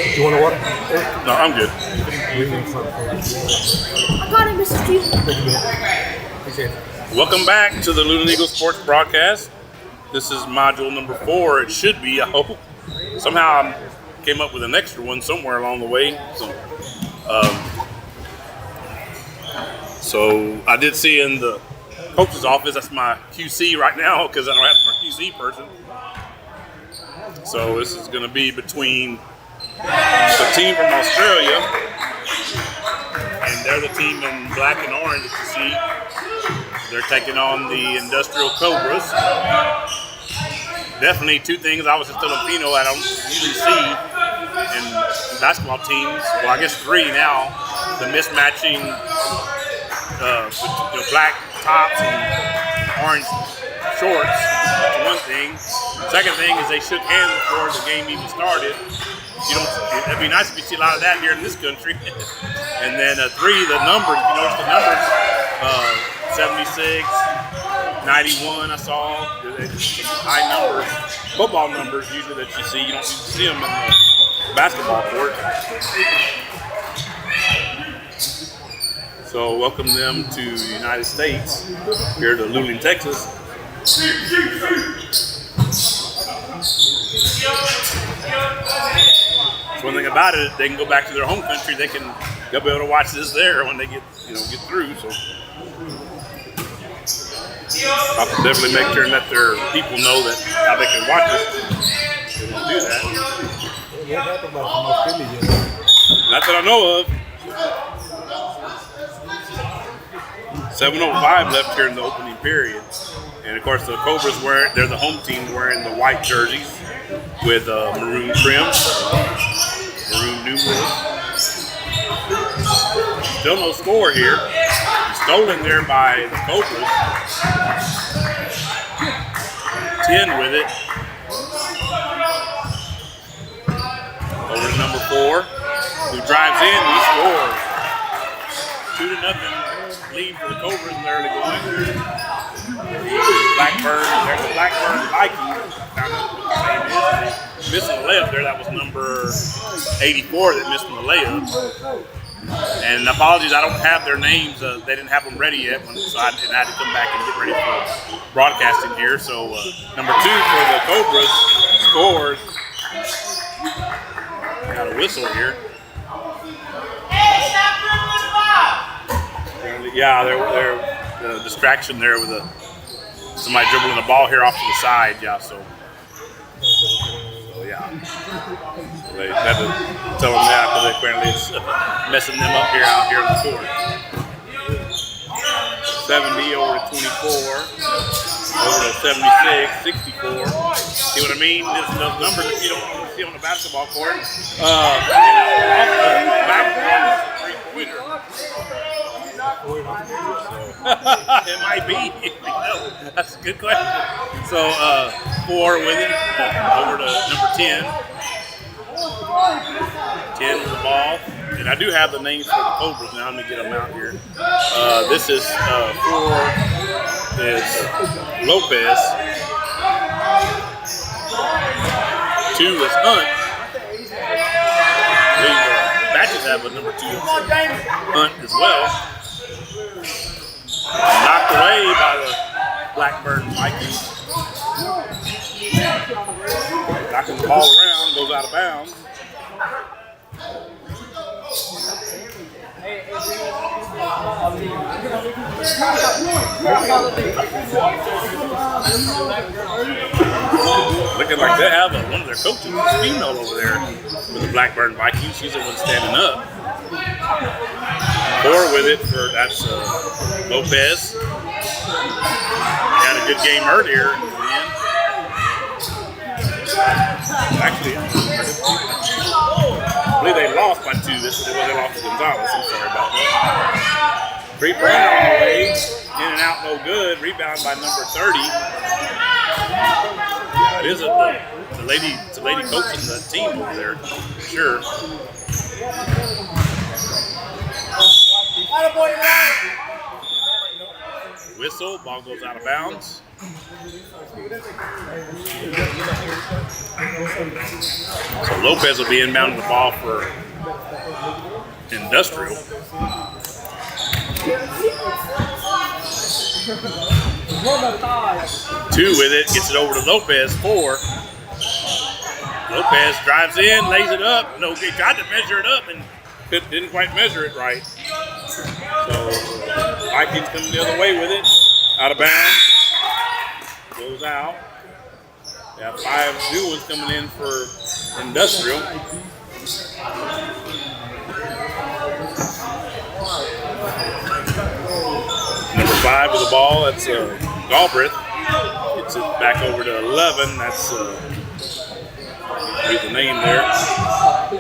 You want a water? No, I'm good. I got it, Mr. Steve. Welcome back to the Luling Eagles Sports Broadcast. This is module number 4. It should be, I hope. Somehow I came up with an extra one somewhere along the way. So I did see in the coach's office, that's my QC right now because I don't have my QC person. So this is going to be between the team from Australia, and they're the team in black and orange that you see. They're taking on the Industrial Cobras. Definitely two things I was just Filipino I don't usually see in basketball teams. Well, I guess 3 now. The mismatching black tops and orange shorts. That's one thing. Second thing is they shook hands before the game even started. It'd be nice if you see a lot of that here in this country. And then 3, the numbers. You notice the numbers, 76, 91. I saw some high numbers, football numbers usually that you see. You don't usually see them in the basketball court. So welcome them to the United States, here to Luling, Texas. One thing about it, they can go back to their home country. They'll be able to watch this there when they get through. So I'll definitely make sure and let their people know that how they can watch it. They will do that. Not that I know of. 7:05 left here in the opening period. And of course the Cobras they're the home team wearing the white jerseys with maroon trim, maroon numerals. Still no score here. Stolen there by the Cobras. 10 with it. Over to number 4, who drives in, he scores. 2-0 lead for the Cobras in the early going. There's the Blackburn Vikings. Found out what the name is. Missing the layup there. That was number 84 that missed the layup. And apologies, I don't have their names. They didn't have them ready yet, so I had to come back and get ready for broadcasting here. So number 2 for the Cobras scores. Got a whistle here. Yeah, they're distraction there with somebody dribbling the ball here off to the side. Yeah, so yeah. They had to tell them that because apparently it's messing them up out here on the court. 70 over to 24, over to 76, 64. See what I mean? Those numbers that you don't see on the basketball court. Three-pointer. It might be. No, that's a good question. So 4 with it, over to number 10. 10 with the ball. And I do have the names for the Cobras now. Let me get them out here. This is 4 is Lopez. 2 is Hunt. The Apaches have a number 2 Hunt as well. Knocked away by the Blackburn Vikings. Knocking the ball around, goes out of bounds. Looking like they have one of their coaches, female over there with the Blackburn Vikings. She's the one standing up. 4 with it for that's Lopez. Had a good game earlier. Actually, I believe they lost by 2. This is the way they lost to Gonzales. I'm sorry about that. 3-pointer on the way. In and out, no good. Rebound by number 30. Yeah, it is the lady coaching the team over there, for sure. Whistle, ball goes out of bounds. So Lopez will be inbounding the ball for Industrial. 2 with it, gets it over to Lopez. 4. Lopez drives in, lays it up. No, he tried to measure it up and didn't quite measure it right. So Vikings coming the other way with it. Out of bounds. Goes out. We have 5 new ones coming in for Industrial. Number 5 with the ball, that's Galbraith. Gets it back over to 11. That's read the name there.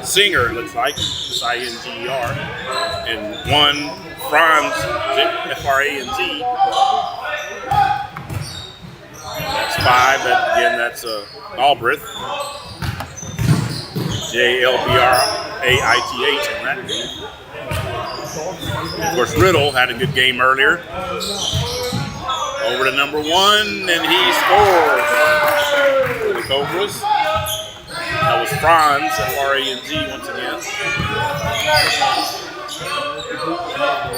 Singer, it looks like. S-I-N-G-E-R. And 1, Franz, F-R-A-N-Z. That's 5. That's Galbraith. J-L-B-R-A-I-T-H on that game. Of course, Riddle had a good game earlier. Over to number 1, and he scores for the Cobras. That was Franz, F-R-A-N-Z once again.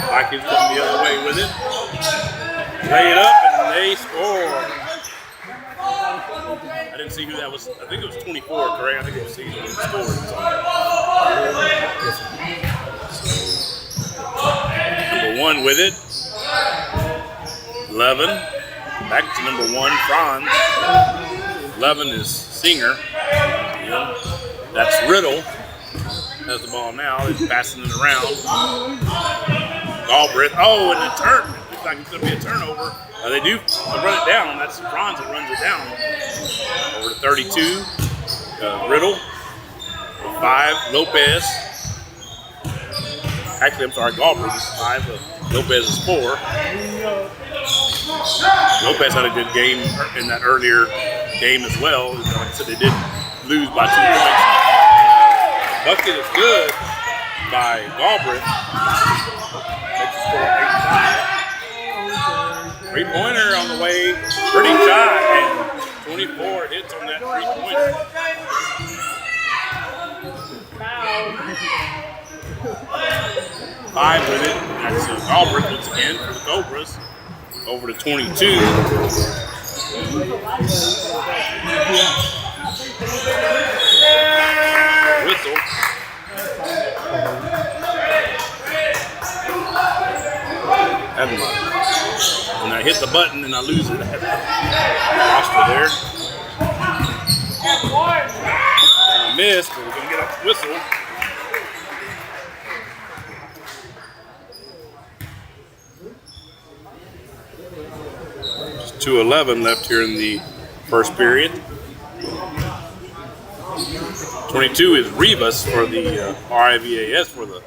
Vikings come the other way with it. Lay it up, and they score. I didn't see who that was. I think it was 24, correct? I think it was Caesar who scored. Number 1 with it. 11. Back to number 1, Franz. 11 is Singer. Yeah. That's Riddle. Has the ball now. He's passing it around. Galbraith. Oh, and a turn. Looks like it's going to be a turnover. They do run it down. That's Franz that runs it down. Over to 32. Riddle. 5. Lopez. Actually, I'm sorry. Galbraith is 5. Lopez is 4. Lopez had a good game in that earlier game as well. Like I said, they did lose by 2 points. Bucket is good by Galbraith. Makes the score 8-5. 3-pointer on the way. Pretty shot, and 24 hits on that 3-pointer. Five with it. That's Galbraith once again for the Cobras. Over to 22. Whistle. When I hit the button and I lose it, I have roster there. And I missed, but we're going to get a whistle. Just 2:11 left here in the first period. 22 is Rivas for the R-I-V-A-S for the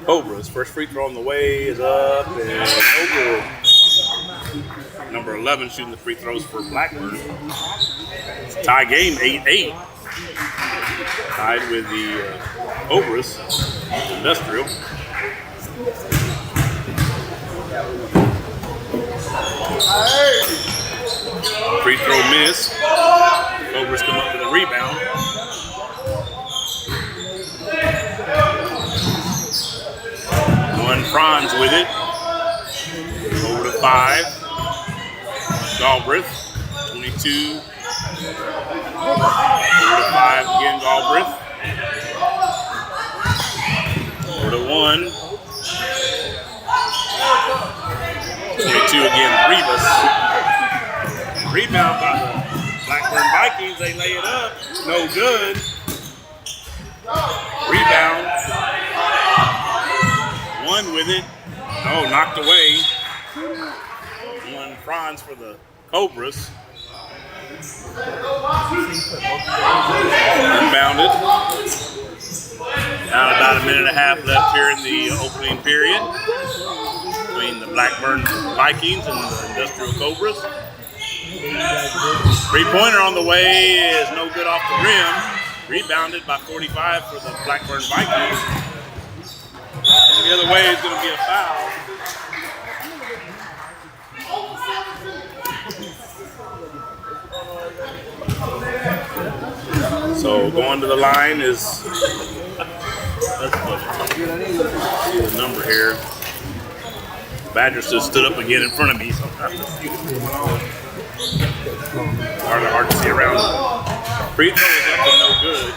Cobras. First free throw on the way is up and over. Number 11 shooting the free throws for Blackburn. It's a tie game, 8-8. Tied with the Cobras, Industrial. Free throw miss. Cobras come up with a rebound. One Franz with it. Over to 5. Galbraith. 22. Over to 5 again, Galbraith. Over to 1. 22 again, Rivas. Rebound by the Blackburn Vikings. They lay it up. No good. Rebound. 1 with it. Oh, knocked away. 1 Franz for the Cobras. Inbounded. Now about a minute and a half left here in the opening period between the Blackburn Vikings and the Industrial Cobras. 3-pointer on the way is no good off the rim. Rebounded by 45 for the Blackburn Vikings. And the other way is going to be a foul. So going to the line is see the number here. Badgers just stood up again in front of me, so I'm trying to see what's going on. Hard to see around. Free throw is up and no good.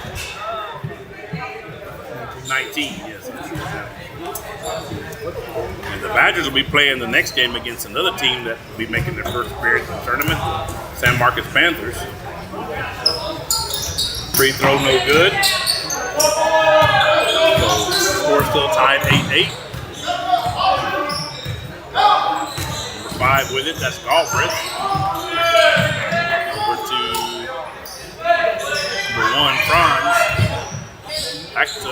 19, yes. And the Badgers will be playing the next game against another team that will be making their first appearance in the tournament, San Marcos Panthers. Free throw no good. So score still tied 8-8. Number 5 with it, that's Galbraith. Over to number 1, Franz. Back to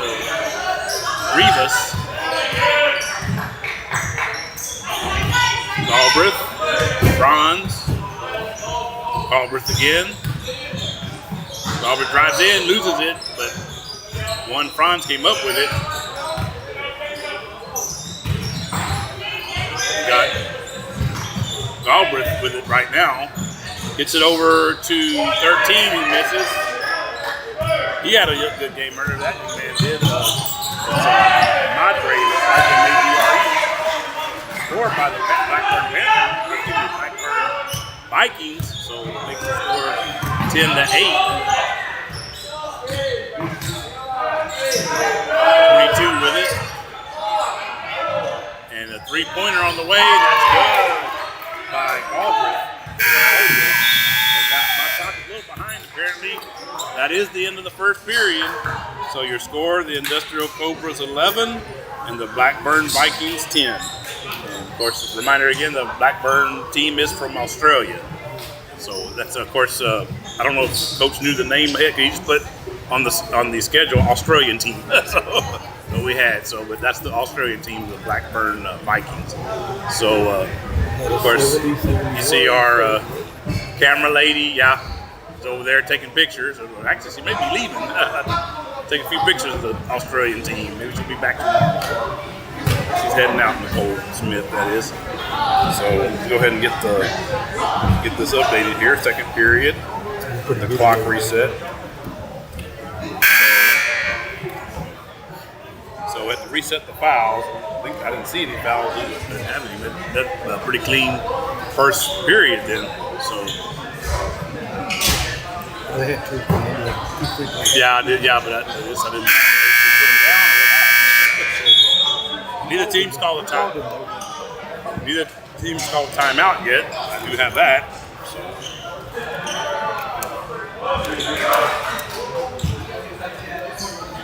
Rivas. Galbraith, Franz. Galbraith again. Galbraith drives in, loses it, but one Franz came up with it. Got Galbraith with it right now. Gets it over to 13, who misses. He had a good game earlier, that young man did. Madre looks like it may be scored by the Blackburn Vikings, so makes the score 10-8. 22 with it. And a three-pointer on the way. That's good by Galbraith. And my shot is a little behind, apparently. That is the end of the first period. So your score, the Industrial Cobras 11 and the Blackburn Vikings 10. And of course, reminder again, the Blackburn team is from Australia. So that's, of course, I don't know if Coach knew the name. Heck, he just put on the schedule Australian team. so we had. But that's the Australian team, the Blackburn Vikings. So, of course, you see our camera lady, is over there taking pictures. Actually, she may be leaving. Take a few pictures of the Australian team. Maybe she'll be back tomorrow. She's heading out, Nicole Smith, that is. So let's go ahead and get this updated here. Second period. Put the clock reset. So I had to reset the fouls. I didn't see any fouls. I didn't have any, but that's a pretty clean first period then. So. They had two free throws. Yeah, I did. Yeah, but I didn't put them down. Neither team's called a time. Neither team's called a timeout yet. I do have that.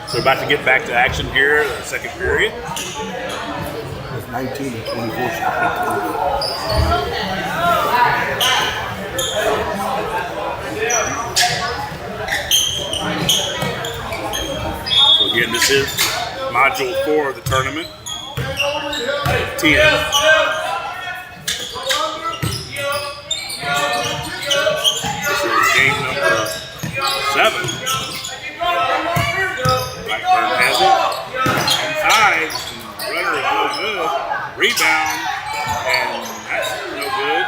So we're about to get back to action here, the second period. It's 19-24. So again, this is module 4 of the tournament. 10. This is game number 7. Blackburn has it. Inside. Runner is no good. Rebound. And that's no good.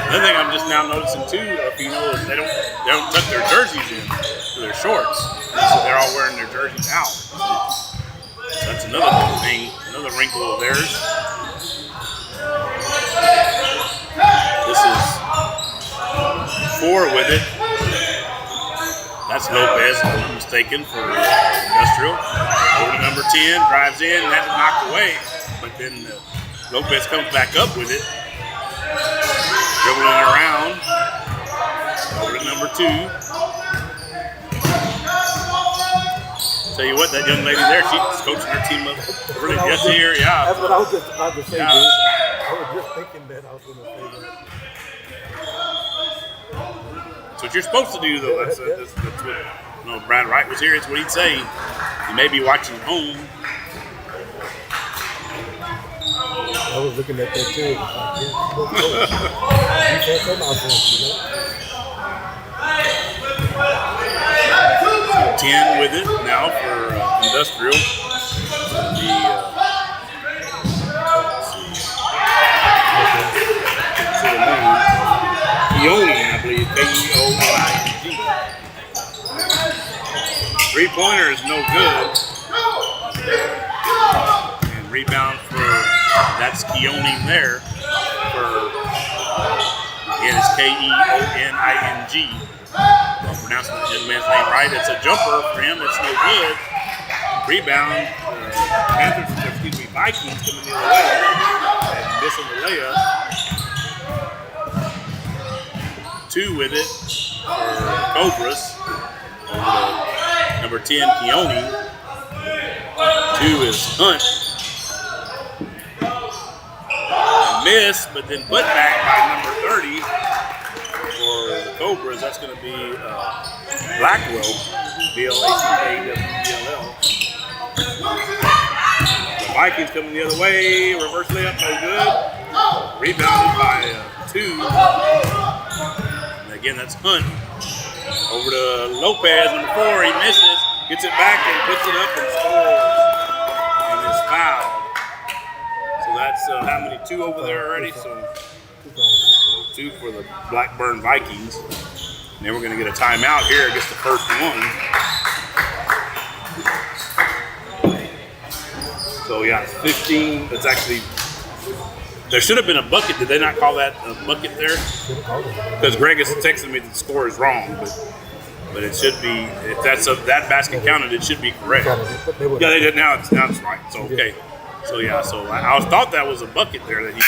Another thing I'm just now noticing too, is they don't tuck their jerseys in to their shorts. So they're all wearing their jerseys out. So that's another thing, another wrinkle of theirs. This is 4 with it. That's Lopez, if I'm not mistaken, for Industrial. Over to number 10, drives in, has it knocked away. But then Lopez comes back up with it. Dribbling around. Over to number 2. Tell you what, that young lady there, she's coaching her team up really just here. Yeah. That's what I was just about to say, dude. I was just thinking that I was going to say that. That's what you're supposed to do, though. That's what, Brad Wright was here. It's what he'd say. He may be watching at home. I was looking at that too. You can't come out for him, 10 with it now for Industrial. Keone, I believe. Keone. Three-pointer is no good. And rebound for, that's Keoning there. Again, it's Keoning. I'm pronouncing the young man's name right. It's a jumper for him. It's no good. Rebound. Vikings coming the other way and missing the layup. 2 with it for Cobras. Number 10, Keoning. 2 is Hunt. Miss, but then put back by number 30 for the Cobras. That's going to be Blackwell. BLACKWLL. The Vikings coming the other way. Reverse layup, no good. Rebounded by 2. And again, that's Hunt. Over to Lopez, number 4. He misses. Gets it back and puts it up and scores. And it's fouled. So that's how many? 2 over there already? So 2 for the Blackburn Vikings. And then we're going to get a timeout here against the first one. So yeah, it's 15. It's actually, there should have been a bucket. Did they not call that a bucket there? Because Greg is texting me that the score is wrong, but it should be. If that basket counted, it should be correct. Yeah, they did. Now it's right. So okay. So yeah. So I thought that was a bucket there that he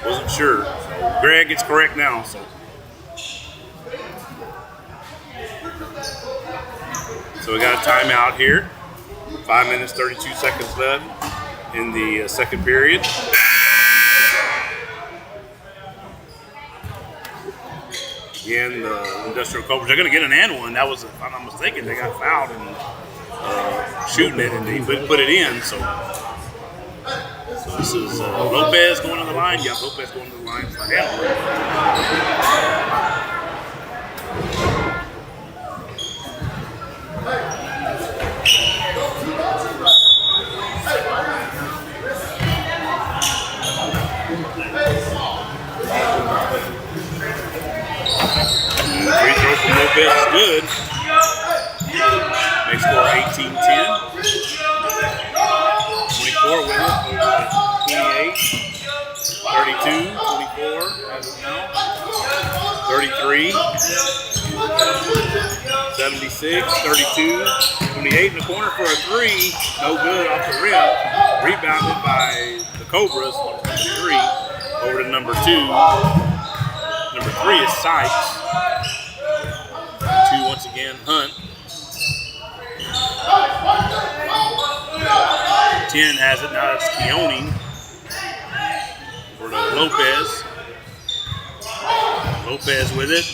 wasn't sure. So Greg, it's correct now. So we got a timeout here. 5 minutes, 32 seconds left in the second period. Again, the Industrial Cobras, they're going to get an and one. That was, if I'm not mistaken, they got fouled and shooting it, and he put it in. So this is Lopez going on the line. Yeah, Lopez going to the line for handling. Free throw from Lopez is good. They score 18-10. 24 with it. 28. 32. 24 as of now. 33. 76. 32. 28 in the corner for a 3. No good off the rim. Rebounded by the Cobras. Number 3. Over to number 2. Number 3 is Sykes. 2 once again, Hunt. 10 has it, now it's Keoning. Over to Lopez. Lopez with it.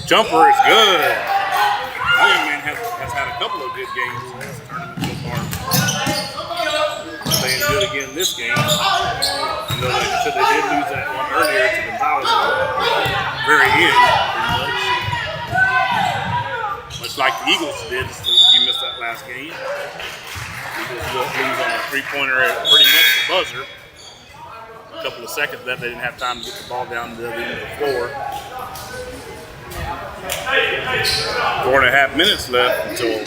Jumper is good. That young man has had a couple of good games in this tournament so far. Playing good again this game. I know, like I said, they did lose that one earlier to Gonzales at the very end, pretty much like the Eagles did if you missed that last game. Eagles lose on a three-pointer at pretty much the buzzer. A couple of seconds left, they didn't have time to get the ball down to the end of the floor. 4.5 minutes left until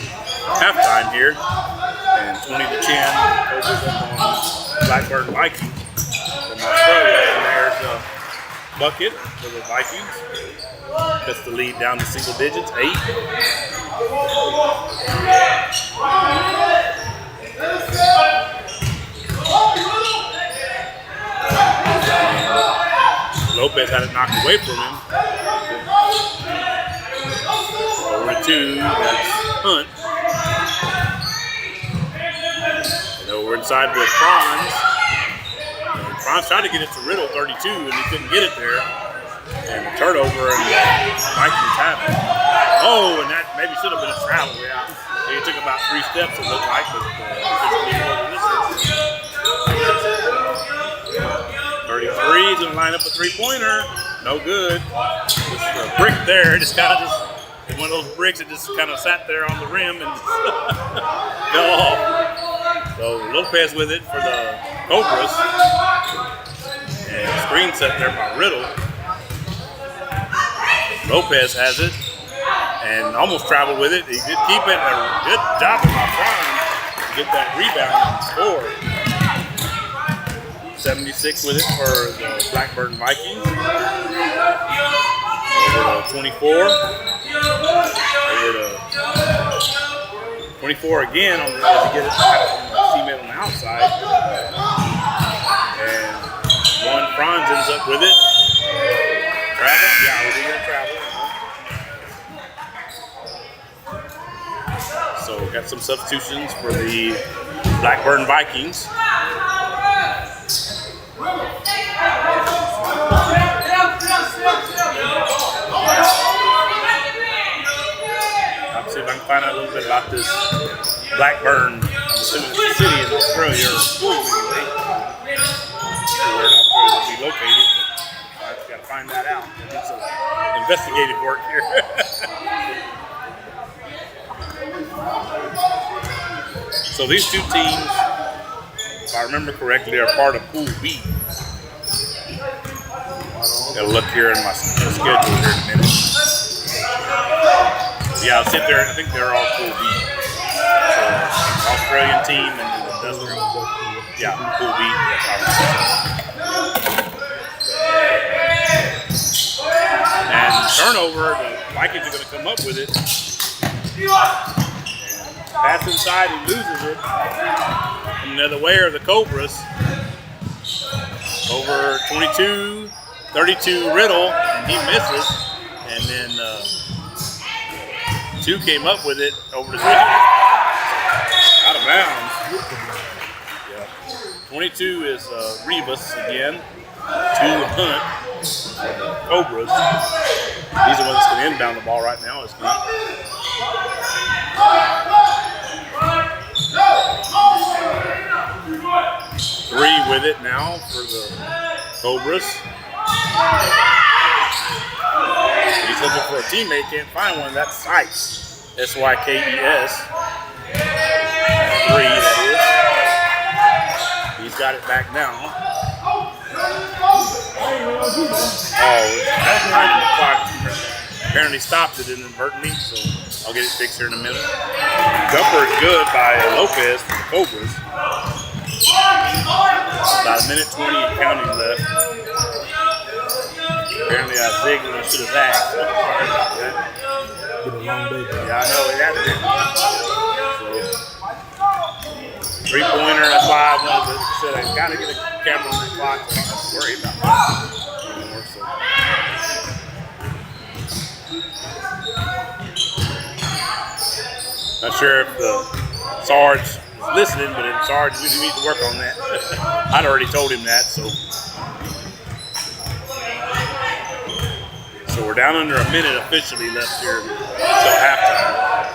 halftime here. And 20-10 over on Blackburn Vikings from Australia. And there's a bucket for the Vikings. That's the lead down to single digits, 8. Lopez had it knocked away from him. Over to 2, that's Hunt. And over inside with Franz. And Franz tried to get it to Riddle, 32, and he couldn't get it there. And a turnover, and Vikings have it. Oh, and that maybe should have been a travel. Yeah, he took about 3 steps, it looked like, but 33 is going to line up a three-pointer. No good. Just a brick there. Just kind of one of those bricks that just kind of sat there on the rim and just fell off. So Lopez with it for the Cobras. And screen set there by Riddle. Lopez has it. and almost traveled with it. He did keep it. A good job by Prime to get that rebound and score. 76 with it for the Blackburn Vikings. Over to 24. Over to 24 again as he get it back from the teammate on the outside. And one Franz ends up with it. Travel? Yeah, we're going to travel. So got some substitutions for the Blackburn Vikings. I'll see if I can find out a little bit about this Blackburn. I'm assuming it's a city in Australia, or a school anyway. Where in Australia will be located. I've got to find that out. I did some investigative work here. So these two teams, if I remember correctly, are part of Pool B. Got to look here in my schedule here in a minute. Yeah, I'll sit there. I think they're all Pool B. So Australian team and the industrial. Yeah, Pool B. And turnover, the Vikings are going to come up with it. Pass inside, he loses it. And the other way are the Cobras. Over 22, 32 Riddle, and he misses. And then 2 came up with it over the 3. Out of bounds. Yeah. 22 is Rebus again. 2 Hunt. Cobras. These are the ones that's going to inbound the ball right now. Is Hunt. 3 with it now for the Cobras. He's looking for a teammate, can't find one. That's Sykes. S-Y-K-E-S. 3, that is. He's got it back now. Oh, time the clock apparently stopped it inadvertently, so I'll get it fixed here in a minute. Jumper is good by Lopez for the Cobras. About a minute 20 and counting left. Apparently I zigged when I should have zagged. So sorry about that. Been a long day. Yeah, I know it has been. So, 3-pointer, that's why I wanted to say I gotta get a camera on the clock, so I don't have to worry about that anymore. So. Not sure if the Sarge is listening, but in Sarge, we need to work on that. I'd already told him that, so. So we're down under a minute officially left here until halftime.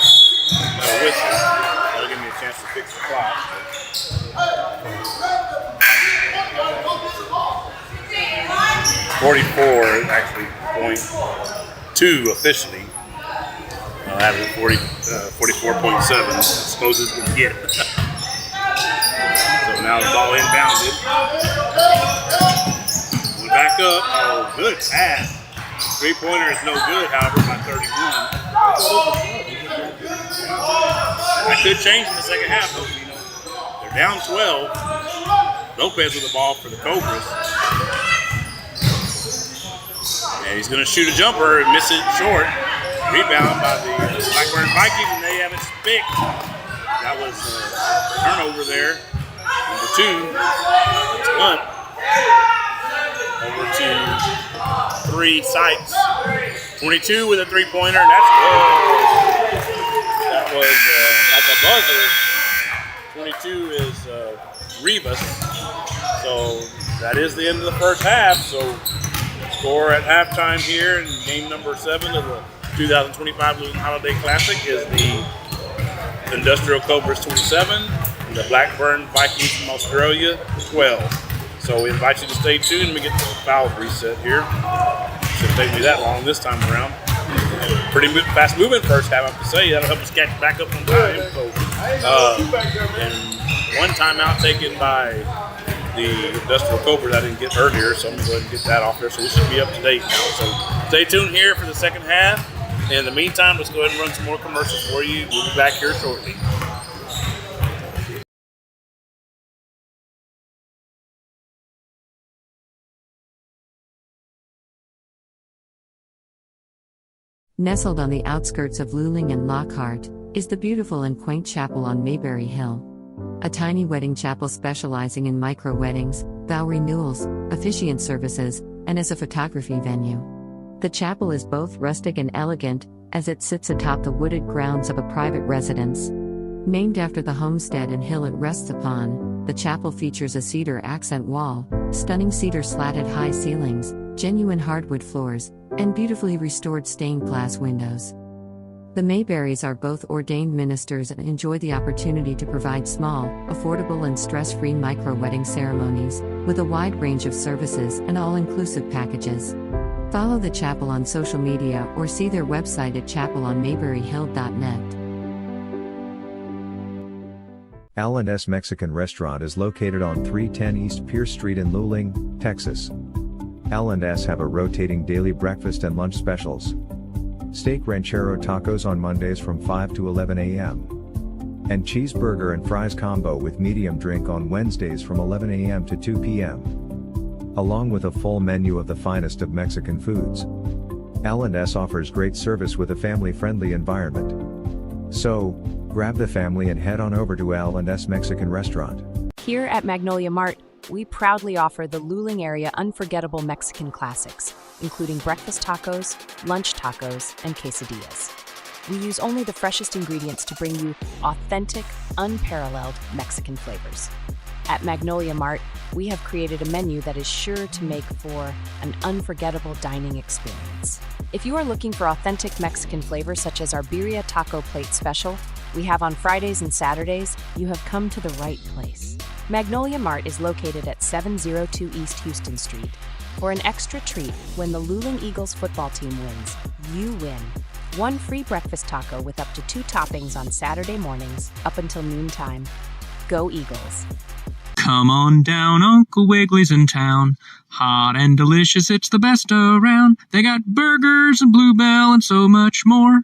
No whistle. That'll give me a chance to fix the clock. 44 actually, .2 officially. I'll have it 44.7. I suppose it's going to get it. So now the ball inbounded. We're back up. Oh, good pass. 3-pointer is no good, however, by 31. That could change in the second half, though. You know, they're down 12. Lopez with the ball for the Cobras. And he's going to shoot a jumper and miss it short. Rebound by the Blackburn Vikings, and they have it picked. That was a turnover there. Number 2, it's Hunt. Over to 3, Sykes. 22 with a 3-pointer, and that's good. That was like a buzzer. 22 is Rebus. So that is the end of the first half. So score at halftime here in game number 7 of the 2025 Luling Holiday Classic is the Industrial Cobras 27 and the Blackburn Vikings from Australia 12. So we invite you to stay tuned. Let me get the foul reset here. Shouldn't take me that long this time around. Pretty fast moving first half, I have to say. That'll help us catch back up on time. So, and one timeout taken by the Industrial Cobras I didn't get earlier, so I'm going to go ahead and get that off there. So we should be up to date now. So stay tuned here for the second half. In the meantime, let's go ahead and run some more commercials for you. We'll be back here shortly. Nestled on the outskirts of Luling and Lockhart, is the beautiful and quaint chapel on Mayberry Hill. A tiny wedding chapel specializing in micro-weddings, vow renewals, officiant services, and as a photography venue. The chapel is both rustic and elegant, as it sits atop the wooded grounds of a private residence. Named after the homestead and hill it rests upon, the chapel features a cedar accent wall, stunning cedar slatted high ceilings, genuine hardwood floors, and beautifully restored stained glass windows. The Mayberrys are both ordained ministers and enjoy the opportunity to provide small, affordable and stress-free micro-wedding ceremonies, with a wide range of services and all-inclusive packages. Follow the chapel on social media or see their website at chapelonmayberryhill.net. L&S Mexican Restaurant is located on 310 East Pierce Street in Luling, Texas. L&S have a rotating daily breakfast and lunch specials. Steak ranchero tacos on Mondays from 5 to 11 a.m. And cheeseburger and fries combo with medium drink on Wednesdays from 11 a.m. to 2 p.m. Along with a full menu of the finest of Mexican foods. L&S offers great service with a family-friendly environment. So, grab the family and head on over to L&S Mexican Restaurant. Here at Magnolia Mart, we proudly offer the Luling area unforgettable Mexican classics, including breakfast tacos, lunch tacos, and quesadillas. We use only the freshest ingredients to bring you authentic, unparalleled Mexican flavors. At Magnolia Mart, we have created a menu that is sure to make for an unforgettable dining experience. If you are looking for authentic Mexican flavors such as our birria taco plate special, we have on Fridays and Saturdays, you have come to the right place. Magnolia Mart is located at 702 East Houston Street. For an extra treat, when the Luling Eagles football team wins, you win. One free breakfast taco with up to 2 toppings on Saturday mornings, up until noontime. Go Eagles. Come on down, Uncle Wiggly's in town. Hot and delicious, it's the best around. They got burgers and Bluebell and so much more.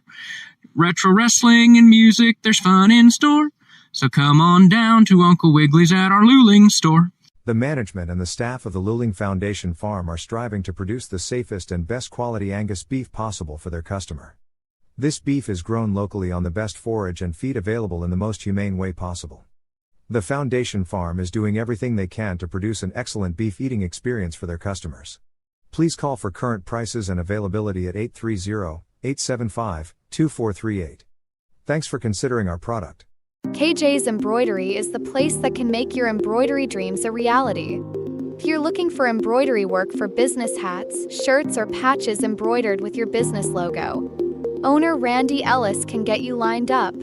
Retro wrestling and music, there's fun in store. So come on down to Uncle Wiggly's at our Luling store. The management and the staff of the Luling Foundation Farm are striving to produce the safest and best quality Angus beef possible for their customer. This beef is grown locally on the best forage and feed available in the most humane way possible. The Foundation Farm is doing everything they can to produce an excellent beef eating experience for their customers. Please call for current prices and availability at 830-875-2438. Thanks for considering our product. KJ's Embroidery is the place that can make your embroidery dreams a reality. If you're looking for embroidery work for business hats, shirts, or patches embroidered with your business logo, owner Randy Ellis can get you lined up.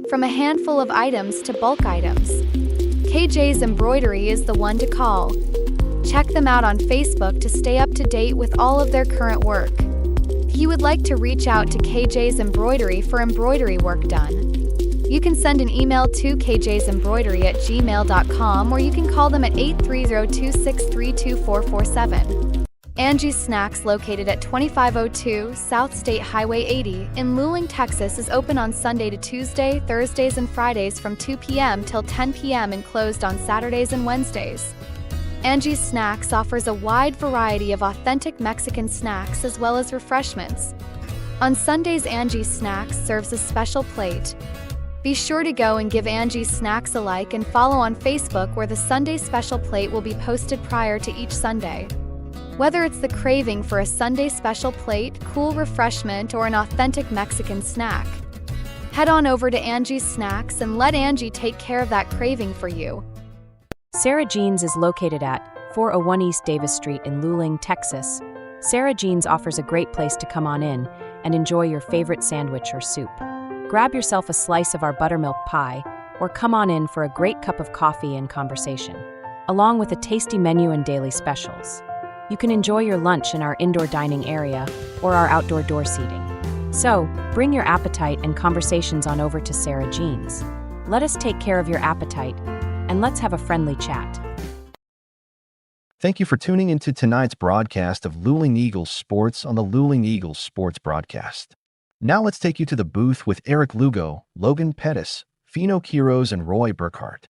From a handful of items to bulk items, KJ's Embroidery is the one to call. Check them out on Facebook to stay up to date with all of their current work. If you would like to reach out to KJ's Embroidery for embroidery work done, you can send an email to kjsembroidery@gmail.com or you can call them at 830-263-2447. Angie's Snacks, located at 2502 South State Highway 80 in Luling, Texas, is open on Sunday to Tuesday, Thursdays and Fridays from 2 p.m. till 10 p.m. and closed on Saturdays and Wednesdays. Angie's Snacks offers a wide variety of authentic Mexican snacks as well as refreshments. On Sundays, Angie's Snacks serves a special plate. Be sure to go and give Angie's Snacks a like and follow on Facebook, where the Sunday special plate will be posted prior to each Sunday. Whether it's the craving for a Sunday special plate, cool refreshment, or an authentic Mexican snack, head on over to Angie's Snacks and let Angie take care of that craving for you. Sarah Jean's is located at 401 East Davis Street in Luling, Texas. Sarah Jean's offers a great place to come on in and enjoy your favorite sandwich or soup. Grab yourself a slice of our buttermilk pie, or come on in for a great cup of coffee and conversation, along with a tasty menu and daily specials. You can enjoy your lunch in our indoor dining area or our outdoor door seating. So, bring your appetite and conversations on over to Sarah Jean's. Let us take care of your appetite, and let's have a friendly chat. Thank you for tuning into tonight's broadcast of Luling Eagles Sports on the Luling Eagles Sports Broadcast. Now let's take you to the booth with Eric Lugo, Logan Pettis, Fino Quiroz, and Roy Burkhart.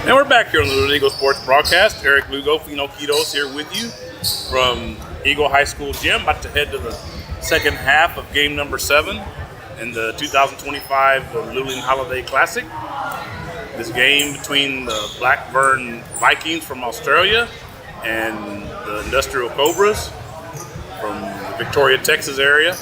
And we're back here on the Luling Eagles Sports Broadcast. Eric Lugo, Fino Quiroz here with you from Eagle High School Gym. About to head to the second half of game number 7 in the 2025 Luling Holiday Classic. This game between the Blackburn Vikings from Australia and the Industrial Cobras from the Victoria, Texas area.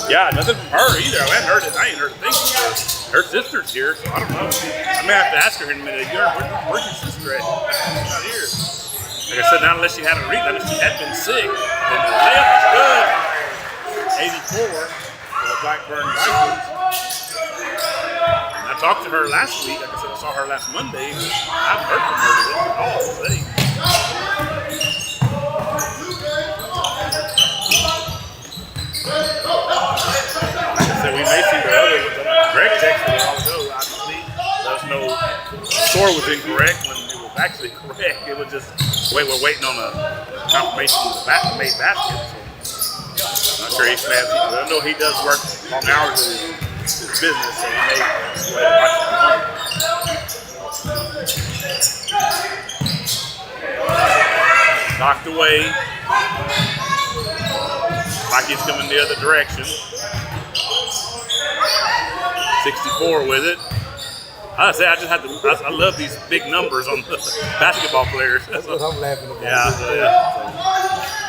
Yeah, nothing from her either. I ain't heard a thing from her. Her sister's here, so I don't know. I may have to ask her in a minute. Where's your sister at? She's not here. Like I said, not unless she had a read, unless she had been sick. And the layup is good. 84 for the Blackburn Vikings. And I talked to her last week. Like I said, I saw her last Monday. I haven't heard from her at all today. So we may see the other ones. Greg texted me a while ago, obviously. Let us know the score was incorrect when it was actually correct. It was just, we're waiting on a confirmation of the made basket. So I'm not sure he's fancy. I know he does work long hours in his business, so he may go ahead and watch it at home. Knocked away. Like he's coming the other direction. 64 with it. I say I love these big numbers on the basketball players. That's what I'm laughing about. Yeah.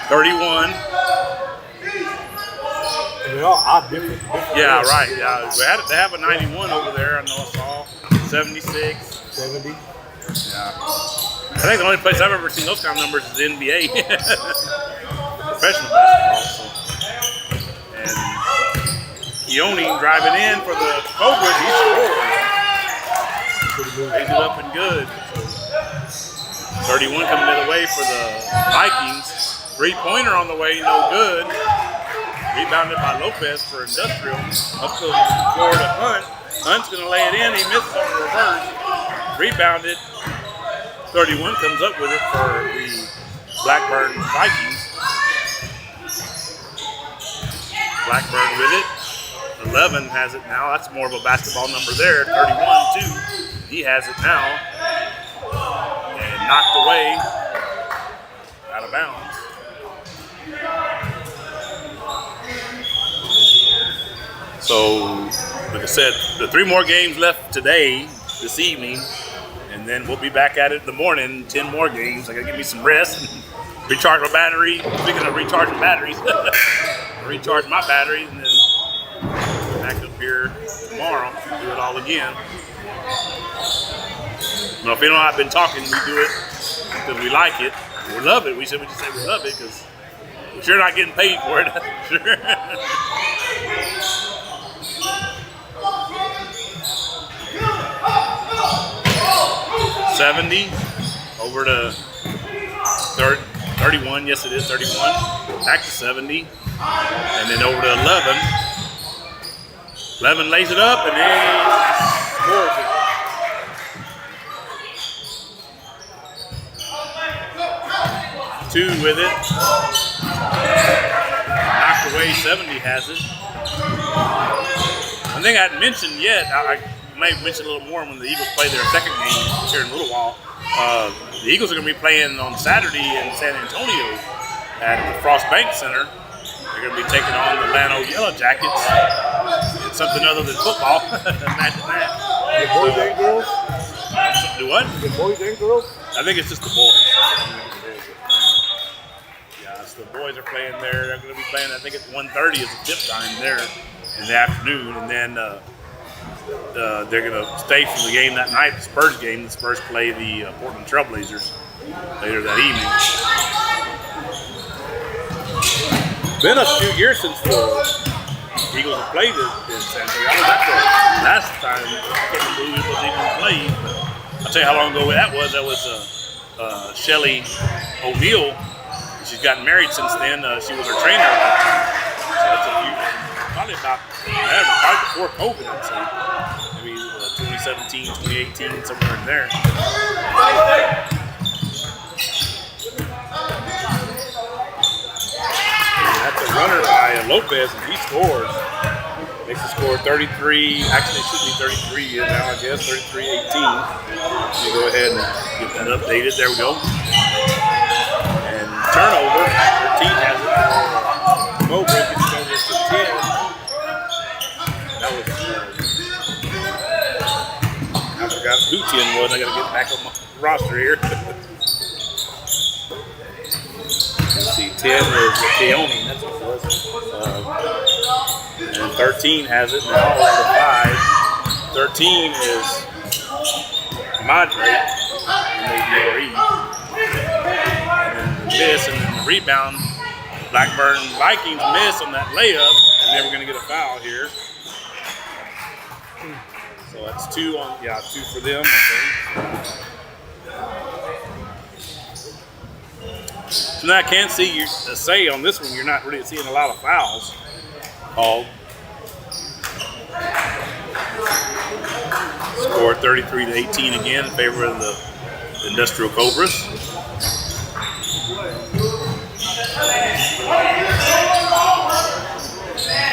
31. And they all are different. Yeah, right. Yeah, they have a 91 over there. I know I saw 76, 70. Yeah. I think the only place I've ever seen those kind of numbers is the NBA, professional basketball. So. And Ioni driving in for the Cobras. He scored. They do up and good. 31 coming the other way for the Vikings. 3-pointer on the way, no good. Rebounded by Lopez for Industrial. Up to the floor to Hunt. Hunt's going to lay it in. He misses on the reverse. Rebounded. 31 comes up with it for the Blackburn Vikings. Blackburn with it. 11 has it now. That's more of a basketball number there. 31 too. He has it now. And knocked away. Out of bounds. So, like I said, the 3 more games left today, this evening, and then we'll be back at it in the morning. 10 more games. I gotta give me some rest and recharge my battery. Speaking of recharging batteries, recharge my battery and then back up here tomorrow. Do it all again. Well, if you know I've been talking, we do it because we like it. We love it. We just say we love it because we're sure not getting paid for it. Sure. 70 over to 31. Yes, it is 31. Back to 70. And then over to 11. 11 lays it up and then scores it. Two with it. Knocked away. 70 has it. One thing I hadn't mentioned yet, I may mention a little more when the Eagles play their second game here in a little while. The Eagles are going to be playing on Saturday in San Antonio at the Frost Bank Center. They're going to be taking on the Llano Yellow Jackets. It's something other than football. Imagine that. The boys and girls? Do what? The boys and girls? I think it's just the boys. Yeah, so the boys are playing there. They're going to be playing, I think it's 1:30 is the tip time there in the afternoon. And then they're going to stay for the game that night, the Spurs game. The Spurs play the Portland Trailblazers later that evening. Been a few years since the Eagles have played in San Diego. I was at the last time. I can't remember who it was even played, but I'll tell you how long ago that was. That was Shelly O'Neal. She's gotten married since then. She was her trainer. So that's a few, probably before COVID, I'd say. Maybe 2017, 2018, somewhere in there. That's a runner by Lopez, and he scores. Makes the score 33. Actually, it should be 33 now, I guess. 33-18. Let me go ahead and get that updated. There we go. And turnover. 13 has it. Cobras gets over to 10. That was. I forgot who 10 was. I got to get back on my roster here. Let's see, 10 was Keone, that's what it was. And 13 has it now over 5. 13 is Madre, and maybe and then the miss, and then the rebound. Blackburn Vikings miss on that layup, and they were going to get a foul here. So that's 2 for them, I think. So now I can say on this one, you're not really seeing a lot of fouls called. Score 33-18 again in favor of the Industrial Cobras.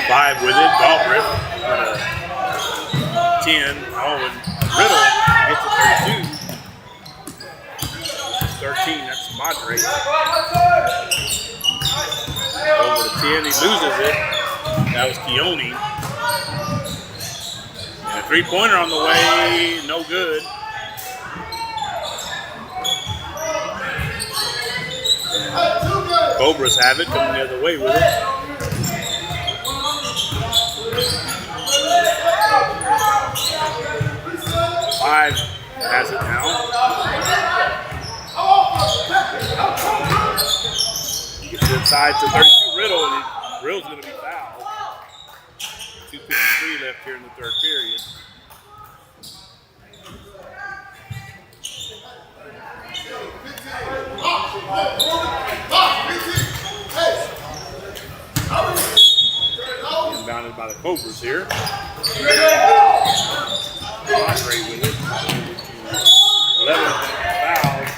5 with it, Galbraith. 10. Oh, and Riddle gets to 32. 13, that's Madre. Over to 10, he loses it. That was Keone. And a 3-pointer on the way, no good. Cobras have it, coming the other way with it. Five has it now. He gets inside to 32 Riddle, and Riddle's going to be fouled. 2:53 left here in the third period. Inbounded by the Cobras here. Andre with it. 11 fouled.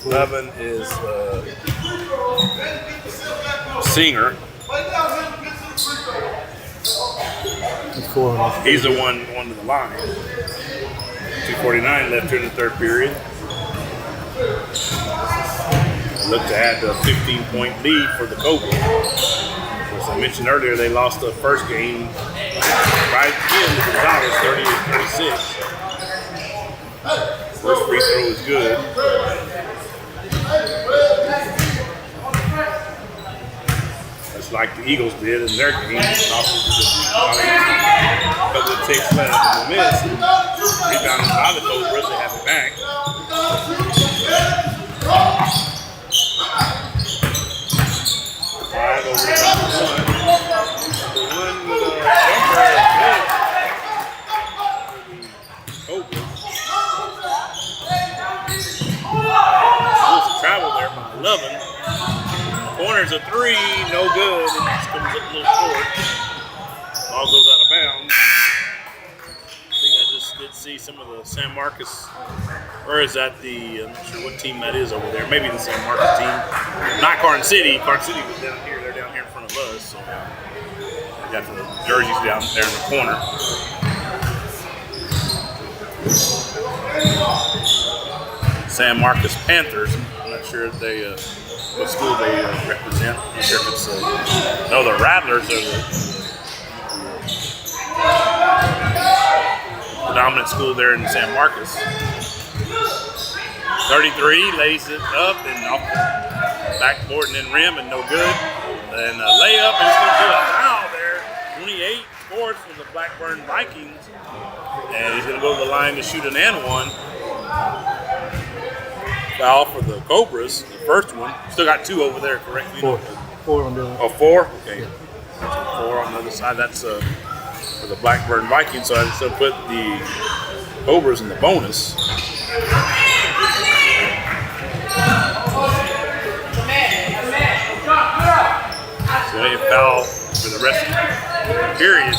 11 is Singer. He's the one to the line. 2:49 left here in the third period. Look to add the 15-point lead for the Cobras. As I mentioned earlier, they lost the first game right in the Gonzales, 38-36. First free throw is good. Just like the Eagles did in their game. A couple of ticks left in the miss. Rebounded by the Cobras, they have it back. 5 over to number 1. Number 1 with a jumper good. Cobras. There's a travel there by 11. Corner's a 3, no good. It just comes up a little short. Ball goes out of bounds. I think I just did see some of the San Marcos, or is that the, I'm not sure what team that is over there. Maybe the San Marcos team. Not Carson City. Carson City was down here. They're down here in front of us. So we got the jerseys down there in the corner. San Marcos Panthers. I'm not sure if they what school they represent. I'm not sure if it's no, the Rattlers are the predominant school there in San Marcos. 33 lays it up and off the backboard and then rim and no good. And a layup and it's going to do a foul there. 28 scores for the Blackburn Vikings. And he's going to go to the line to shoot an and one. Foul for the Cobras, the first one. Still got 2 over there, correct? Four on the other. Oh, 4? Okay. 4 on the other side. That's for the Blackburn Vikings. So I still put the Cobras in the bonus. So they foul for the rest of the period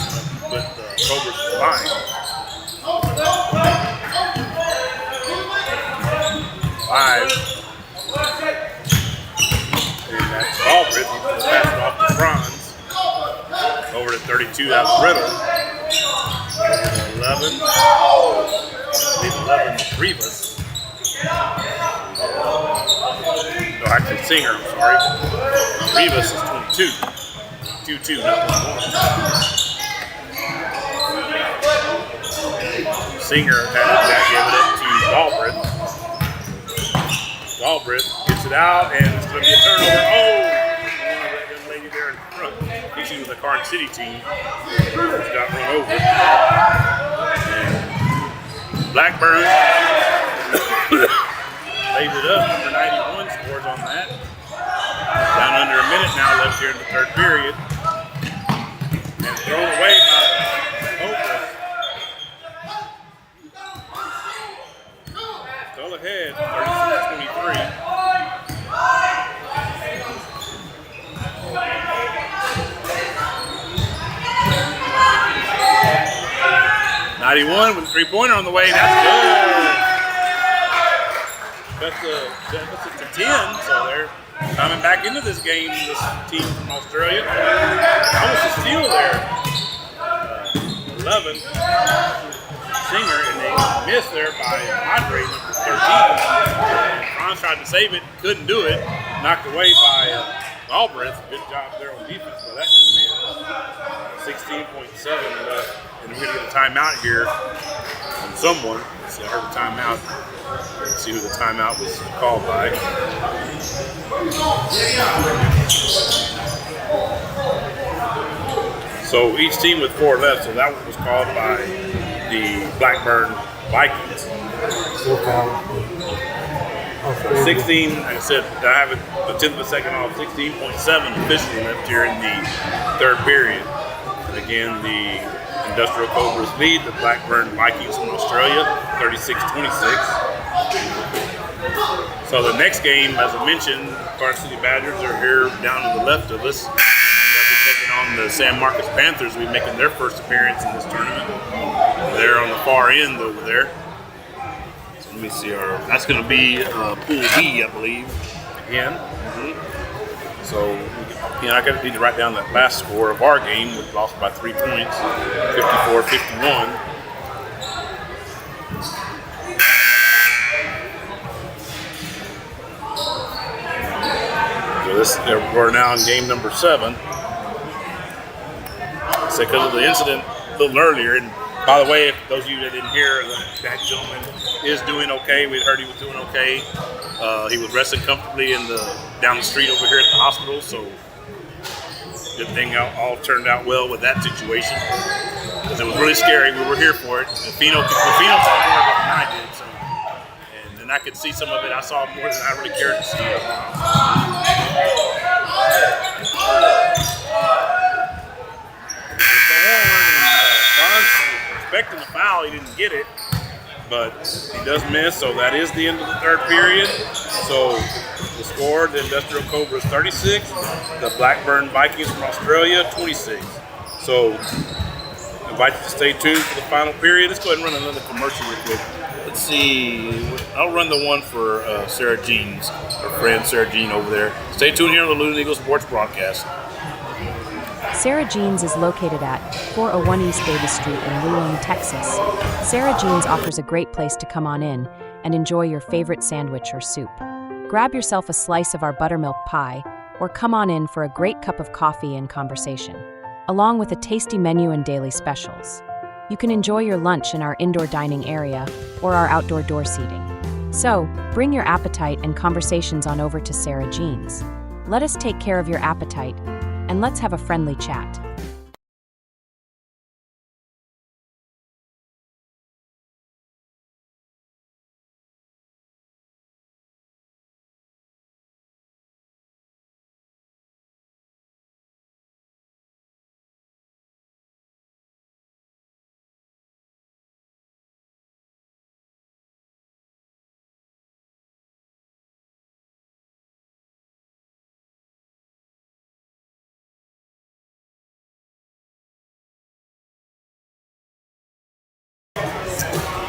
with the Cobras in the line. 5. And that's Albrecht. He just passed it off to Franz. Over to 32, that's Riddle. 11. Leave 11 to Rivas. No, actually Singer, I'm sorry. Rivas is 22. 2-2, not 1-1. Singer had that, gave it up to Galbraith. Galbraith gets it out, and it's going to be a turnover. Oh! That young lady there in front. She's with the Carn City team. Just got run over. And Blackburn lays it up. Number 91 scores on that. Down under a minute now left here in the third period. And thrown away by Cobras. Still ahead, 36-23. '91 with a 3-pointer on the way. That's good. That's it to 10. So they're coming back into this game. This team from Australia. Almost a steal there. 11. Singer, and they missed there by Andre, number 13. Franz tried to save it, couldn't do it. Knocked away by Galbraith. Good job there on defense by that young man. 16.7 left. And we're going to get a timeout here from someone. So I heard the timeout. Let's see who the timeout was called by. So each team with 4 left. So that one was called by the Blackburn Vikings. 16, like I said, I have it a tenth of a second off. 16.7 officially left here in the third period. And again, the Industrial Cobras lead the Blackburn Vikings from Australia, 36-26. So the next game, as I mentioned, Varsity Badgers are here down to the left of us. They'll be taking on the San Marcos Panthers, will be making their first appearance in this tournament. They're on the far end over there. So let me see, that's going to be Pool B, I believe, again. So I need to write down that last score of our game. We lost by 3 points, 54-51. So we're now in game number 7. So because of the incident a little earlier, and by the way, if those of you that didn't hear, that gentleman is doing okay. We heard he was doing okay. He was resting comfortably down the street over here at the hospital. So good thing all turned out well with that situation. Because it was really scary. We were here for it. The Fino saw more of it than I did. So, and I could see some of it. I saw more than I really cared to see. Expecting a foul, he didn't get it, but he does miss, so that is the end of the third period. So the score, the Industrial Cobras 36, the Blackburn Vikings from Australia 26. So I invite you to stay tuned for the final period. Let's go ahead and run another commercial real quick. Let's see, I'll run the one for Sarah Jean's, our friend Sarah Jean over there. Stay tuned here on the Luling Eagles Sports Broadcast. Sarah Jean's is located at 401 East Davis Street in Luling, Texas. Sarah Jean's offers a great place to come on in and enjoy your favorite sandwich or soup. Grab yourself a slice of our buttermilk pie, or come on in for a great cup of coffee and conversation, along with a tasty menu and daily specials. You can enjoy your lunch in our indoor dining area or our outdoor door seating. So, bring your appetite and conversations on over to Sarah Jean's. Let us take care of your appetite, and let's have a friendly chat.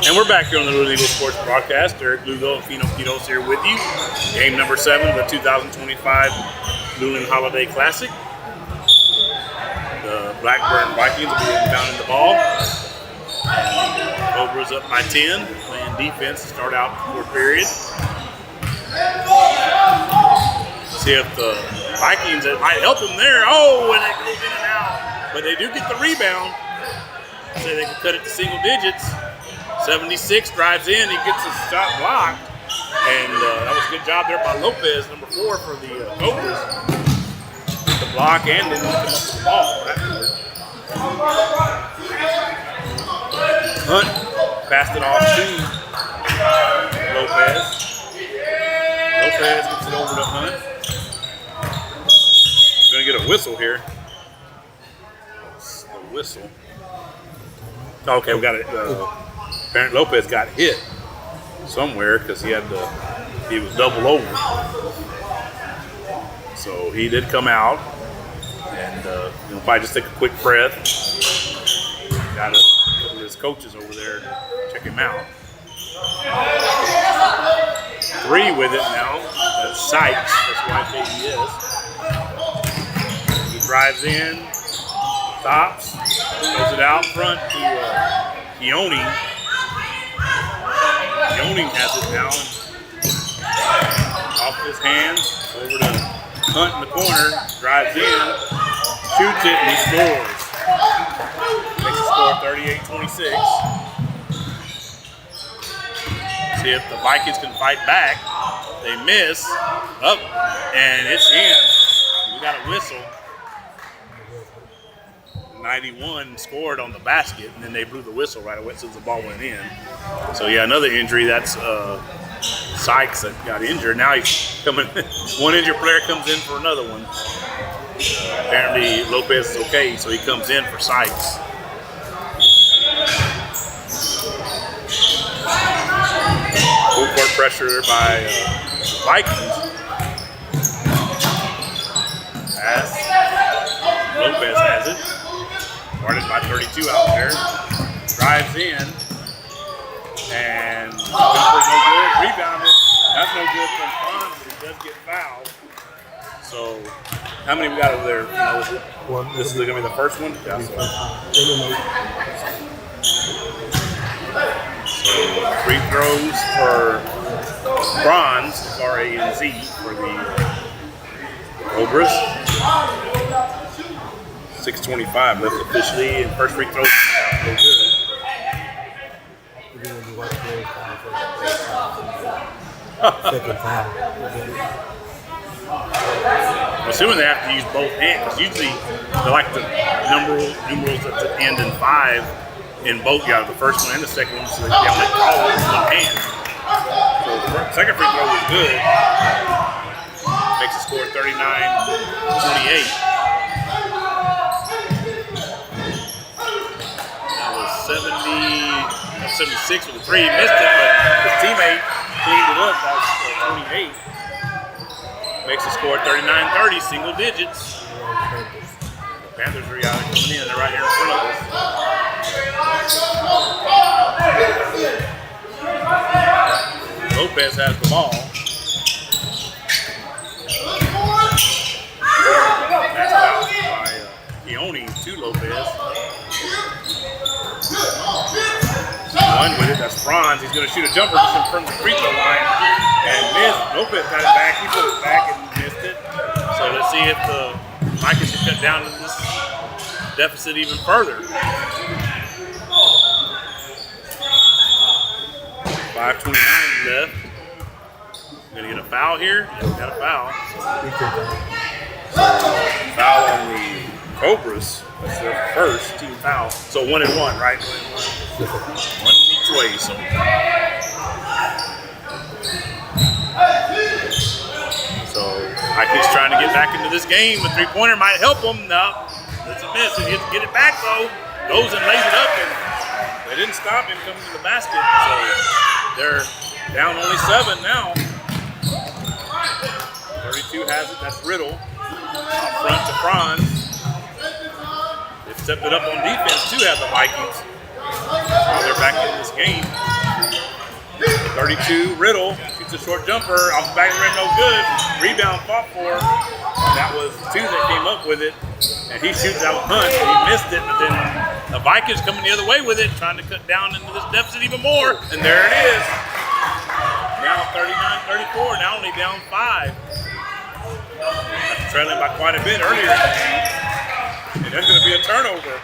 And we're back here on the Luling Eagles Sports Broadcast. Eric Lugo and Fino Quitos here with you. Game number 7 of the 2025 Luling Holiday Classic. The Blackburn Vikings will be inbounding the ball. Cobras up by 10, playing defense to start out the fourth period. See if the Vikings, it might help them there. Oh, and it goes in and out. But they do get the rebound. So they can cut it to single digits. 76 drives in, he gets his shot blocked, and that was a good job there by Lopez, number 4 for the Cobras. The block and then come up with the ball afterward. Hunt passed it off to Lopez. Lopez gets it over to Hunt. Going to get a whistle here. A whistle. Okay, we got it. Apparently Lopez got hit somewhere because he was double over. So he did come out and probably just take a quick breath. Got a couple of his coaches over there to check him out. 3 with it now. That's Sykes. That's why KD is. He drives in, stops, throws it out front to Keone. Keone has it now. Off his hands, over to Hunt in the corner, drives in, shoots it, and he scores. Makes the score 38-26. See if the Vikings can fight back. They miss. Up, and it's in. We got a whistle. 91 scored on the basket, and then they blew the whistle right away since the ball went in. So yeah, another injury. That's Sykes that got injured. Now he's coming. One injured player comes in for another one. Apparently Lopez is okay, so he comes in for Sykes. Full court pressure by Vikings. Pass. Lopez has it. Guarded by 32 out there. Drives in. And jumper's no good. Rebounded. That's no good from Franz, but he does get fouled. So, how many we got over there? One. This is going to be the first one? Yeah, so free throws for Franz, R-A-N-Z, for the Cobras. 6:25 left officially, and first free throw is no good. Second time. I'm assuming they have to use both hands, because usually they like the numerals at the end in 5 in both, the first one and the second one, so they only call it with one hand. So the second free throw was good. Makes the score 39-28. 76 with a 3. He missed it, but his teammate cleaned it up. That was 28. Makes the score 39-30, single digits. The Panthers are out coming in. They're right here in front of us. Lopez has the ball. That's fouled by Keone to Lopez. 1 One with it, that's Franz. He's going to shoot a jumper just in front of the free throw line and missed. Lopez got it back. He put it back and missed it. So let's see if the Vikings can cut down to this deficit even further. 5:29 left. Gonna get a foul here. Yeah, we got a foul. Foul on the Cobras. That's their first team foul. So 1-1, right? 1-1. One each way. So Vikings trying to get back into this game. A three-pointer might help them. No, it's a miss. He gets to get it back though. Goes and lays it up, and they didn't stop him coming to the basket. So they're down only 7 now. 32 has it. That's Riddle. Out front to Franz. They've stepped it up on defense too, have the Vikings. Now they're back in this game. 32, Riddle shoots a short jumper off the back of the rim, no good. Rebound fought for. That was 2 that came up with it. And he shoots out Hunt. He missed it, but then the Vikings coming the other way with it, trying to cut down into this deficit even more. And there it is. Now 39-34, now only down 5. After trailing by quite a bit earlier. And there's going to be a turnover.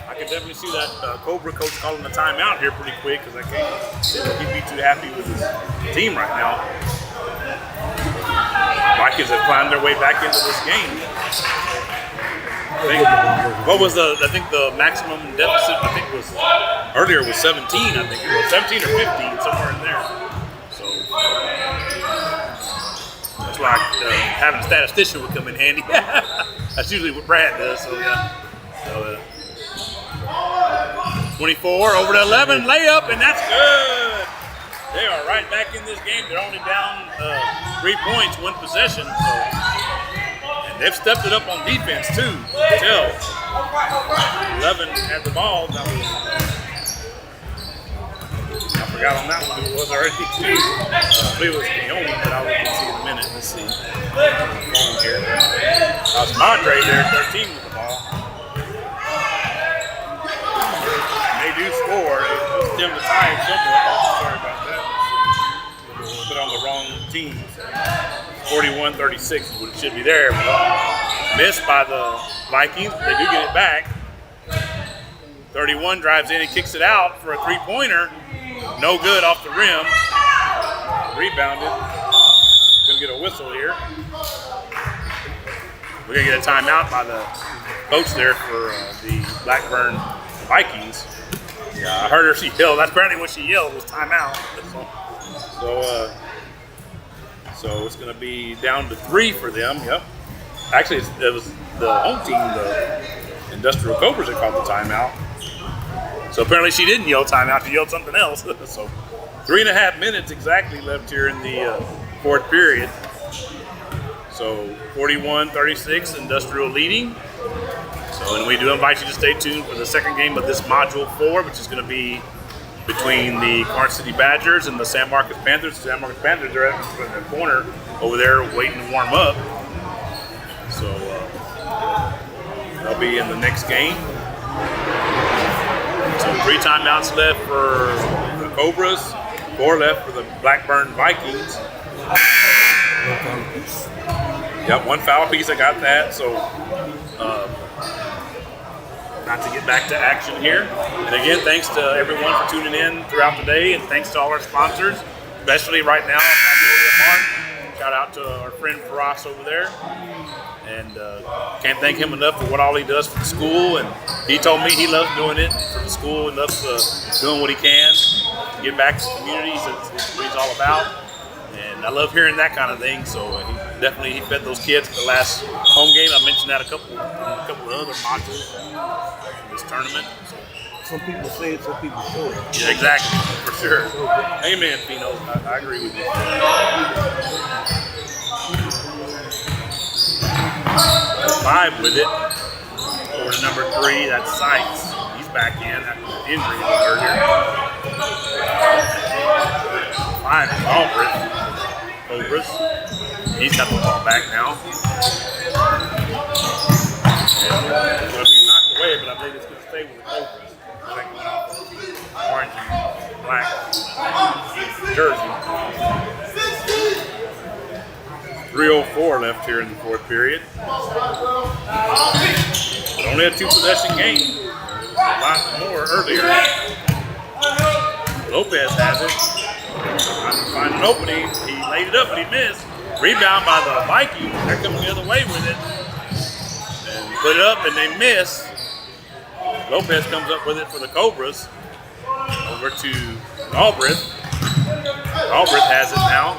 I can definitely see that Cobra coach calling the timeout here pretty quick because I can't see that he'd be too happy with his team right now. Vikings have climbed their way back into this game. I think the maximum deficit, was earlier was 17, I think it was 17 or 15, somewhere in there. So that's why having a statistician would come in handy. That's usually what Brad does, so yeah. So, 24 over to 11, layup, and that's good. They are right back in this game. They're only down 3 points, 1 possession. So, and they've stepped it up on defense too. Tell 11 had the ball. That was, I forgot on that one who it was already too. I believe it was Keone, but I'll look and see in a minute. Let's see. Here. That's Madre there, 13 with the ball. They do score. They stem the tide somewhat. Sorry about that. Put on the wrong team. 41-36 is what it should be there. Missed by the Vikings. They do get it back. 31 drives in and kicks it out for a three-pointer. No good off the rim. Rebounded. Gonna get a whistle here. We're gonna get a timeout by the coach there for the Blackburn Vikings. Yeah, I heard her. She yelled. That's apparently what she yelled was timeout. So it's going to be down to 3 for them. Yep. Actually, it was the home team, the Industrial Cobras, that called the timeout. So apparently she didn't yell timeout. She yelled something else. So 3.5 minutes exactly left here in the fourth period. So 41-36, Industrial leading. So, and we do invite you to stay tuned for the second game of this Module 4, which is going to be between the Karn City Badgers and the San Marcos Panthers. The San Marcos Panthers are in the corner over there waiting to warm up. So they'll be in the next game. So 3 timeouts left for the Cobras, 4 left for the Blackburn Vikings. Yep, 1 foul piece, I got that. So not to get back to action here. And again, thanks to everyone for tuning in throughout the day, and thanks to all our sponsors, especially right now, Magnolia Park. Shout out to our friend Faraz over there. And can't thank him enough for what all he does for the school. And he told me he loves doing it for the school and loves doing what he can to give back to the communities. That's what he's all about. And I love hearing that kind of thing. So he fed those kids at the last home game. I mentioned that a couple of other modules in this tournament. So, some people say it, some people show it. Yeah, exactly, for sure. Amen, Pino. I agree with you. 5 with it. Over to number 3, that's Sykes. He's back in after the injury earlier. 5 is Albrecht. Cobras. He's got the ball back now. And it's going to be knocked away, but I think it's going to stay with the Cobras. orange and black jersey. 3:04 left here in the fourth period. But only a 2-possession game. A lot more earlier. Lopez has it. Trying to find an opening. He laid it up, but he missed. Rebound by the Vikings. They're coming the other way with it. And put it up, and they miss. Lopez comes up with it for the Cobras. Over to Galbraith. Galbraith has it now.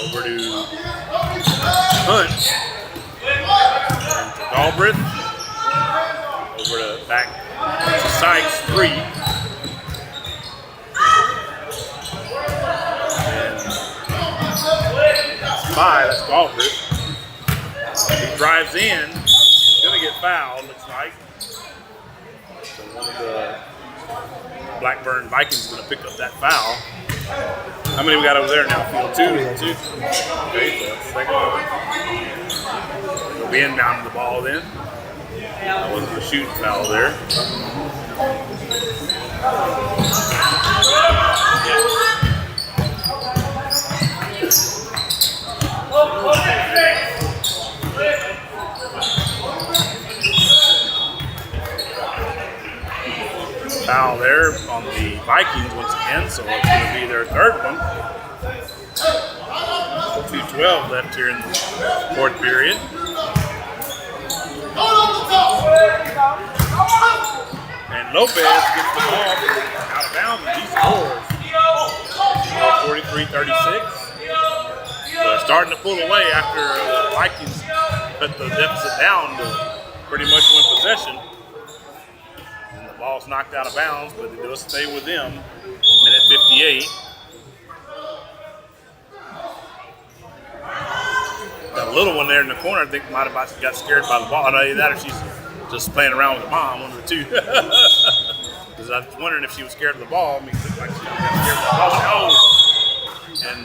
Over to Hunt. And to Galbraith. Over to back to Sykes, 3. And 5, that's Galbraith. He drives in. He's going to get fouled, looks like. So one of the Blackburn Vikings is going to pick up that foul. How many we got over there now? Field 2? Okay, so that's the second one. We'll be inbound the ball then. That wasn't a shooting foul there. Foul there on the Vikings once again, so it's going to be their third one. 2:12 left here in the fourth period. And Lopez gets the ball out of bounds and he scores. 43-36. So they're starting to pull away after the Vikings cut the deficit down to pretty much one possession. Ball's knocked out of bounds, but it does stay with them. Minute 58. That little one there in the corner, I think, might have got scared by the ball. I know either that or she's just playing around with the mom, one of the two. Because I was wondering if she was scared of the ball. I mean, it looked like she got scared of the ball. Oh! And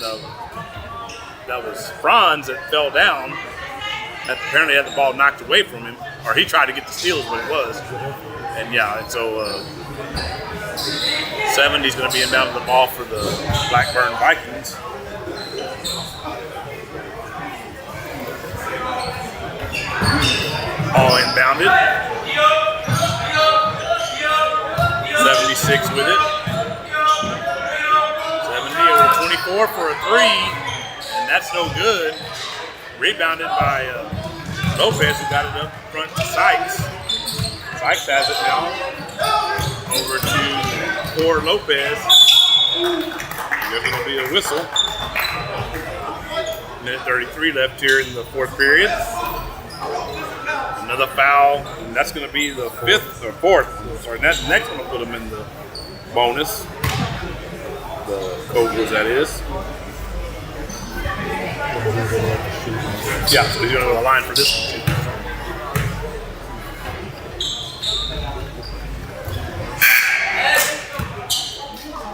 that was Franz that fell down. That apparently had the ball knocked away from him, or he tried to get the steal is what it was. And yeah, and so 70's going to be inbound to the ball for the Blackburn Vikings. All inbounded. 76 with it. 70 over 24 for a 3, and that's no good. Rebounded by Lopez, who got it up front to Sykes. Sykes has it now. Over to poor Lopez. There's going to be a whistle. Minute 33 left here in the fourth period. Another foul, and that's going to be the fourth. Sorry, that next one will put them in the bonus. The Cobras, that is. Yeah, so he's going to go to the line for this one too.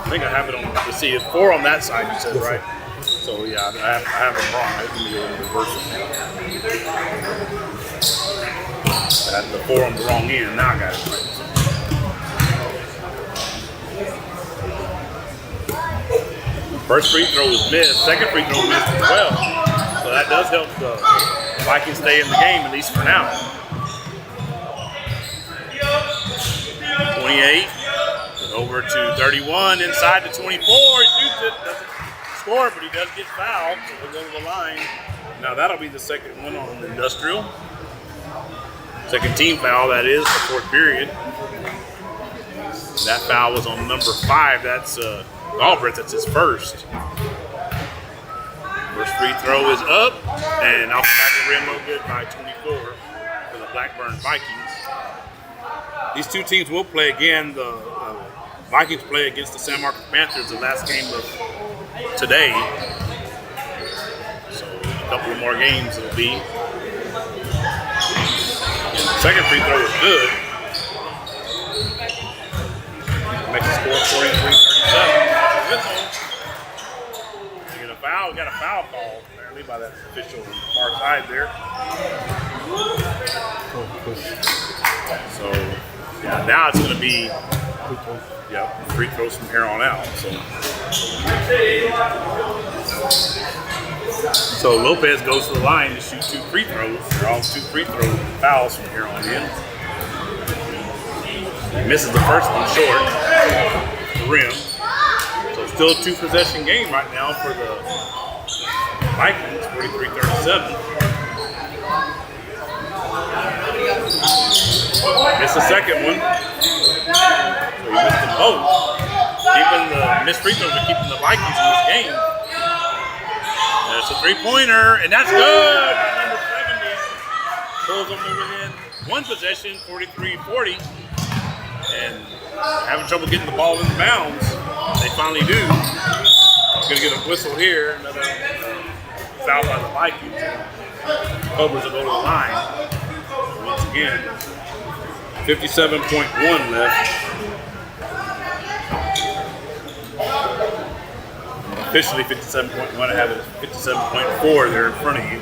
I think I have it on. You see, it's 4 on that side. You said right. So yeah, I have it wrong. I can go in reverse it. I had the 4 on the wrong end. Now I got it right. First free throw was missed. Second free throw missed as well. So that does help the Vikings stay in the game, at least for now. 28. Over to 31, inside to 24. He shoots it, doesn't score, but he does get fouled. So we'll go to the line. Now that'll be the second one on the Industrial. Second team foul, that is, the fourth period. That foul was on number 5. That's Galbraith. That's his first. First free throw is up, and off the back of the rim, no good by 24 for the Blackburn Vikings. These two teams will play again. The Vikings play against the San Marcos Panthers the last game of today. So a couple of more games it'll be. And the second free throw is good. Makes the score 43-37. We get a foul. We got a foul call apparently by that official on the far side there. So yeah, now it's going to be Yep, free throws from here on out. So Lopez goes to the line to shoot 2 free throws. They're all 2 free throw fouls from here on in. He misses the first one short, the rim. So still a 2-possession game right now for the Vikings, 43-37. Missed the second one. So he missed them both. Keeping the missed free throws are keeping the Vikings in this game. That's a 3-pointer, and that's good. Number 70 pulls them to within 1 possession, 43-40, and having trouble getting the ball in bounds. They finally do. Gonna get a whistle here. Another foul by the Vikings. Cobras will go to the line once again. 57.1 left. Officially 57.1. I have it at 57.4 there in front of you.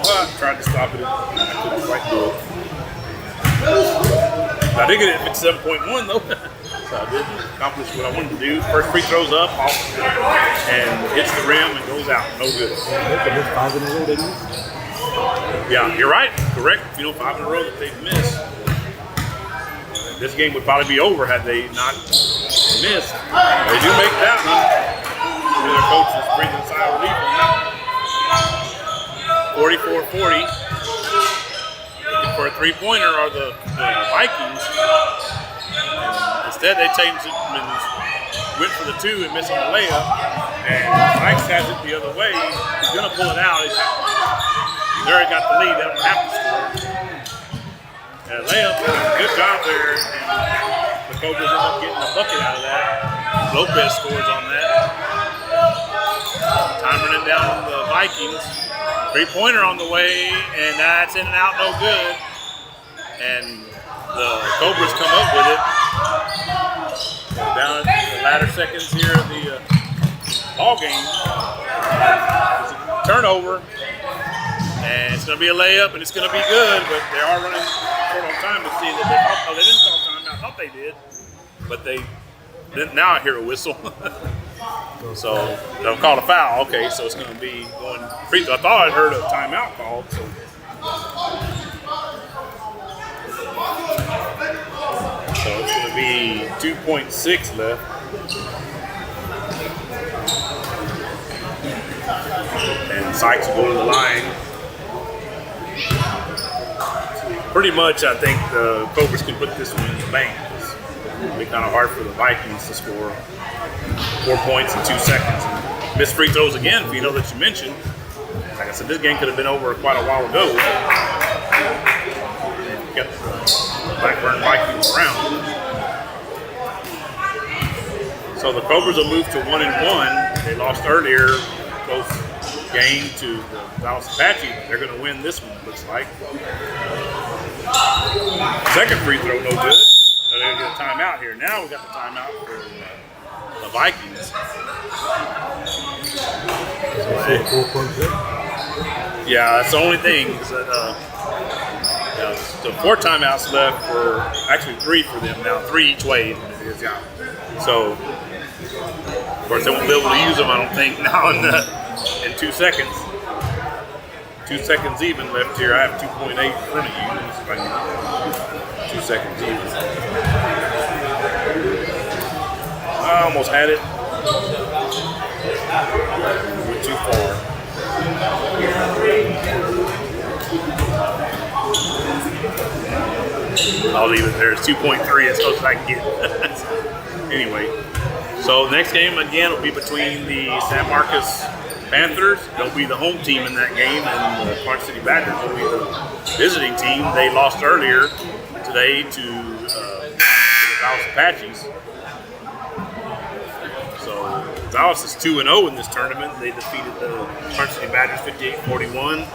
But tried to stop it. I couldn't quite do it. I did get it at 57.1 though. So I did accomplish what I wanted to do. First free throws up, off, and hits the rim and goes out. No good. Yeah, you're right. Correct. 5 in a row that they've missed. This game would probably be over had they not missed. They do make that one. Their coach is breathing a sigh of relief on that. 44-40. Looking for a 3-pointer are the Vikings. Instead, they changed it and went for the 2 and missing the layup. And Mike has it the other way. He's going to pull it out. He's already got the lead. They don't have to score. And a layup, good job there. And the Cobras end up getting a bucket out of that. Lopez scores on that. Time running down on the Vikings. 3-pointer on the way, and that's in and out, no good. And the Cobras come up with it. Down at the latter seconds here of the ball game. It's a turnover, and it's going to be a layup, and it's going to be good, but they are running short on time to see that they didn't call timeout. I thought they did, but they didn't. Now I hear a whistle. So they'll call a foul. Okay, so it's going to be going free throw. I thought I'd heard a timeout called. So it's going to be 2.6 left. And Sykes will go to the line. Pretty much, I think the Cobras can put this one in the bank. It'll be kind of hard for the Vikings to score 4 points in 2 seconds. And missed free throws again, that you mentioned. Like I said, this game could have been over quite a while ago. And kept the Blackburn Vikings around. So the Cobras will move to 1-1. They lost earlier, close game to the Gonzales Apaches. They're going to win this one, it looks like. Second free throw, no good. So they're going to get a timeout here. Now we got the timeout for the Vikings. Yeah, that's the only thing. So 4 timeouts left for, actually 3 for them now. 3 each way. Yeah. So, of course, they won't be able to use them, I don't think, now in 2 seconds. 2 seconds even left here. I have 2.8 in front of you. Let me see if I can 2 seconds even. I almost had it. Went too far. I'll leave it there. It's 2.3 as close as I can get. Anyway, so the next game again will be between the San Marcos Panthers. They'll be the home team in that game, and the Park City Badgers will be the visiting team. They lost earlier today to the Gonzales Apaches. So Gonzales is 2-0 in this tournament. They defeated the Park City Badgers 58-41,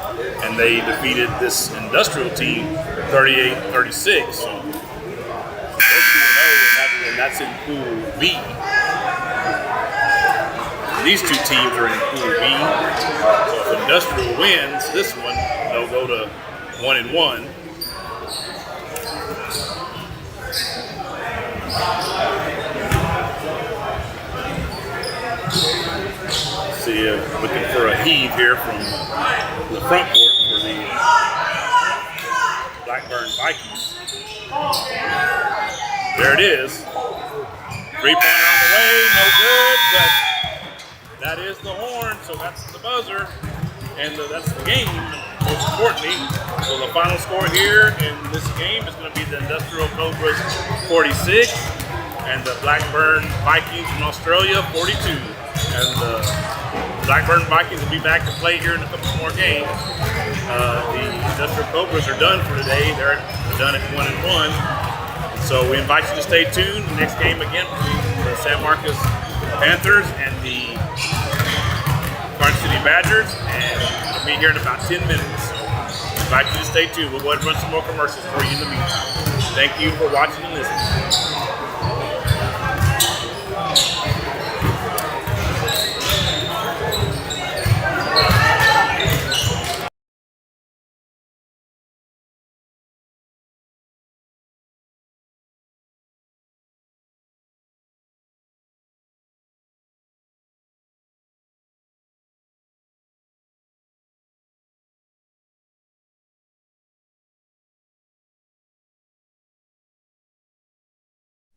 and they defeated this industrial team 38-36. So they're 2-0, and that's in Pool B. These 2 teams are in Pool B. So if Industrial wins this one, they'll go to 1-1. See, looking for a heave here from the front court for the Blackburn Vikings. There it is. 3-pointer on the way, no good, but that is the horn, so that's the buzzer, and that's the game, most importantly. So the final score here in this game is going to be the Industrial Cobras 46 and the Blackburn Vikings from Australia 42. And the Blackburn Vikings will be back to play here in a couple more games. The Industrial Cobras are done for today. They're done at 1-1. So we invite you to stay tuned. The next game again between the San Marcos Panthers and the Garden City Badgers, and it'll be here in about 10 minutes. We invite you to stay tuned. We'll go ahead and run some more commercials for you in the meantime. Thank you for watching and listening.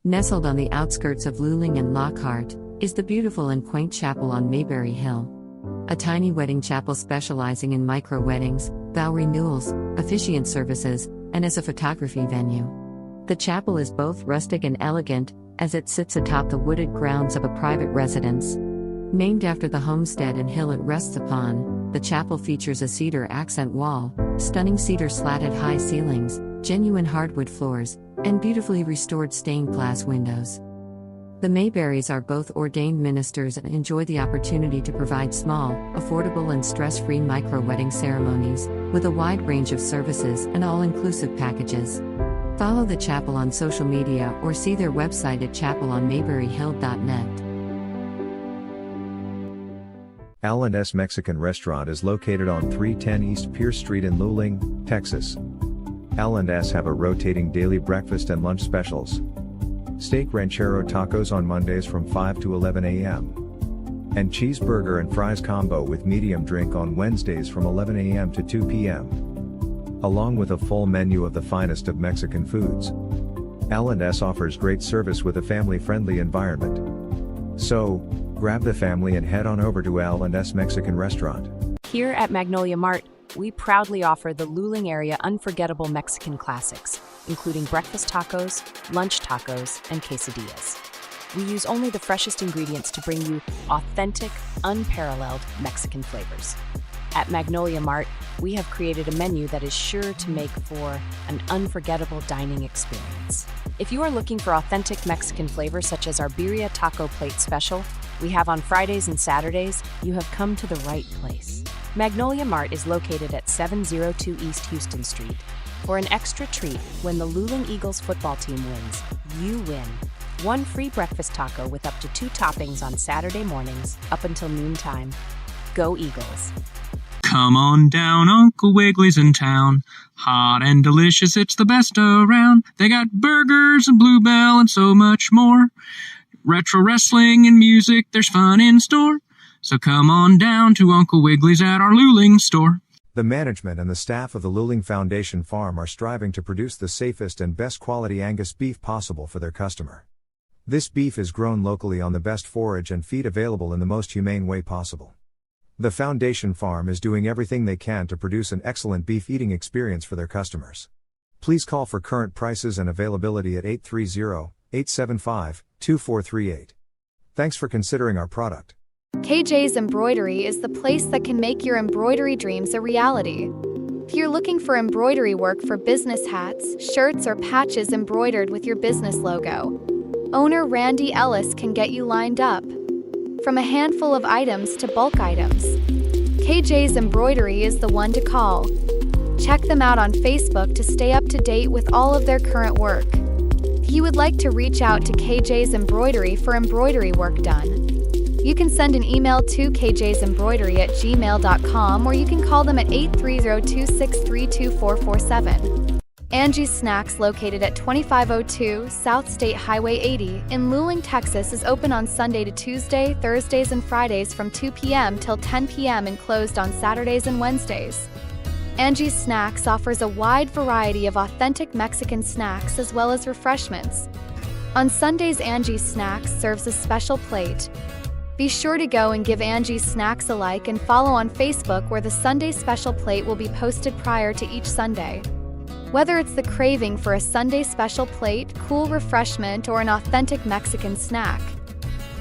Nestled on the outskirts of Luling and Lockhart, is the beautiful and quaint chapel on Mayberry Hill. A tiny wedding chapel specializing in micro-weddings, vow renewals, officiant services, and as a photography venue. The chapel is both rustic and elegant, as it sits atop the wooded grounds of a private residence. Named after the homestead and hill it rests upon, the chapel features a cedar accent wall, stunning cedar slatted high ceilings, genuine hardwood floors, and beautifully restored stained glass windows. The Mayberrys are both ordained ministers and enjoy the opportunity to provide small, affordable and stress-free micro-wedding ceremonies, with a wide range of services and all-inclusive packages. Follow the chapel on social media or see their website at chapelonmayberryhill.net. L&S Mexican Restaurant is located on 310 East Pierce Street in Luling, Texas. L&S have a rotating daily breakfast and lunch specials. Steak ranchero tacos on Mondays from 5 to 11 a.m. And cheeseburger and fries combo with medium drink on Wednesdays from 11 a.m. to 2 p.m. Along with a full menu of the finest of Mexican foods. L&S offers great service with a family-friendly environment. So, grab the family and head on over to L&S Mexican Restaurant. Here at Magnolia Mart, we proudly offer the Luling area unforgettable Mexican classics, including breakfast tacos, lunch tacos, and quesadillas. We use only the freshest ingredients to bring you authentic, unparalleled Mexican flavors. At Magnolia Mart, we have created a menu that is sure to make for an unforgettable dining experience. If you are looking for authentic Mexican flavors such as our birria taco plate special we have on Fridays and Saturdays, you have come to the right place. Magnolia Mart is located at 702 East Houston Street. For an extra treat, when the Luling Eagles football team wins, you win. One free breakfast taco with up to 2 toppings on Saturday mornings, up until noontime. Go Eagles. Come on down, Uncle Wiggly's in town. Hot and delicious, it's the best around. They got burgers and Bluebell and so much more. Retro wrestling and music, there's fun in store. So come on down to Uncle Wiggly's at our Luling store. The management and the staff of the Luling Foundation Farm are striving to produce the safest and best quality Angus beef possible for their customer. This beef is grown locally on the best forage and feed available in the most humane way possible. The Foundation Farm is doing everything they can to produce an excellent beef eating experience for their customers. Please call for current prices and availability at 830-875-2438. Thanks for considering our product. KJ's Embroidery is the place that can make your embroidery dreams a reality. If you're looking for embroidery work for business hats, shirts, or patches embroidered with your business logo, owner Randy Ellis can get you lined up. From a handful of items to bulk items, KJ's Embroidery is the one to call. Check them out on Facebook to stay up to date with all of their current work. If you would like to reach out to KJ's Embroidery for embroidery work done, you can send an email to kjsembroidery@gmail.com or you can call them at 830-263-2447. Angie's Snacks, located at 2502 South State Highway 80 in Luling, Texas, is open on Sunday to Tuesday, Thursdays, and Fridays from 2 p.m. till 10 p.m. and closed on Saturdays and Wednesdays. Angie's Snacks offers a wide variety of authentic Mexican snacks as well as refreshments. On Sundays, Angie's Snacks serves a special plate. Be sure to go and give Angie's Snacks a like and follow on Facebook, where the Sunday special plate will be posted prior to each Sunday. Whether it's the craving for a Sunday special plate, cool refreshment, or an authentic Mexican snack,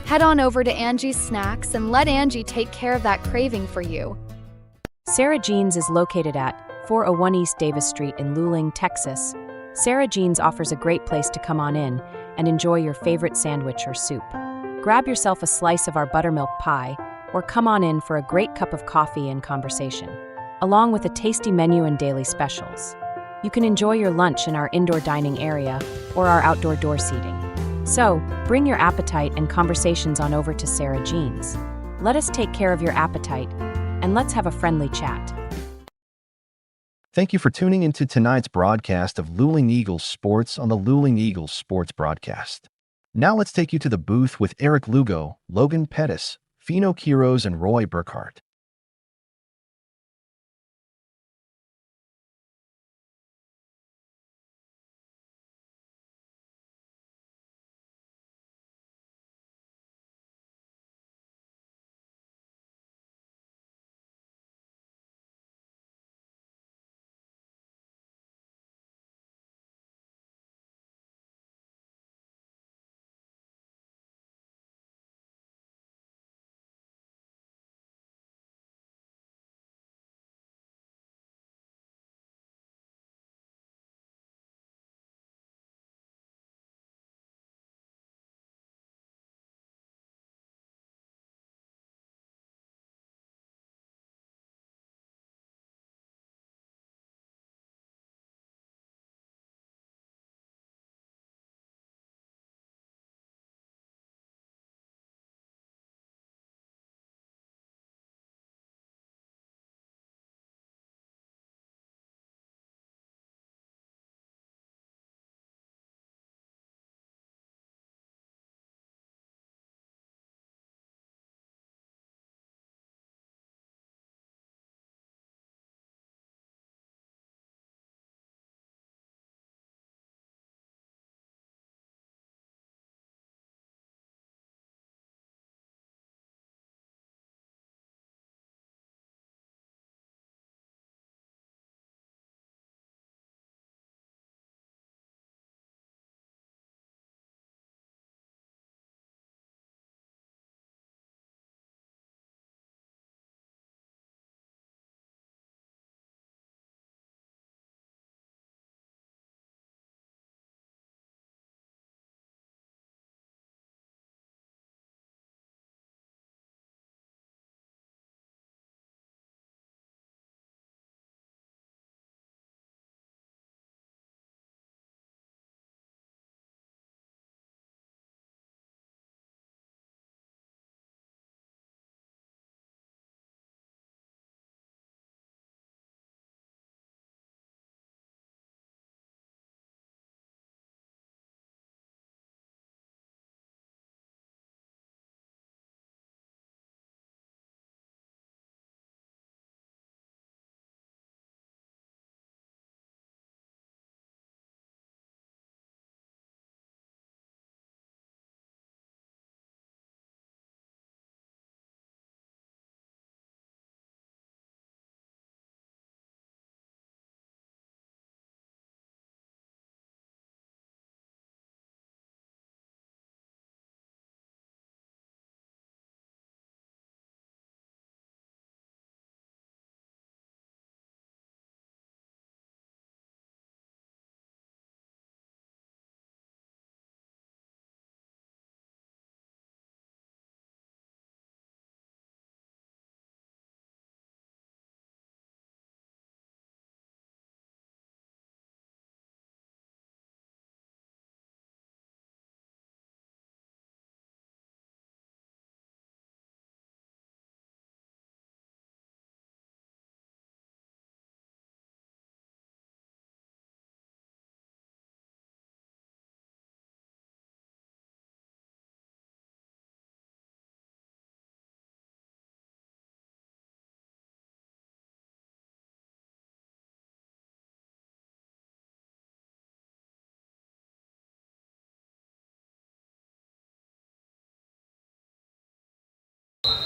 head on over to Angie's Snacks and let Angie take care of that craving for you. Sarah Jean's is located at 401 East Davis Street in Luling, Texas. Sarah Jean's offers a great place to come on in and enjoy your favorite sandwich or soup. Grab yourself a slice of our buttermilk pie, or come on in for a great cup of coffee and conversation, along with a tasty menu and daily specials. You can enjoy your lunch in our indoor dining area or our outdoor door seating. So, bring your appetite and conversations on over to Sarah Jean's. Let us take care of your appetite, and let's have a friendly chat. Thank you for tuning into tonight's broadcast of Luling Eagles Sports on the Luling Eagles Sports broadcast. Now let's take you to the booth with Eric Lugo, Logan Pettis, Fino Quiroz, and Roy Burkhart.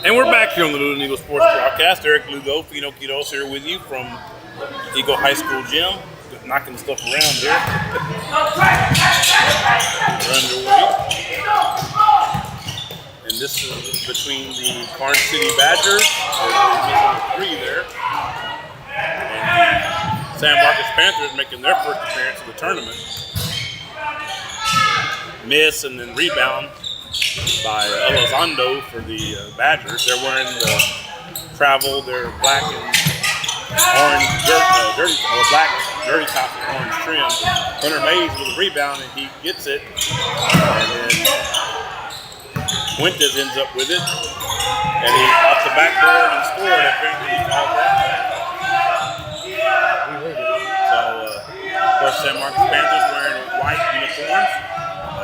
And we're back here on the Luling Eagles Sports Broadcast. Eric Lugo, Fino Quitos here with you from Eagle High School Gym. Just knocking stuff around here. We're underway. And this is between the Karn City Badgers, three there, and the San Marcos Panthers making their first appearance in the tournament. Miss and then rebound by Elizondo for the Badgers. They're wearing the travel, their black and orange black dirty top and orange trim. Hunter Mays with a rebound and he gets it. And then Fuentes ends up with it. And he off the backboard and scored. Apparently he called that. So, of course, San Marcos Panthers wearing white uniforms.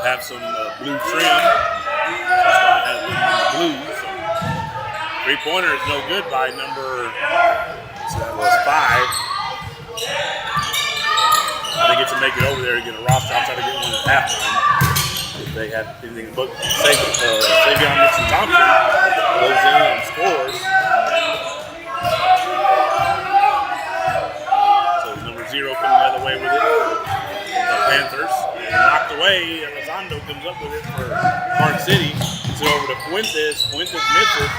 Have some blue trim. That's why I have them in the blue. So three-pointer is no good by number, so that was 5. I think it's to make it over there to get a roster. I'll try to get one at halftime. If they had anything but Savion Nixon Thompson goes in and scores. So number 0 coming the other way with it. The Panthers. Knocked away. Elizondo comes up with it for Karn City. Gets it over to Fuentes. Fuentes misses.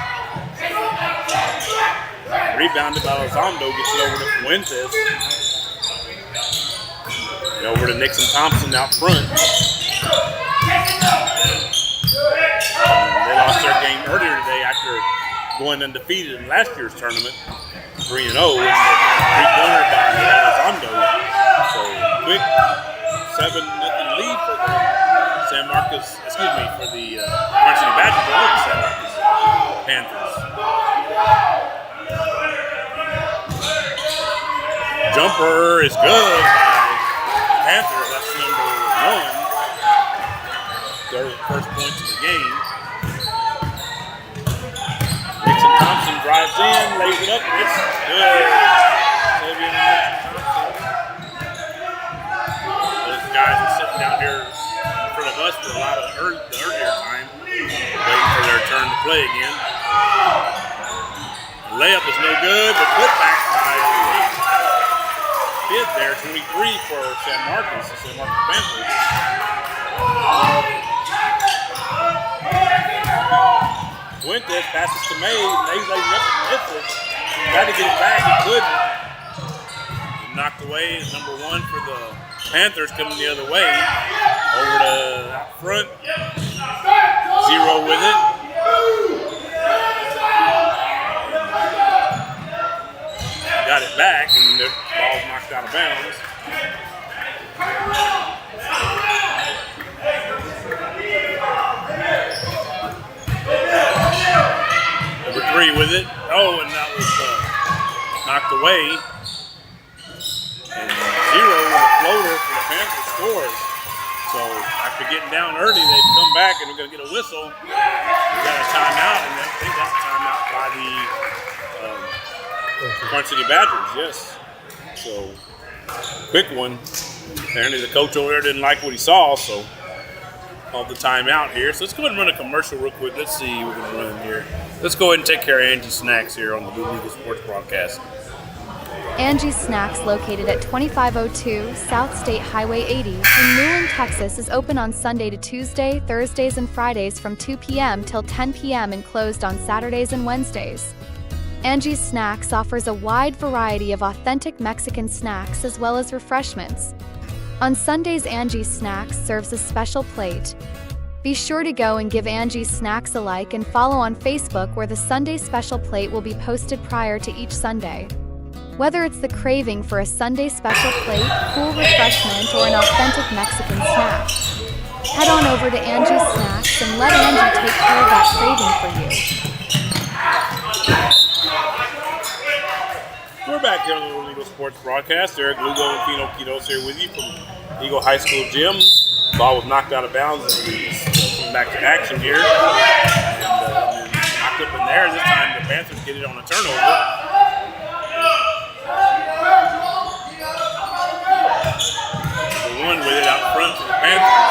Rebounded by Elizondo. Gets it over to Fuentes. And over to Nixon Thompson out front. They lost their game earlier today after going undefeated in last year's tournament. 3-0. Three-pointer by Elizondo. So quick 7-0 lead for the San Marcos, for the Varsity Badgers over the San Marcos Panthers. Jumper is good by Panthers. That's number 1. Their first points of the game. Nixon Thompson drives in, lays it up, and it's good. Guys are sitting down here in front of us for a lot of the earlier time, waiting for their turn to play again. The layup is no good, but put back by Pitt there, 23 for San Marcos, the San Marcos Panthers. Fuentes passes to Mays, Mays lays it up and misses. Tried to get it back, he couldn't. Knocked away is number 1 for the Panthers coming the other way. Over to out front. 0 with it. Got it back and the ball's knocked out of bounds. Number 3 with it. Oh, and that was knocked away. And 0 with a floater for the Panthers scores. So after getting down early, they've come back and they're going to get a whistle. We got a timeout, and I think that's a timeout by the Karn City Badgers, yes. So quick one. Apparently the coach over there didn't like what he saw, so called the timeout here. So let's go ahead and run a commercial real quick. Let's see what we can run here. Let's go ahead and take care of Angie's Snacks here on the Luling Eagles Sports Broadcast. Angie's Snacks, located at 2502 South State Highway 80 in Luling, Texas, is open on Sunday to Tuesday, Thursdays, and Fridays from 2 p.m. till 10 p.m. and closed on Saturdays and Wednesdays. Angie's Snacks offers a wide variety of authentic Mexican snacks as well as refreshments. On Sundays, Angie's Snacks serves a special plate. Be sure to go and give Angie's Snacks a like and follow on Facebook, where the Sunday special plate will be posted prior to each Sunday. Whether it's the craving for a Sunday special plate, cool refreshment, or an authentic Mexican snack, head on over to Angie's Snacks and let Angie take care of that craving for you. We're back here on the Luling Eagles Sports Broadcast. Eric Lugo and Fino Quitos here with you from Eagle High School Gym. Ball was knocked out of bounds and coming back to action here. And knocked up in there. This time the Panthers get it on a turnover. One with it out front for the Panthers.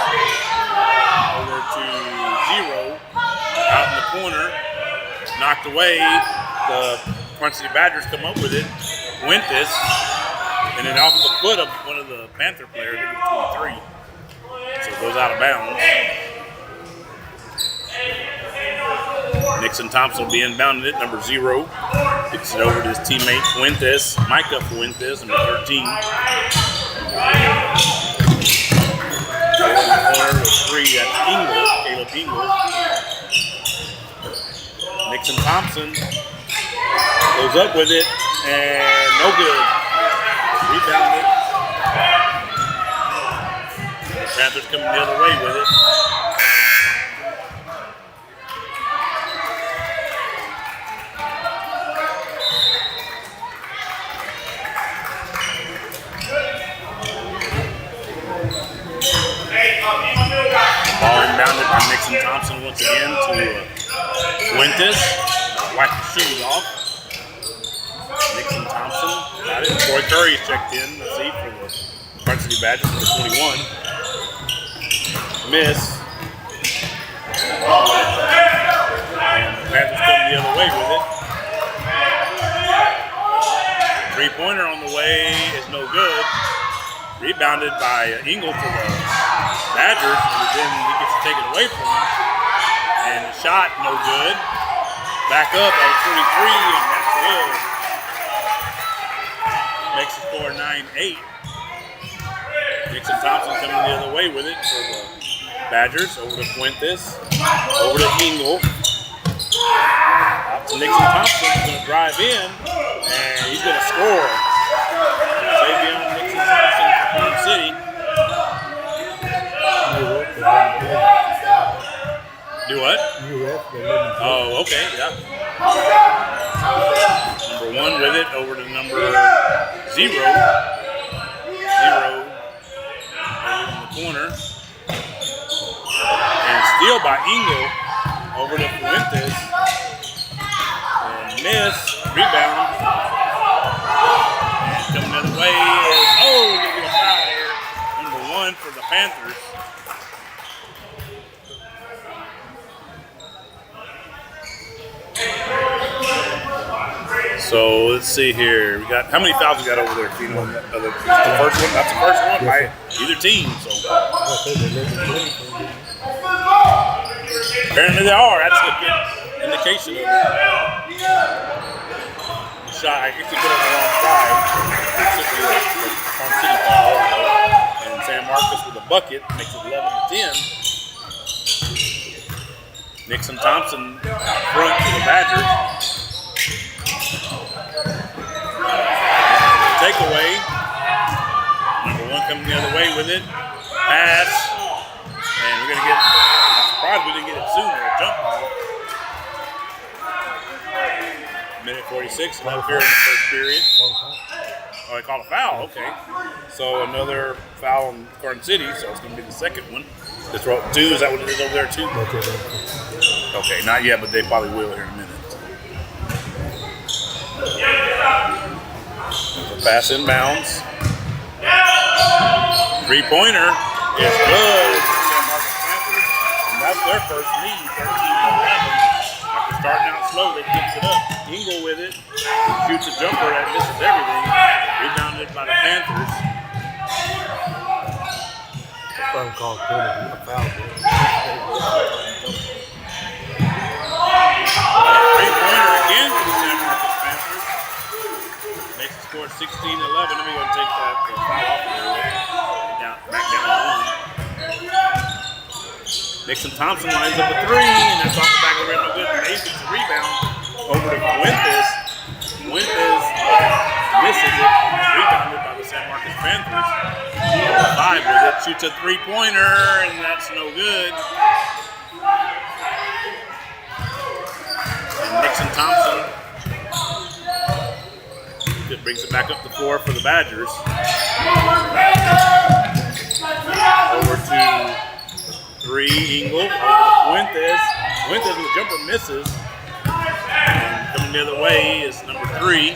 Over to 0. Out in the corner. knocked away. The Varsity Badgers come up with it. Fuentes, and then off the foot of one of the Panther players, 23. So it goes out of bounds. Nixon Thompson will be inbounded at number 0. Gets it over to his teammate Fuentes, Micah Fuentes, number 13. Over in the corner with 3, that's Caleb Ingle. Nixon Thompson goes up with it, and no good. Rebounded. The Panthers coming the other way with it. Ball inbounded by Nixon Thompson once again to Fuentes. Wipe the shoes off. Nixon Thompson got it. Troy Curry checked in, let's see, for the Varsity Badgers, number 21. Miss. And the Panthers come the other way with it. 3-pointer on the way is no good. Rebounded by Ingle for the Badgers, and then he gets to take it away from him. And the shot, no good. Back up at 43, and that's good. Makes the score 9-8. Nixon Thompson coming the other way with it for the Badgers. Over to Fuentes. Over to Ingle. Out to Nixon Thompson. He's going to drive in, and he's going to score. Xavier Nixon Thompson from Queen City. Do what? Oh, okay, yeah. Number 1 with it, over to number 0. 0 over in the corner. And steal by Ingle over to Fuentes. And miss, rebound. And coming the other way is, oh, we're going to get a foul here. Number 1 for the Panthers. So let's see here. We got how many fouls we got over there? You know, the first one. That's the first one by either team. So apparently they are. That's a good indication of it. Shot. I guess he put it on the wrong side. Specifically, the Farm City foul. And San Marcos with a bucket makes it 11-10. Nixon Thompson out front for the Badgers. Takeaway. Number 1 coming the other way with it. Pass. And we're going to get, I'm surprised we didn't get it sooner. A jump ball. Minute 46 left here in the first period. Oh, they called a foul. Okay. So another foul in Garden City. So it's going to be the second one. That's 2. Is that what it is over there too? Okay, not yet, but they probably will here in a minute. Pass inbounds. 3-pointer is good for San Marcos Panthers. And that's their first lead, 13-11. After starting out slow, they picked it up. Ingle with it. Shoots a jumper that misses everything. Rebounded by the Panthers. Phone call penalty, a foul. 3-pointer again for the San Marcos Panthers. Makes the score 16-11. Let me go and take that foul off of there. Back down to 1. Nixon Thompson lines up a 3, and that's off the back of the rim. No good. Mays gets a rebound over to Fuentes. Fuentes misses it. Rebounded by the San Marcos Panthers. 5 with it. Shoots a 3-pointer, and that's no good. And Nixon Thompson brings it back up to 4 for the Badgers. Over to 3, Ingle. Over to Fuentes. Fuentes with the jumper misses. And coming the other way is number 3.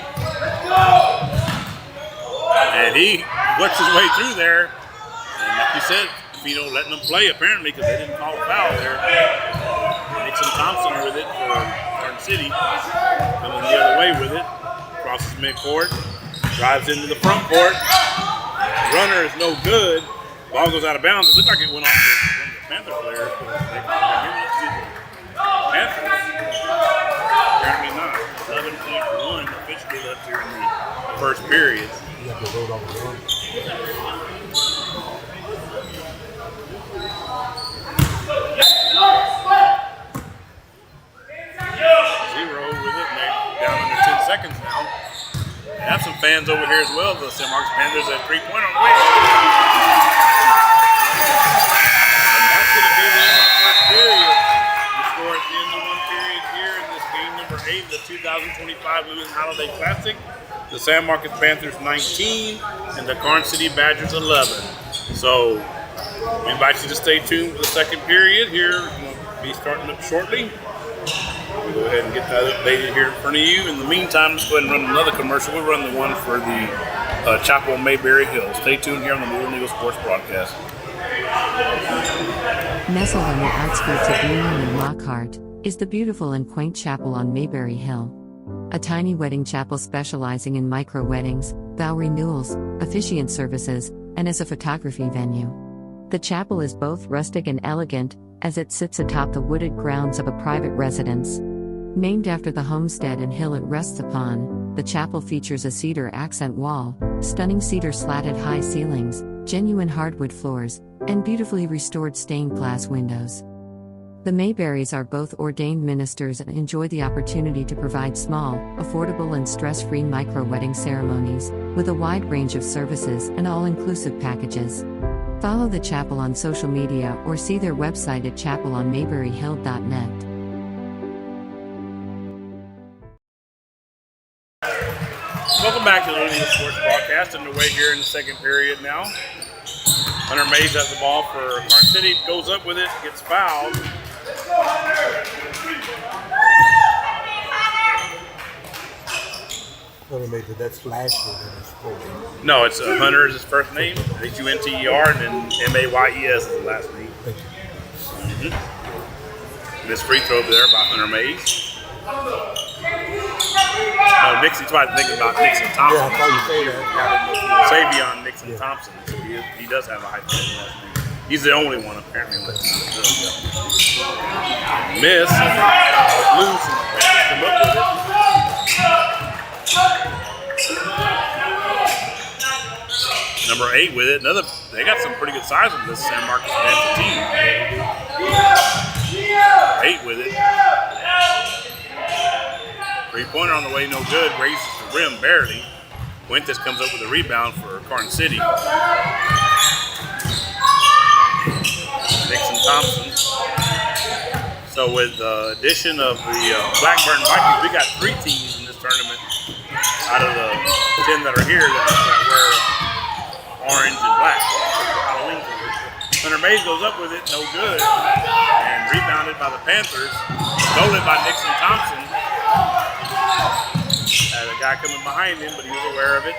And he works his way through there. And like you said, Fino letting them play apparently because they didn't call a foul there. Nixon Thompson with it for Garden City. Coming the other way with it. Crosses midcourt. Drives into the front court. Runner is no good. Ball goes out of bounds. It looked like it went off the Panther players. Panthers. Apparently not. 11.1 officially left here in the first period. You have to vote on the run. Zero with it. Down under 10 seconds now. They have some fans over here as well. The San Marcos Panthers at 3-point on the way. And that's going to be the end of the first period. The score at the end of one period here in this game number 8 of the 2025 Luling Holiday Classic. The San Marcos Panthers 19 and the Karn City Badgers 11. So we invite you to stay tuned for the second period here. We'll be starting up shortly. We'll go ahead and get that updated here in front of you. In the meantime, let's go ahead and run another commercial. We'll run the one for the Chapel Mayberry Hills. Stay tuned here on the Luling Eagles Sports Broadcast. Nestled on the outskirts of Luling and Lockhart is the beautiful and quaint chapel on Mayberry Hill. A tiny wedding chapel specializing in micro-weddings, vow renewals, officiant services, and as a photography venue. The chapel is both rustic and elegant, as it sits atop the wooded grounds of a private residence. Named after the homestead and hill it rests upon, the chapel features a cedar accent wall, stunning cedar slatted high ceilings, genuine hardwood floors, and beautifully restored stained glass windows. The Mayberrys are both ordained ministers and enjoy the opportunity to provide small, affordable and stress-free micro-wedding ceremonies, with a wide range of services and all-inclusive packages. Follow the chapel on social media or see their website at chapelonmayberryhill.net. Welcome back to the Luling Eagles Sports Broadcast. Underway here in the second period now. Hunter Mays has the ball for Karn City, goes up with it, gets fouled. That's Lashley in his full name. No, it's Hunter is his first name, Hunter, and then Mays is the last name. Thank you. This free throw there by Hunter Mays. No, Nixon's thinking about Nixon Thompson. Yeah, I thought you say that. Savion Nixon Thompson. So he does have a high school last name. He's the only one apparently. Miss. Loose. Come up with it. Number 8 with it. They got some pretty good size on this San Marcos Panther team. 8 with it. 3-pointer on the way, no good. Raises the rim barely. Fuentes comes up with a rebound for Karn City. Nixon Thompson. So with the addition of the Blackburn Vikings, we got 3 teams in this tournament out of the 10 that are here that wear orange and black. Halloween colors. Hunter Mays goes up with it, no good. And rebounded by the Panthers. Stolen by Nixon Thompson. Had a guy coming behind him, but he was aware of it.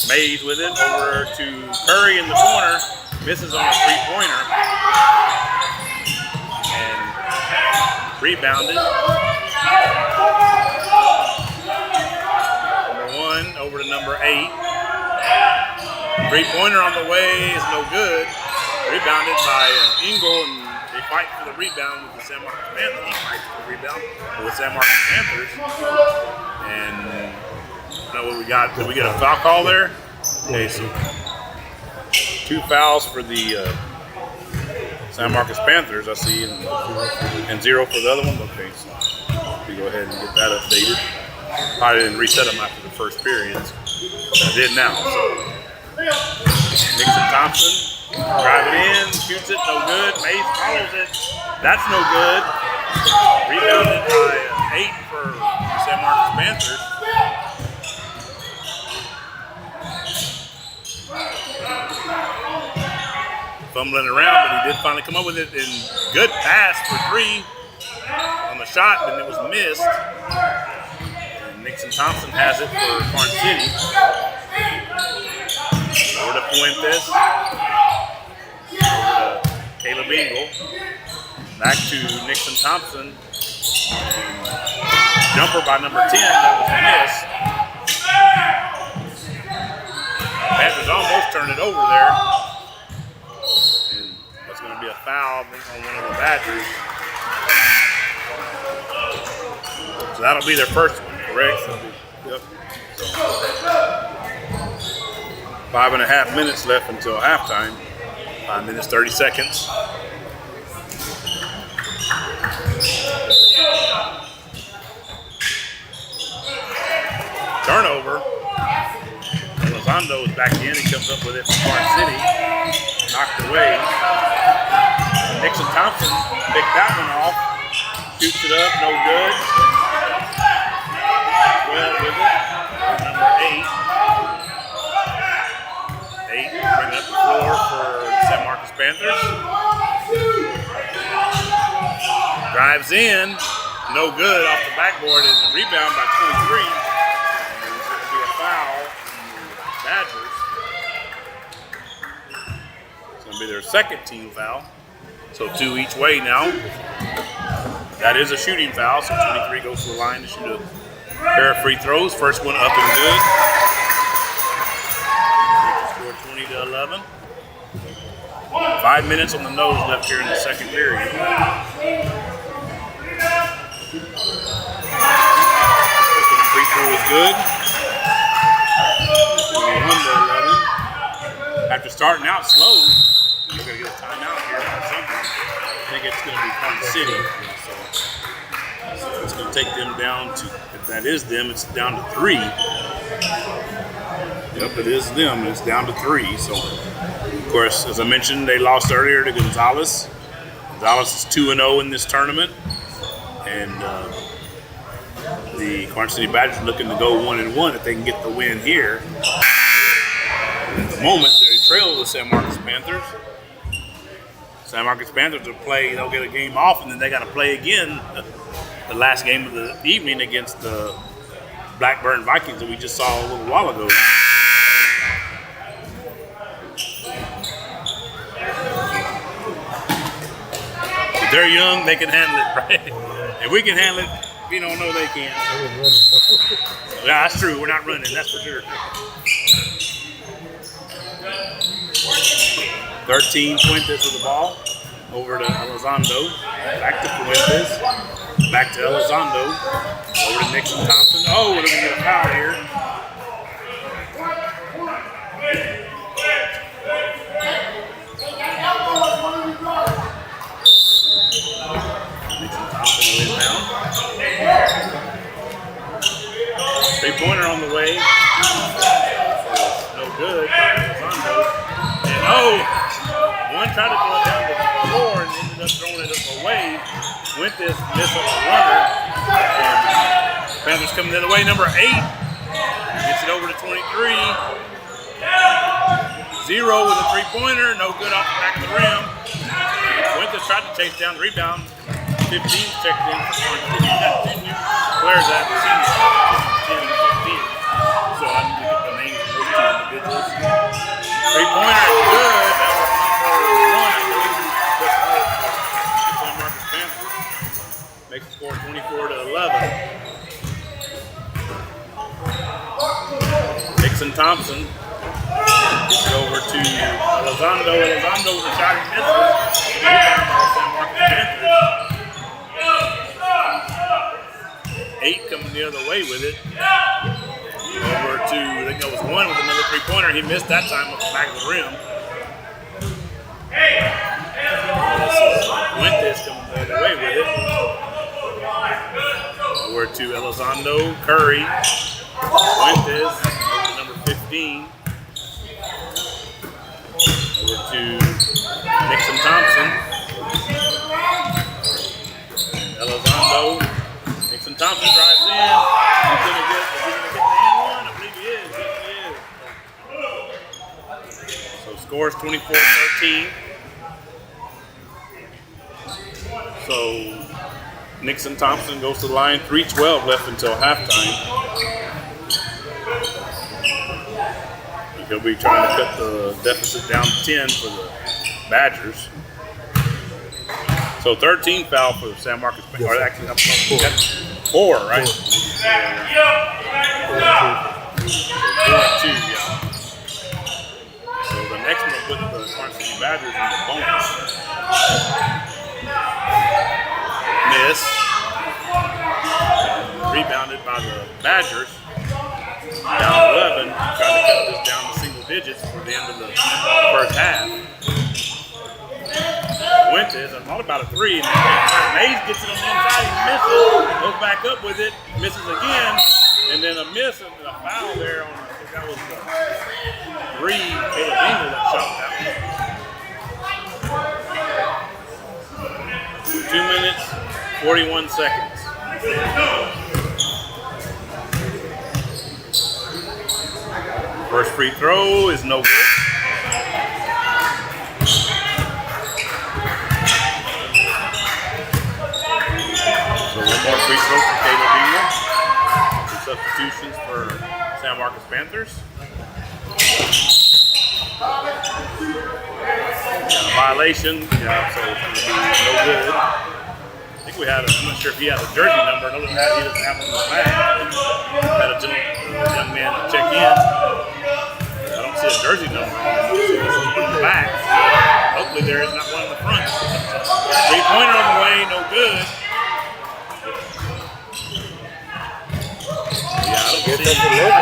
Mays with it over to Curry in the corner. Misses on a 3-pointer. And rebounded. Number 1 over to number 8. 3-pointer on the way is no good. Rebounded by Engel, and they fight for the rebound with the San Marcos Panthers. He fights for the rebound with the San Marcos Panthers. And I don't know what we got. Did we get a foul call there? Okay, so 2 fouls for the San Marcos Panthers, I see, and 0 for the other one. Okay, so we go ahead and get that updated. Probably didn't reset them after the first periods. I did now. So Nixon Thompson driving in, shoots it, no good. Mays follows it. That's no good. Rebounded by 8 for San Marcos Panthers. Fumbling around, but he did finally come up with it. And good pass for 3 on the shot, but it was missed. And Nixon Thompson has it for Karn City. Over to Fuentes. Over to Caleb Engel. Back to Nixon Thompson. Jumper by number 10, that was missed. Panthers almost turned it over there. And that's going to be a foul on one of the Badgers. So that'll be their first one, correct? Yep. 5.5 minutes left until halftime. 5 minutes, 30 seconds. Turnover. Elizondo is back in. He comes up with it from Varsity. Knocked away. Nixon Thompson picked that one off. Shoots it up. No good. Well with it. Number 8. 8 bringing up the floor for the San Marcos Panthers. Drives in. No good off the backboard and the rebound by 23. Foul Badgers. It's going to be their second team foul. So 2 each way now. That is a shooting foul, so 23 goes to the line to shoot a pair of free throws. First one up and good. Score 20-11. 5 minutes on the nose left here in the second period. Free throw is good. After starting out slow, we're going to get a timeout here or something. I think it's going to be Park City. So it's going to take them down to, if that is them, it's down to 3. Yep, it is them. It's down to 3. So, of course, as I mentioned, they lost earlier to Gonzales. Gonzales is 2-0 in this tournament. And the Quad City Badgers looking to go 1-1 if they can get the win here. At the moment, they trail the San Marcos Panthers. San Marcos Panthers will play, they'll get a game off, and then they got to play again the last game of the evening against the Blackburn Vikings that we just saw a little while ago. If they're young, they can handle it, right? If we can handle it, we don't know they can. Yeah, that's true. We're not running, that's for sure. 13 Fuentes with the ball. Over to Elizondo. Back to Fuentes. Back to Elizondo. Over to Nixon Thompson. Oh, we're going to get a foul here. Nixon Thompson will inbound. 3-pointer on the way. No good. Elizondo. And one tried to throw it down the floor and ended up throwing it away. Fuentes missed on the runner. And Panthers coming the other way. Number 8 gets it over to 23. 0 with a 3-pointer. No good off the back of the rim. Fuentes tried to chase down the rebound. 15 checked in. Where's that? 10 and 15. So I need to get the names of those 2 individuals. 3-pointer is good. That was number 1, I believe. San Marcos Panthers. Makes the score 24-11. Nixon Thompson gets it over to Elizondo. Elizondo with a shot he misses. Rebound by San Marcos Panthers. 8 coming the other way with it. Over to, I think that was 1 with another 3-pointer. He missed that time off the back of the rim. This is Fuentes coming the other way with it. Over to Elizondo, Curry, Fuentes, over to number 15. Over to Nixon Thompson. Elizondo, Nixon Thompson drives in. He's going to get the and one. I believe he is. Yes, he is. So scores 24-13. So Nixon Thompson goes to the line. 3:12 left until halftime. He'll be trying to cut the deficit down to 10 for the Badgers. So 13 foul for the San Marcos. Or actually, I'm sorry, 4, right? 4 and 2, yeah. So the next one will put the Varsity Badgers in the bonus. Miss. Rebounded by the Badgers. Down 11. Trying to cut this down to single digits for the end of the first half. Fuentes, I'm all about a 3. And Mays gets it on the inside, he misses, goes back up with it, misses again, and then a miss and a foul there on, I think that was the 3, Caleb Engel that shot that one. 2 minutes, 41 seconds. First free throw is no good. More free throws for Caleb Engel. Some substitutions for San Marcos Panthers. Got a violation, so it's going to be no good. I think we had, I'm not sure if he has a jersey number. Other than that, he doesn't have one in the back. Had a young man check in. I don't see a jersey number on him. So this is one in the back. Hopefully there is not one in the front. 3-pointer on the way, no good. I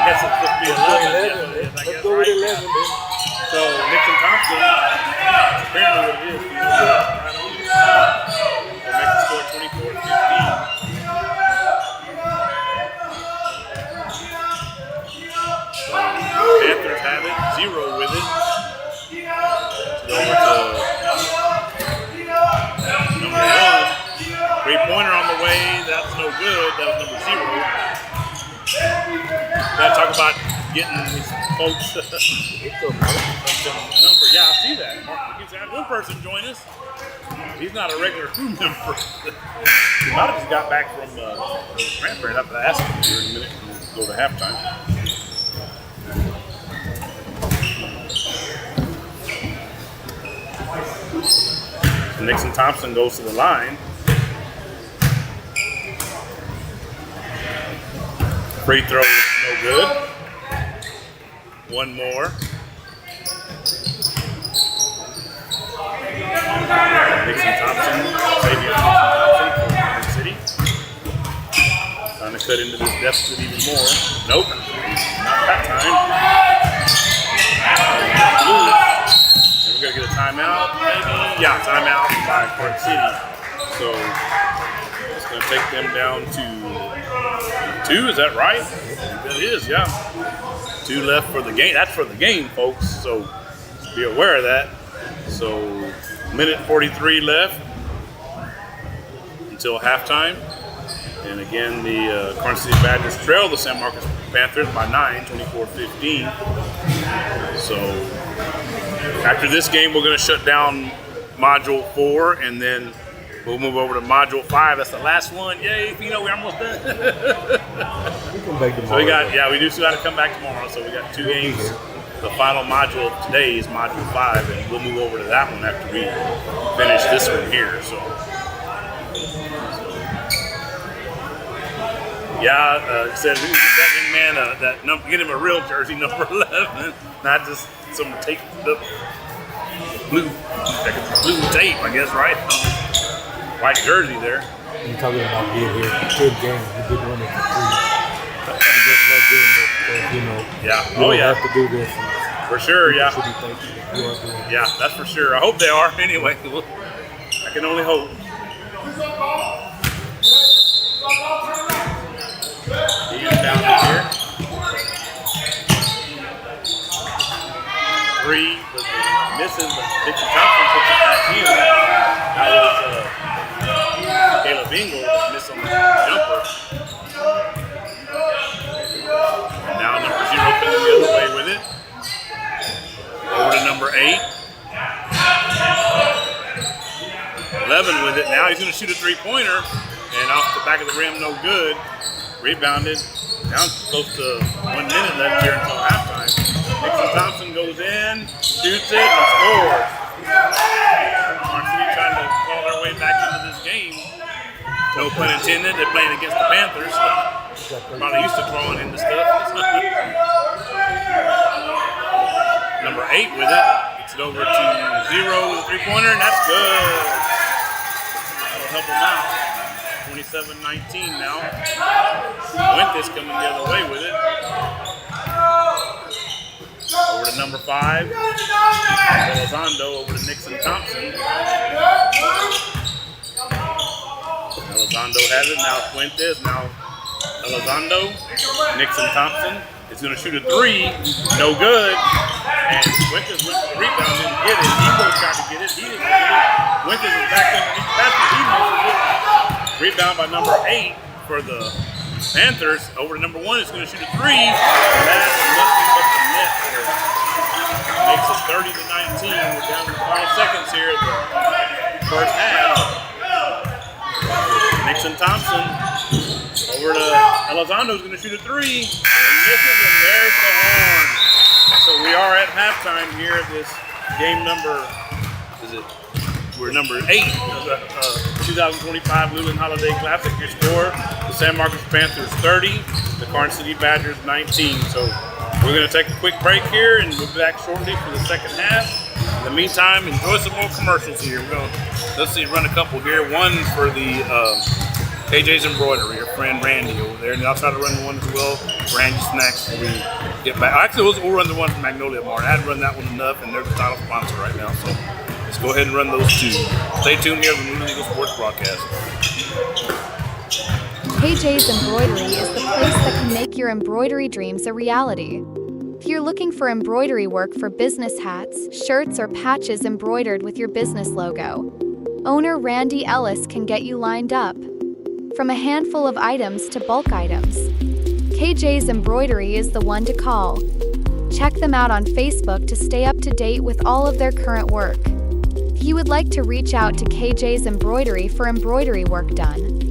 guess it's supposed to be 11. Let's go with 11. So Nixon Thompson, apparently what it is, he's right on it. Will make the score 24-15. So Panthers have it, 0 with it. So over to number 1. 3-pointer on the way, that's no good. That was number 0. Gotta talk about getting these folks some number. Yeah, I see that. Mark, we can have one person join us. He's not a regular crew member. He might have just got back from Cranberry. I'll have to ask him here in a minute and go to halftime. Nixon Thompson goes to the line. Free throw is no good. One more. Nixon Thompson, Xavier Thompson for Kansas City. Trying to cut into this deficit even more. Nope, not that time. And we're going to get a timeout, maybe? Yeah, timeout by Kansas City. So it's going to take them down to 2, is that right? It is, yeah. 2 left for the game. That's for the game, folks. So be aware of that. So minute 43 left until halftime. And again, the Kansas City Badgers trail the San Marcos Panthers by 9, 24-15. So after this game, we're going to shut down Module 4, and then we'll move over to Module 5. That's the last one. Yay, we're almost done. We come back tomorrow. So we do still got to come back tomorrow. So we got 2 games. The final module of today is Module 5, and we'll move over to that one after we finish this one here. So said we can get that young man that number, get him a real jersey, number 11, not just some tape up blue tape, I guess, right? White jersey there. You're talking about being here. Good game. We did run it for free. We just love doing this. Yeah. We don't have to do this. For sure, yeah. Should be thankful that you are doing it. Yeah, that's for sure. I hope they are. Anyway, I can only hope. He is down here. 3 was missing, but Dixie Thompson puts it back in. That was Caleb Engel that missed on the jumper. And now number 0 coming the other way with it. Over to number 8. 11 with it. Now he's going to shoot a 3-pointer. And off the back of the rim, no good. Rebounded. Down close to 1 minute left here until halftime. Nixon Thompson goes in, shoots it, and scores. Varsity trying to claw their way back into pun intended. They're playing against the Panthers. Probably used to crawling into stuff. Number 8 with it. Gets it over to 0 with a three-pointer, and that's good. That'll help them out. 27-19 now. Fuentes coming the other way with it. Over to number 5. Elizondo over to Nixon Thompson. Elizondo has it. Now Fuentes. Now Elizondo. Nixon Thompson is going to shoot a 3. No good. And Fuentes went for the rebound, didn't get it. Eagles tried to get it. He didn't get it. Fuentes is back underneath the basket. He misses it. Rebound by number 8 for the Panthers. Over to number 1 is going to shoot a 3. That's nothing but the net there. Makes it 30-19. We're down to the final seconds here at the first half. Nixon Thompson over to Elizondo is going to shoot a 3. And misses, and there's the horn. So we are at halftime here at this game number, we're number 8 of the 2025 Luling Holiday Classic. Your score, the San Marcos Panthers 30, the Carson City Badgers 19. So we're going to take a quick break here and we'll be back shortly for the second half. In the meantime, enjoy some more commercials here. We're going to, let's see, run a couple here. One for the KJ's Embroidery, our friend Randy over there. And I'll try to run the one as well for Randy Snacks when we get back. Actually, we'll run the one from Magnolia Mart. I hadn't run that one enough, and they're the title sponsor right now. So let's go ahead and run those two. Stay tuned here on the Luling Eagles Sports Broadcast. KJ's Embroidery is the place that can make your embroidery dreams a reality. If you're looking for embroidery work for business hats, shirts, or patches embroidered with your business logo, owner Randy Ellis can get you lined up. From a handful of items to bulk items, KJ's Embroidery is the one to call. Check them out on Facebook to stay up to date with all of their current work. If you would like to reach out to KJ's Embroidery for embroidery work done,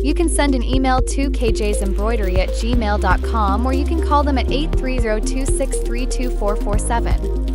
you can send an email to kjsembroidery@gmail.com or you can call them at 830-263-2447.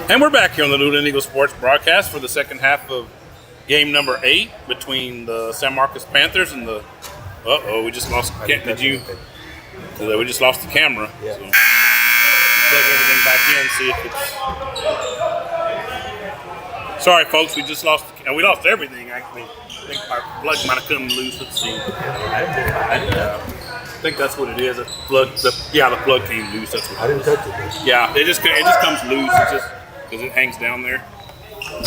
And we're back here on the Luling Eagles Sports broadcast for the second half of game number 8 between the San Marcos Panthers and the. We just lost. Did you? We just lost the camera. Yeah. So plug everything back in, see if it's. Sorry, folks. We just lost. We lost everything. Actually, I think our plug might have come loose. Let's see. I think that's what it is. The plug came loose. That's what. I didn't touch it. Yeah, it just comes loose. It's just because it hangs down there.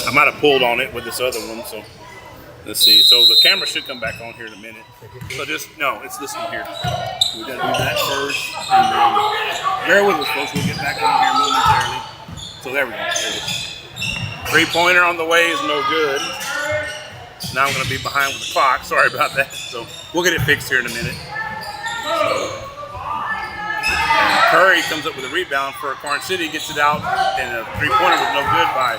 I might have pulled on it with this other one. So let's see. So the camera should come back on here in a minute. So it's this one here. We got to do that first, and then bear with us, folks. We'll get back on here momentarily. So there we go. There it is. 3-pointer on the way is no good. Now I'm going to be behind with the clock. Sorry about that. So we'll get it fixed here in a minute. Curry comes up with a rebound for Corn City, gets it out, and a 3-pointer was no good by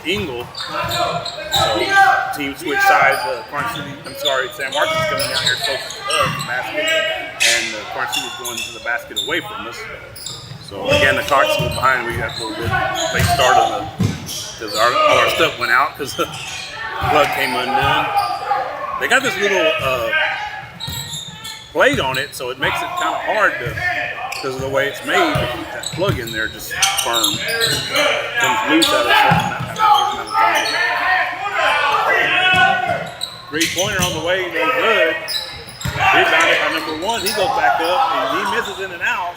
Ingle. So team switch sides. San Marcos is coming down here close to the basket, and Corn City is going to the basket away from us. So again, the clock's a little behind. We got a little bit late start on because all our stuff went out because the plug came undone. They got this little plate on it, so it makes it kind of hard because of the way it's made to keep that plug in there just firm. It comes loose at a certain amount of time. 3-pointer on the way, no good. Rebounded by number 1. He goes back up and he misses in and out.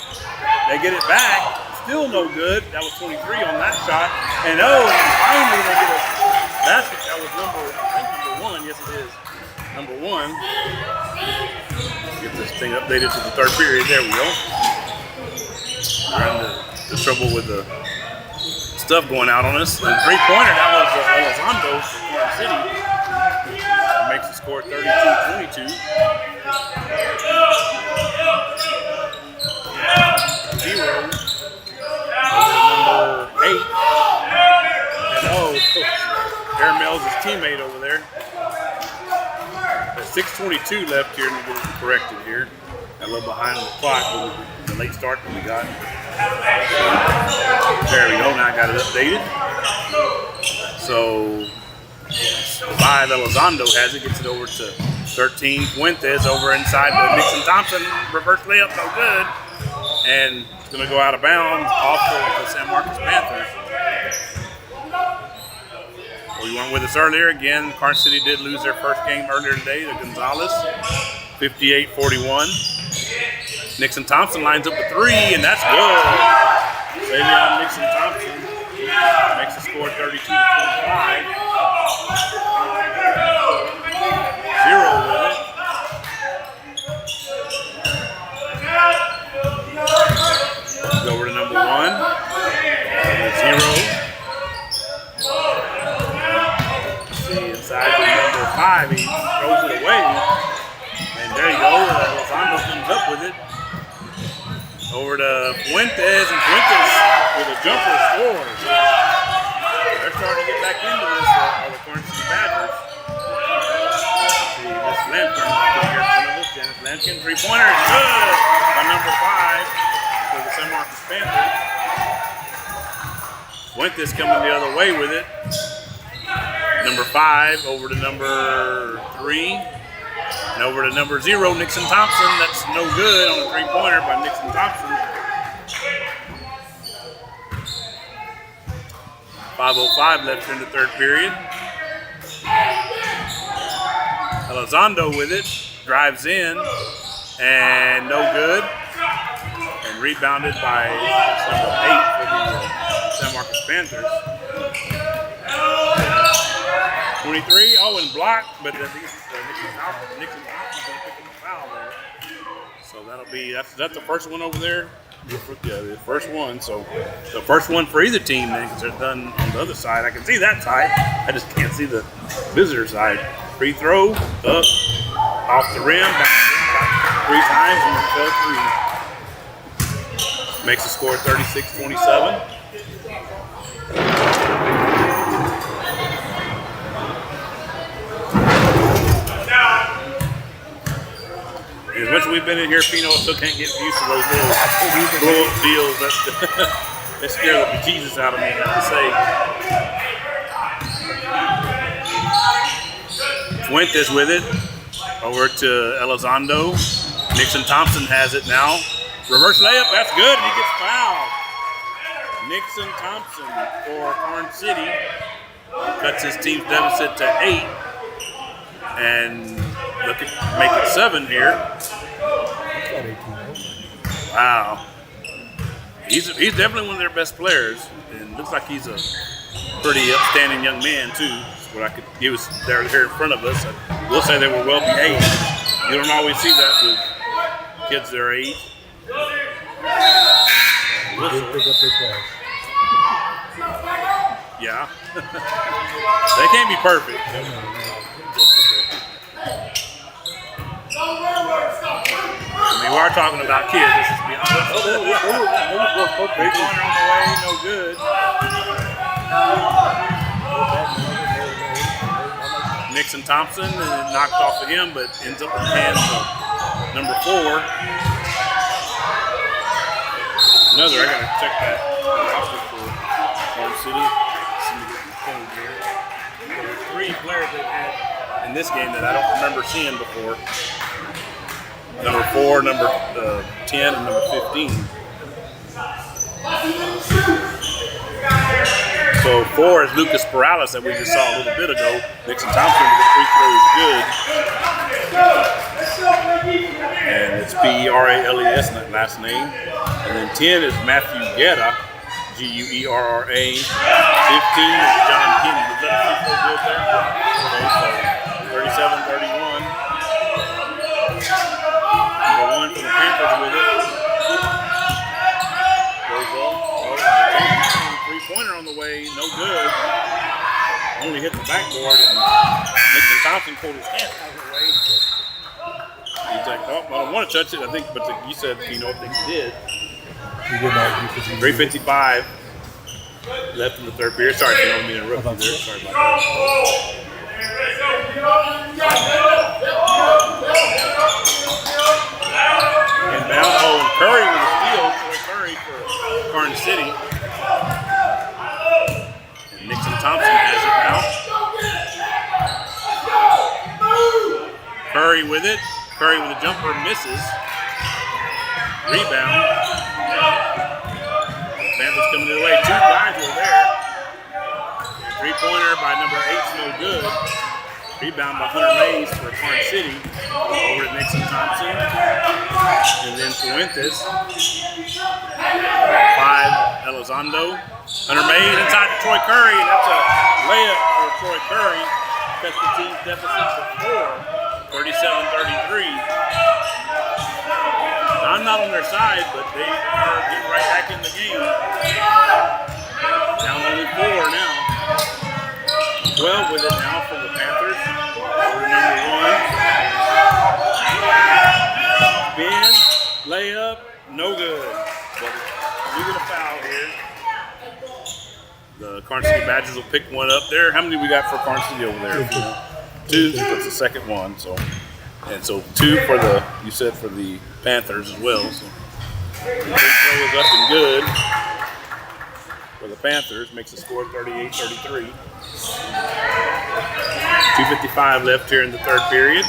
They get it back. Still no good. That was 23 on that shot. And finally they get a basket. That was number 1. Yes, it is. Number 1. Get this thing updated to the third period. There we go. We're in the trouble with the stuff going out on us. And 3-pointer, that was Hondo for Corn City. That makes the score 32-22. 0. Number 8. And Caramel's his teammate over there. There's 6:22 left here, and we get it corrected here. Got a little behind on the clock with the late start that we got. There we go. Now I got it updated. So 5 Elizondo has it, gets it over to 13 Fuentes over inside the Nixon Thompson. Reverse layup, no good. And it's going to go out of bounds off of the San Marcos Panthers. Well, you weren't with us earlier. Again, Corn City did lose their first game earlier today to Gonzales, 58-41. Nixon Thompson lines up a 3, and that's good. Savion Nixon Thompson makes the score 32-25. 0 with it. Go over to number 1. 0. Inside to number 5, he throws it away, and there you go. Hondo comes up with it. Over to Fuentes, and Fuentes with a jumper scores. They're starting to get back into this, the Corn City Badgers. See, this Lampkin, Lampkin 3-pointer is good by number 5 for the San Marcos Panthers. Fuentes coming the other way with it. Number 5 over to number 3, and over to number 0, Nixon Thompson. That's no good on a 3-pointer by Nixon Thompson. 5:05 left in the third period. Elizondo with it, drives in, and no good. And rebounded by number 8 for the San Marcos Panthers. 23, and blocked, but Nixon Thompson's going to pick up a foul there. So that's the first one over there. Yeah, the first one. So the first one for either team then, because they're done on the other side. I can see that side. I just can't see the visitor side. Free throw, up, off the rim, back 3 times, and fell 3. Makes the score 36-27. As much as we've been in here, Pino still can't get used to those little blow-up deals. They scare the bejesus out of me, I have to say. Fuentes with it. Over to Elizondo. Nixon Thompson has it now. Reverse layup, that's good, and he gets fouled. Nixon Thompson for Orange City cuts his team's deficit to 8. And look at make it 7 here. Wow. He's definitely one of their best players, and looks like he's a pretty upstanding young man too. That's what I could. He was there here in front of us. I will say they were well behaved. You don't always see that with kids their age. Yeah. They can't be perfect. I mean, we are talking about kids. Let's just be honest. Big one on the way, no good. Nixon Thompson knocked off of him, but ends up in the hands of number 4. Another, I gotta check that roster for Orange City. There are 3 players they've had in this game that I don't remember seeing before. Number 4, number 10, and number 15. So 4 is Lucas Perales that we just saw a little bit ago. Nixon Thompson with the free throw is good. And it's Perales, that last name. And then 10 is Matthew Guerra, Guerra. 15 is John Kinney. Was that a free throw good there? Okay, so 37-31. Number 1 for the Panthers with it. Goes up. Three-pointer on the way, no good. Only hit the backboard, and Nixon Thompson pulled his hand out of the way. He's like, oh, I don't want to touch it, I think, but you said, you know, I think he did. He did not. 3:55 left in the third period. Sorry if you don't mean to interrupt you there. Sorry about that. Inbound. Oh, and Curry with a steal. Troy Curry for Orange City. And Nixon Thompson has it now. Curry with it. Curry with a jumper, misses. Rebound. Panthers coming their way. 2 guys were there. 3-pointer by number 8's no good. Rebound by Hunter Mays for Orange City. Over to Nixon Thompson. And then Fuentes. 5, Elizondo. Hunter Mays inside to Troy Curry. That's a layup for Troy Curry. Cuts the team's deficit to 4. 37-33. I'm not on their side, but they are getting right back in the game. Down only 4 now. 12 with it now for the Panthers. Over number 1. Spin, layup, no good. But we get a foul here. The Carson City Badgers will pick one up there. How many we got for Carson City over there? 2. That's the second one. And so 2 for the, you said for the Panthers as well. So the free throw is up and good for the Panthers. Makes the score 38-33. 2:55 left here in the third period.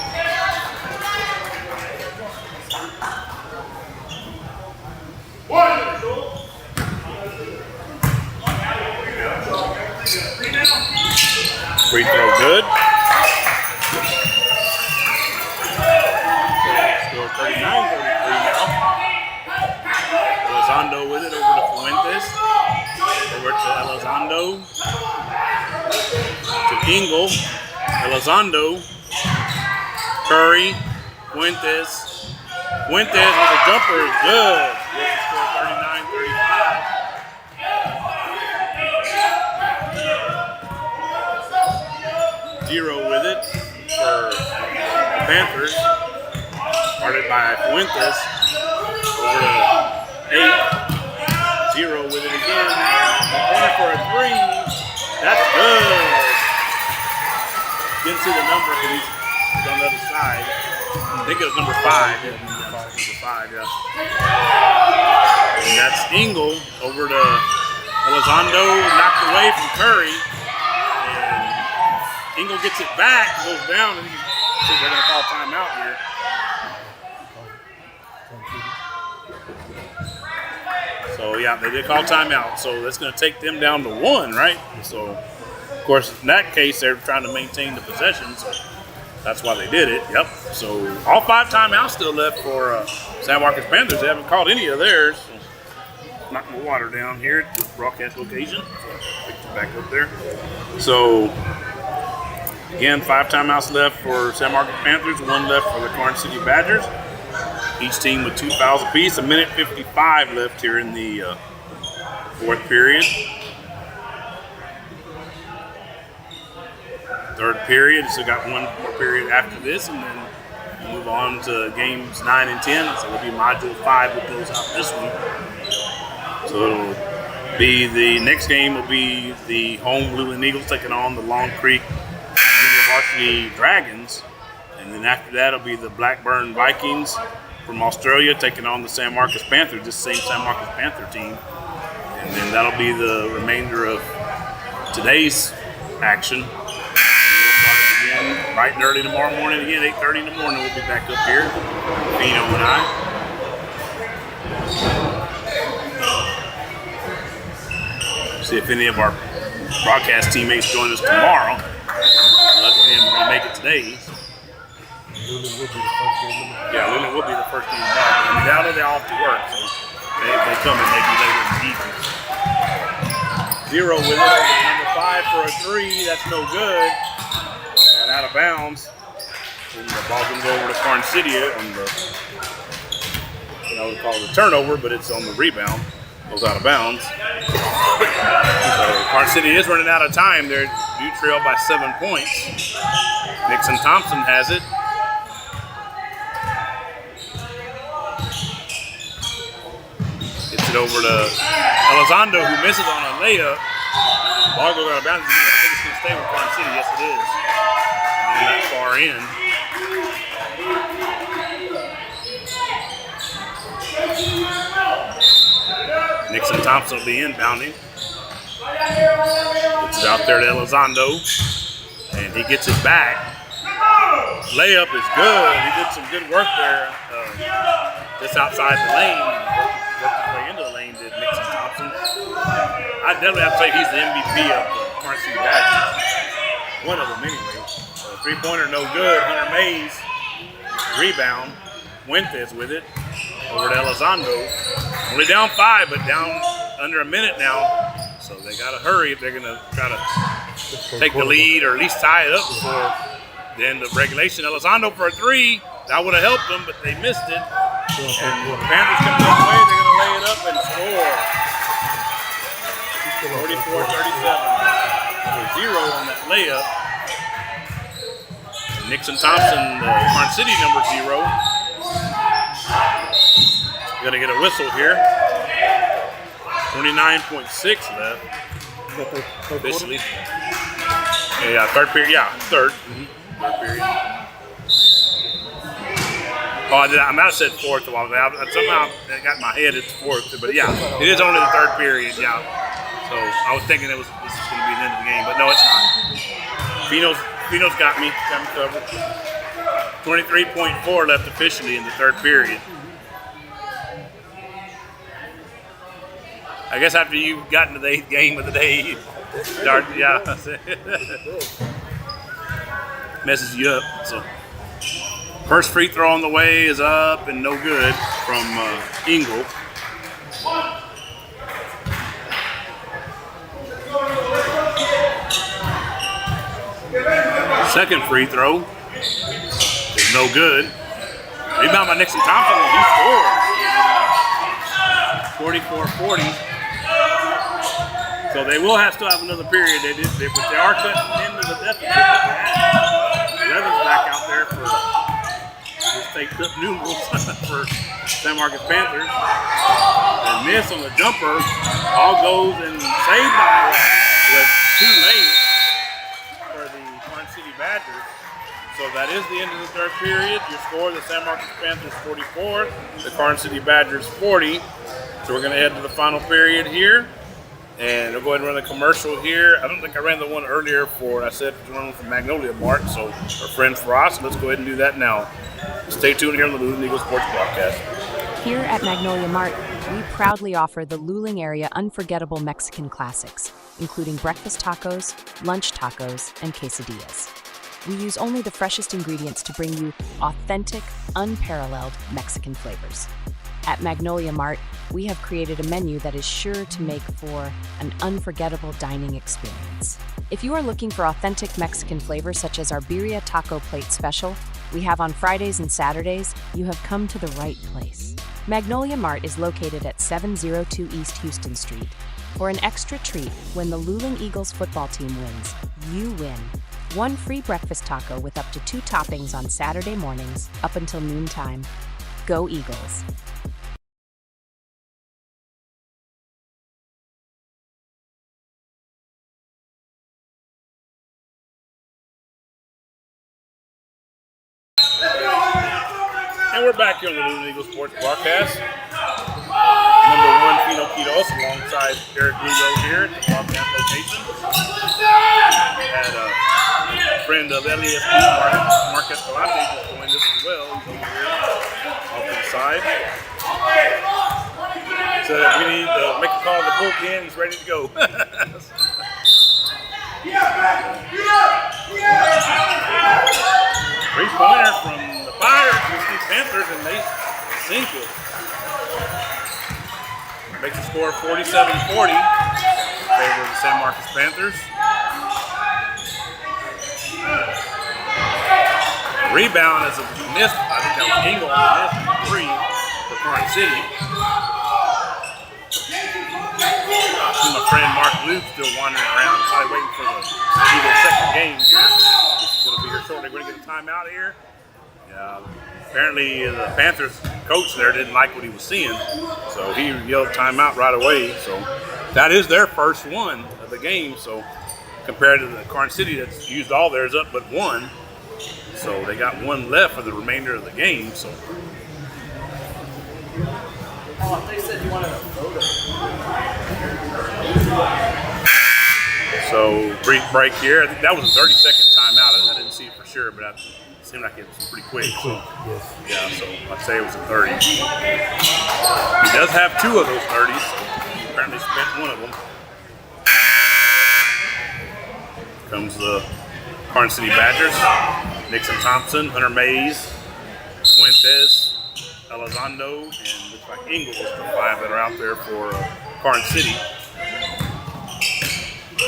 Free throw good. Score 39-33 now. Elizondo with it over to Fuentes. Over to Elizondo. To Ingle. Elizondo. Curry. Fuentes. Fuentes with a jumper is good. Gets the score 39-35. Zero with it for the Panthers. Started by Fuentes. Over to 8. 0 with it again. Corner for a 3. That's good. Didn't see the number because he's on the other side. I think it was number 5. Yeah, number 5, yeah. And that's Ingle over to Elizondo knocked away from Curry. And Ingle gets it back, goes down, and so they're going to call timeout here. So, yeah, they did call timeout. So that's going to take them down to 1, right? So, of course, in that case, they're trying to maintain the possession. So that's why they did it. Yep. So all 5 timeouts still left for San Marcos Panthers. They haven't called any of theirs. So knocking the water down here at the broadcast location. So pick it back up there. So again, 5 timeouts left for San Marcos Panthers, 1 left for the Karns City Badgers. Each team with 2 fouls apiece. 1:55 left here in the 4th period. 3rd period, so got 1 more period after this, and then move on to games 9 and 10. So it'll be module 5 that goes out this week. So it'll be the next game will be the home Luling Eagles taking on the Long Creek Junior Varsity Dragons, and then after that it'll be the Blackburn Vikings from Australia taking on the San Marcos Panthers, this same San Marcos Panther team, and then that'll be the remainder of today's action. Bright and early tomorrow morning again, 8:30 in the morning. We'll be back up here, Fino and I. See if any of our broadcast teammates join us tomorrow. Luckily, we're going to make it today. Yeah, Luling will be the first game back. I mean, now they're off to work, so they come in maybe later in the evening. 0 with it, number 5 for a 3. That's no good. And out of bounds. And the ball's going to go over to Karns City on the, we call it a turnover, but it's on the rebound. Goes out of bounds. So Karns City is running out of time. They do trail by 7 points. Nixon Thompson has it. Gets it over to Elizondo, who misses on a layup. Ball goes out of bounds. I think it's going to stay with Karns City. Yes, it is. That far in. Nixon Thompson will be inbounding. It's out there to Elizondo, and he gets it back. Layup is good. He did some good work there, just outside the lane. Worked his way into the lane, did Nixon Thompson. I definitely have to say he's the MVP of the Karns City Badgers. One of them, anyway. 3-pointer, no good. Hunter Mays, rebound. Fuentes with it. Over to Elizondo. Only down 5, but down under a minute now. So they got to hurry if they're going to try to take the lead or at least tie it up before the end of regulation. Elizondo for a 3. That would have helped them, but they missed it. And the Panthers come this way. They're going to lay it up and score. 44-37. 0 on that layup. Nixon Thompson, Karns City number 0. Going to get a whistle here. 29.6 left. Officially. Yeah, 3rd period. Yeah, 3rd. 3rd period. Oh, I might have said 4th a while ago. Somehow I got in my head it's 4th, but yeah, it is only the 3rd period. Yeah. So I was thinking this was going to be the end of the game, but no, it's not. Fino's got me covered. 23.4 left officially in the 3rd period. I guess after you've gotten to the 8th game of the day, you start, messes you up. So first free throw on the way is up and no good from Ingle. Second free throw is no good. Rebound by Nixon Thompson, and he scores. 44-40. So they will still have another period. But they are cutting into the deficit. 11's back out there for just take good numerals for San Marcos Panthers. And miss on the jumper. All goes and saved by was too late for the Karns City Badgers. So that is the end of the 3rd period. Your score, the San Marcos Panthers 44, the Karns City Badgers 40. So we're going to head to the final period here. And we'll go ahead and run a commercial here. I don't think I ran the one earlier I said to run one from Magnolia Mart, so our friend Frost. Let's go ahead and do that now. Stay tuned here on the Luling Eagles Sports Broadcast. Here at Magnolia Mart, we proudly offer the Luling area unforgettable Mexican classics, including breakfast tacos, lunch tacos, and quesadillas. We use only the freshest ingredients to bring you authentic, unparalleled Mexican flavors. At Magnolia Mart, we have created a menu that is sure to make for an unforgettable dining experience. If you are looking for authentic Mexican flavors such as our birria taco plate special we have on Fridays and Saturdays, you have come to the right place. Magnolia Mart is located at 702 East Houston Street. For an extra treat, when the Luling Eagles football team wins, you win. One free breakfast taco with up to 2 toppings on Saturday mornings up until noontime. Go Eagles! And we're back here on the Luling Eagles Sports Broadcast. Number 1, Fino Quitos, alongside Eric Lugo here at the broadcast location. We had a friend of LESB, Mark Escalante, just joined us as well. He's over here off to the side. So that we need to make a call to the bullpen. He's ready to go. Three-pointer from the Fires against these Panthers, and they sink it. Makes the score 47-40 in favor of the San Marcos Panthers. Rebound is a missed. I think that was Eagle on the missed 3 for Karn City. I see my friend Mark Luke still wandering around, probably waiting for the second game here. This is going to be here shortly. We're going to get a timeout here. Apparently the Panthers coach there didn't like what he was seeing, so he yelled timeout right away. So that is their first one of the game. So compared to the Karn City that's used all theirs up but 1, so they got 1 left for the remainder of the game. So. They said you wanted a photo. So brief break here. I think that was a 30-second timeout. I didn't see it for sure, but it seemed like it was pretty quick. So, Yes. yeah, so I'd say it was a 30. He does have 2 of those 30s. He apparently spent 1 of them. Comes the Karn City Badgers. Nixon Thompson, Hunter Mays, Fuentes, Elizondo, and looks like Ingalls, the 5 that are out there for Karn City. 8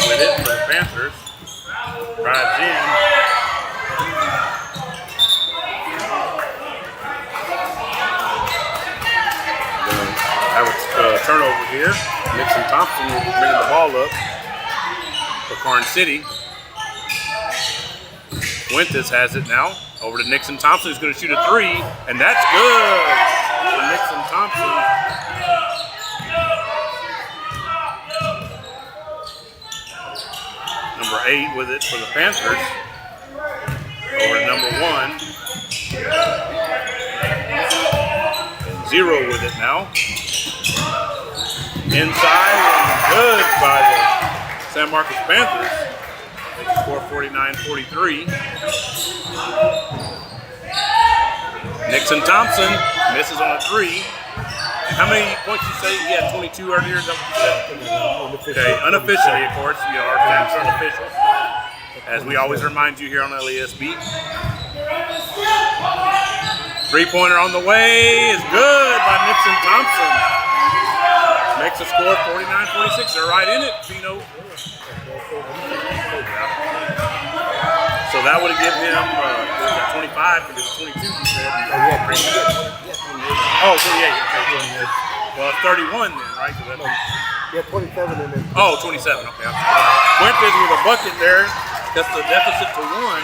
with it for the Panthers. Drives in. Have a turnover here. Nixon Thompson will be bringing the ball up for Karn City. Fuentes has it now. Over to Nixon Thompson, who's going to shoot a 3, and that's good for Nixon Thompson. Number 8 with it for the Panthers. Over to number 1. And 0 with it now. Inside and good by the San Marcos Panthers. They can score 49-43. Nixon Thompson misses on a 3. How many points you say? He had 22 earlier. Is that what you said? Okay, unofficially, of course. You know, our stats are unofficial. As we always remind you here on LESB. 3-pointer on the way is good by Nixon Thompson. Makes the score 49-46. They're right in it, Fino. So that would have given him 25 because it's 22, you said. Oh, 28. Okay. Well, 31 then, right? Yeah, 27 and then. Oh, 27. Okay. Fuentes with a bucket there. That's the deficit to 1.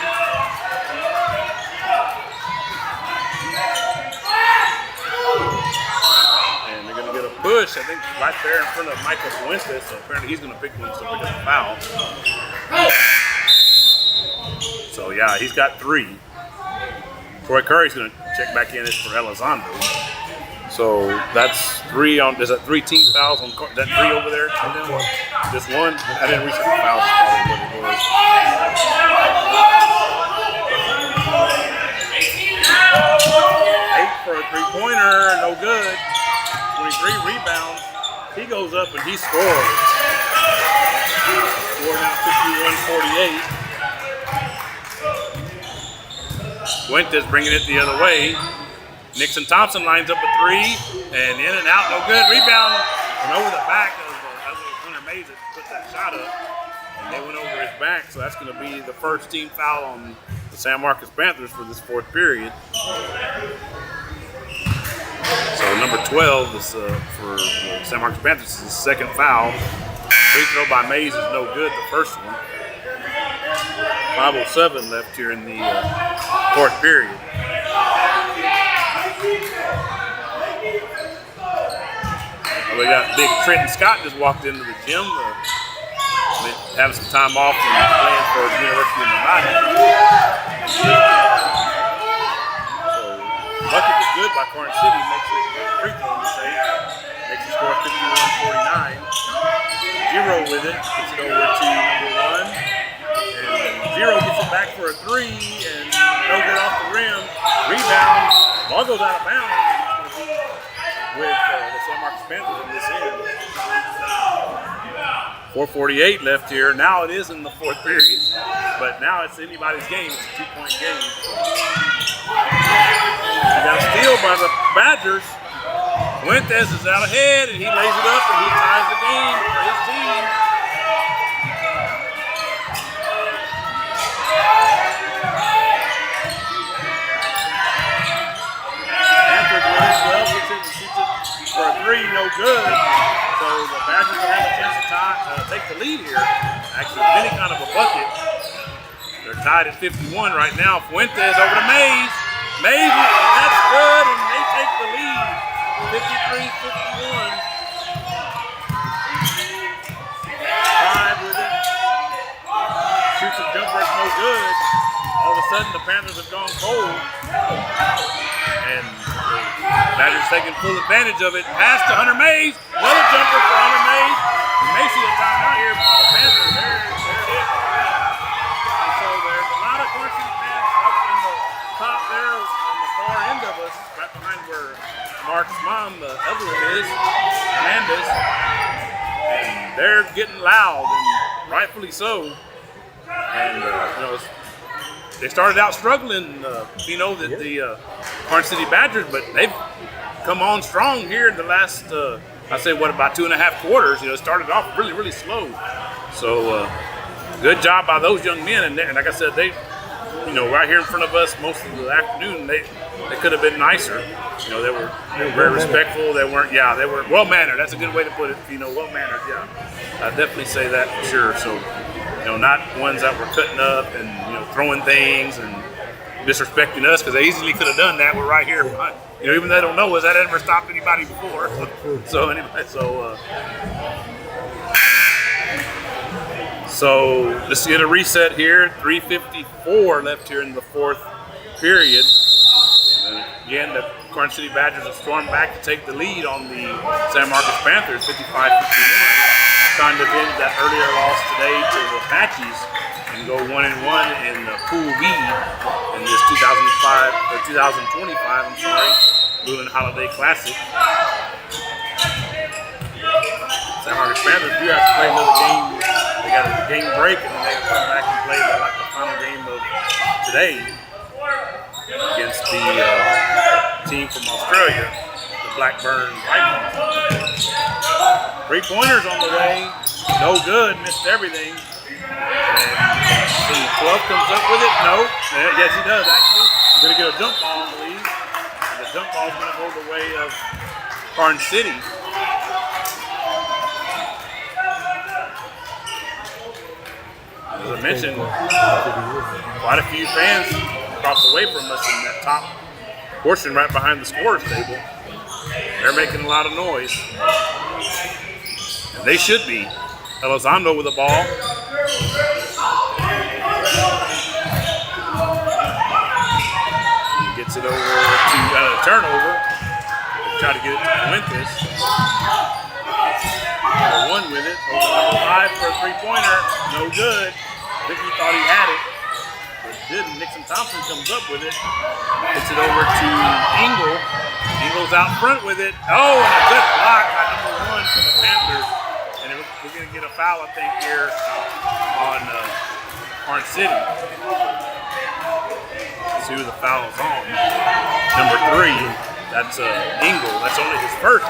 And they're going to get a push, I think, right there in front of Michael Fuentes. So apparently he's going to pick one to pick up a foul. So yeah, he's got 3. Troy Curry's going to check back in for Elizondo. So that's 3 on. Is that 3 team fouls on? Is that 3 over there? Just one. I didn't reach the fouls. Probably what it was. 8 for a 3-pointer, no good. 23 rebounds. He goes up and he scores. Scored now 51-48. Fuentes bringing it the other way. Nixon Thompson lines up a 3 and in and out, no good. Rebound and over the back of Hunter Mays that put that shot up. And they went over his back, so that's going to be the first team foul on the San Marcos Panthers for this 4th period. So number 12 is for the San Marcos Panthers is his 2nd foul. Free throw by Mays is no good, the first one. 5:07 left here in the 4th period. We got big Trenton Scott just walked into the gym. Having some time off and playing for the University of Nevada. So, bucket is good by Corn City. Makes it free throw to say. Makes the score 51-49. Zero with it. Gets it over to number 1. And Zero gets it back for a 3 and no good off the rim. Rebound. Ball goes out of bounds with the San Marcos Panthers in this end. 4:48 left here. Now it is in the 4th period, but now it's anybody's game. It's a 2-point game. We got a steal by the Badgers. Fuentes is out ahead, and he lays it up, and he ties the game for his team. Panthers win 12, gets it and shoots it for a 3, no good. So the Badgers will have a chance to take the lead here. Actually, any kind of a bucket. They're tied at 51 right now. Fuentes over to Mays. Mays, that's good, and they take the lead. 53-51. 5 with it. Shoots a jumper, it's no good. All of a sudden, the Panthers have gone cold. And Badgers taking full advantage of it. Pass to Hunter Mays. Another jumper for Hunter Mays. You may see a timeout here by the Panthers. There it is. And so there's a lot of Corn City fans up in the top there on the far end of us, right behind where Mark's mom, the other one is, Hernandez. And they're getting loud, and rightfully so. And, they started out struggling, the Corn City Badgers, but they've come on strong here in the last, about 2.5 quarters. It started off really, really slow. So good job by those young men. And like I said, they, right here in front of us most of the afternoon, they could have been nicer. They were very respectful. They were well-mannered. That's a good way to put it. Well-mannered, yeah. I'd definitely say that for sure. So, not ones that were cutting up and, throwing things and disrespecting us, because they easily could have done that. We're right here. Even though they don't know us, that never stopped anybody before. So anyway, so let's get a reset here. 3:54 left here in the 4th period. And again, the Corn City Badgers have stormed back to take the lead on the San Marcos Panthers, 55-51. Trying to avenge that earlier loss today to the Apaches and go 1-1 in Pool B in this 2025, Luling Holiday Classic. San Marcos Panthers do have to play another game. They got a game break, and then they come back and play the final game of today against the team from Australia, the Blackburn Vikings. 3-pointers on the way, no good, missed everything. And the club comes up with it, no. Yes, he does actually. He's going to get a jump ball, I believe. And the jump ball is going to go the way of Corn City. As I mentioned, quite a few fans across away from us in that top portion right behind the scorer's table. They're making a lot of noise. And they should be. Elizondo with the ball. He gets it over to a turnover. Try to get it to Fuentes. Number 1 with it. Over number 5 for a 3-pointer. No good. I think he thought he had it. But didn't. Nixon Thompson comes up with it. Gets it over to Engle. Engle's out front with it. Oh, and a good block by number 1 for the Panthers. And we're going to get a foul, I think, here on Orange City. Let's see who the foul is on. Number 3. That's Engle. That's only his first.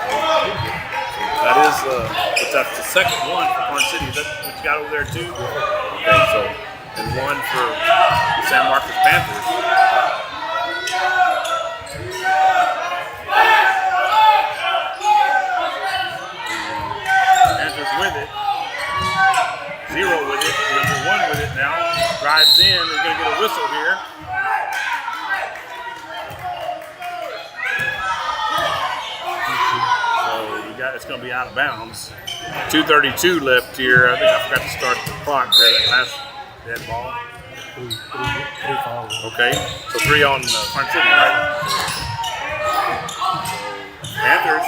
That is, but that's the second one for Orange City. Is that what you got over there too? Okay, so, and 1 for the San Marcos Panthers. Panthers with it. 0 with it. Number 1 with it now. Drives in. They're going to get a whistle here. It's going to be out of bounds. 2:32 left here. I think I forgot to start the clock there, that last dead ball. Three fouls. Okay, so 3 on Front City, right? Panthers